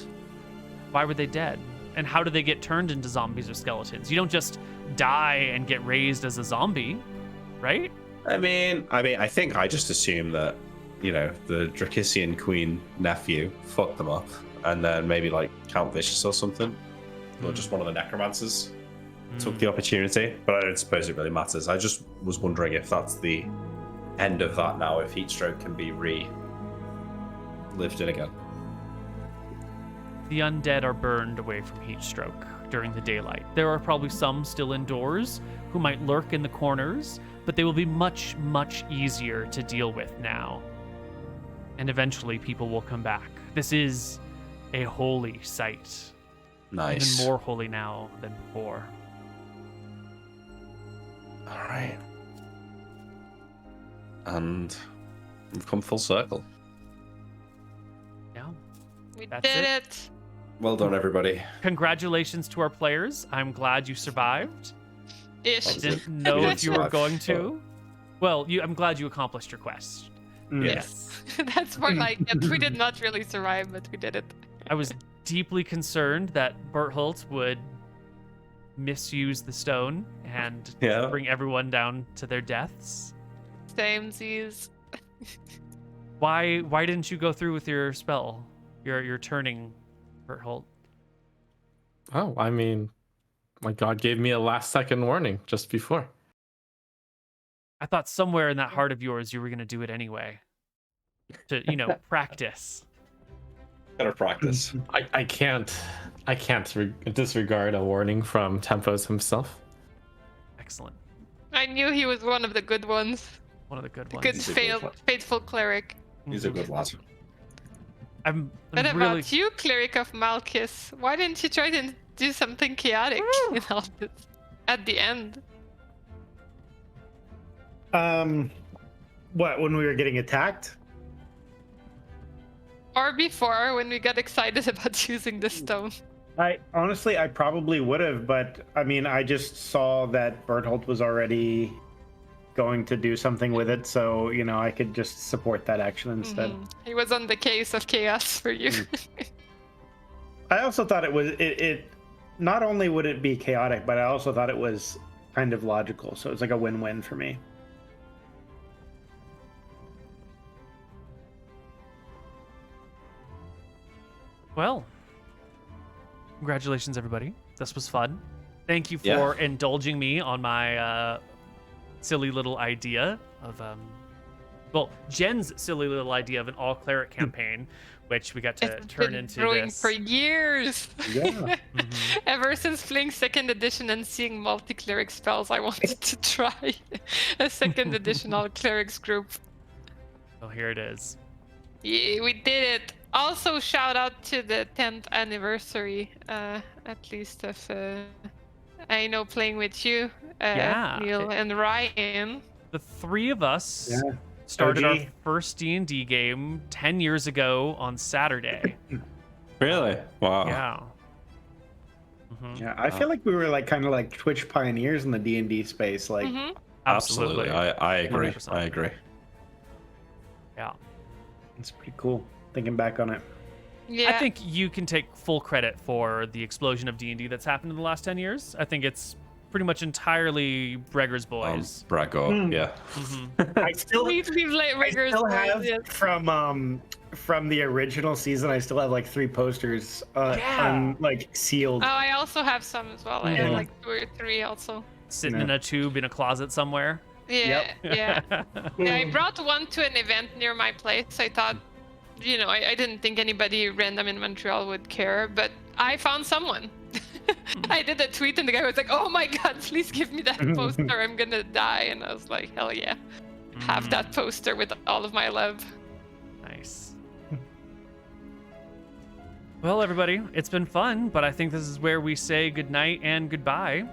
Why were they dead? And how do they get turned into zombies or skeletons? You don't just die and get raised as a zombie, right? I mean, I think I just assumed that, the Dracissian Queen nephew fucked them up, and then maybe like Count Vicious or something, or just one of the necromancers took the opportunity. But I don't suppose it really matters. I just was wondering if that's the end of that now, if Heatstroke can be lived in again. The undead are burned away from Heatstroke during the daylight. There are probably some still indoors who might lurk in the corners, but they will be much, much easier to deal with now. And eventually people will come back. This is a holy site. Nice. Even more holy now than before. All right. And we've come full circle. Yeah. We That's did it. it. Well done, everybody. Congratulations to our players. I'm glad you survived. Ish. I Was didn't it? know We if didn't you were survive, going but- to. Well, I'm glad you accomplished your quest. Yes. That's more like it. We did not really survive, but we did it. I was deeply concerned that Berthold would misuse the stone and Yeah. bring everyone down to their deaths. Samesies. Why didn't you go through with your spell? Your turning, Berthold. Oh, I mean, my god gave me a last second warning just before. I thought somewhere in that heart of yours you were gonna do it anyway. To practice. Gotta practice. I can't disregard a warning from Tempos himself. Excellent. I knew he was one of the good ones. One of the good The ones. good He's a good one. faithful cleric. He's a Mhm. good lad. I'm What really about you, cleric of Malchus? Why didn't you try to do something chaotic in all this at the end? What, when we were getting attacked? Or before, when we got excited about using the stone. I probably would have, but I mean, I just saw that Berthold was already going to do something with it, so I could just support that action instead. He was on the case of chaos for you. I also thought it not only would it be chaotic, but I also thought it was kind of logical, so it's like a win-win for me. Well, congratulations, everybody. This was fun. Thank you for Yeah. indulging me on my silly little idea of, Jen's silly little idea of an all cleric campaign, which we got to It's turn been into brewing this. for years. Yeah. Ever since playing second edition and seeing multi-cleric spells, I wanted to try a second edition all clerics group. So here it is. Yeah, we did it. Also, shout out to the 10th anniversary, at least of I know playing with you, Yeah, Neal and Ryan. The three of us Yeah. started our OG. first D&D game 10 years ago on Saturday. Really? Wow. Yeah. Mhm. Yeah, I feel like we were kind of Twitch pioneers in the D&D space. Mhm. Absolutely. I agree. 100%. I agree. Yeah. It's pretty cool thinking back on it. Yeah. I think you can take full credit for the explosion of D&D that's happened in the last 10 years. I think it's pretty much entirely Breger's boys. Brago. Yeah. Mhm. I still, We've late I riggers. still have yes. from the original season. I still have 3 posters, Yeah. sealed. Oh, I also have some as well. I Yeah. have 2 or 3 also. Sitting Yeah. in a tube in a closet somewhere. Yeah, yeah. Yeah, I Mm. brought one to an event near my place. I thought, I didn't think anybody random in Montreal would care, but I found someone. I did a tweet and the guy was like, "Oh my god, please give me that poster. I'm gonna die." And I was like, "Hell yeah. Have Mhm. that poster with all of my love." Nice. Well, everybody, it's been fun, but I think this is where we say goodnight and goodbye.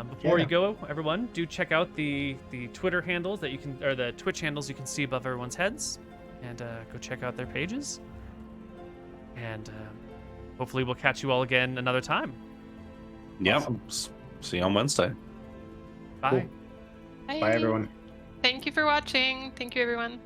Before Yeah. you go, everyone, do check out the Twitter handles that or the Twitch handles you can see above everyone's heads, and go check out their pages. And hopefully, we'll catch you all again another time. Yeah. See you on Wednesday. Bye. Bye, everyone. Thank you for watching. Thank you, everyone.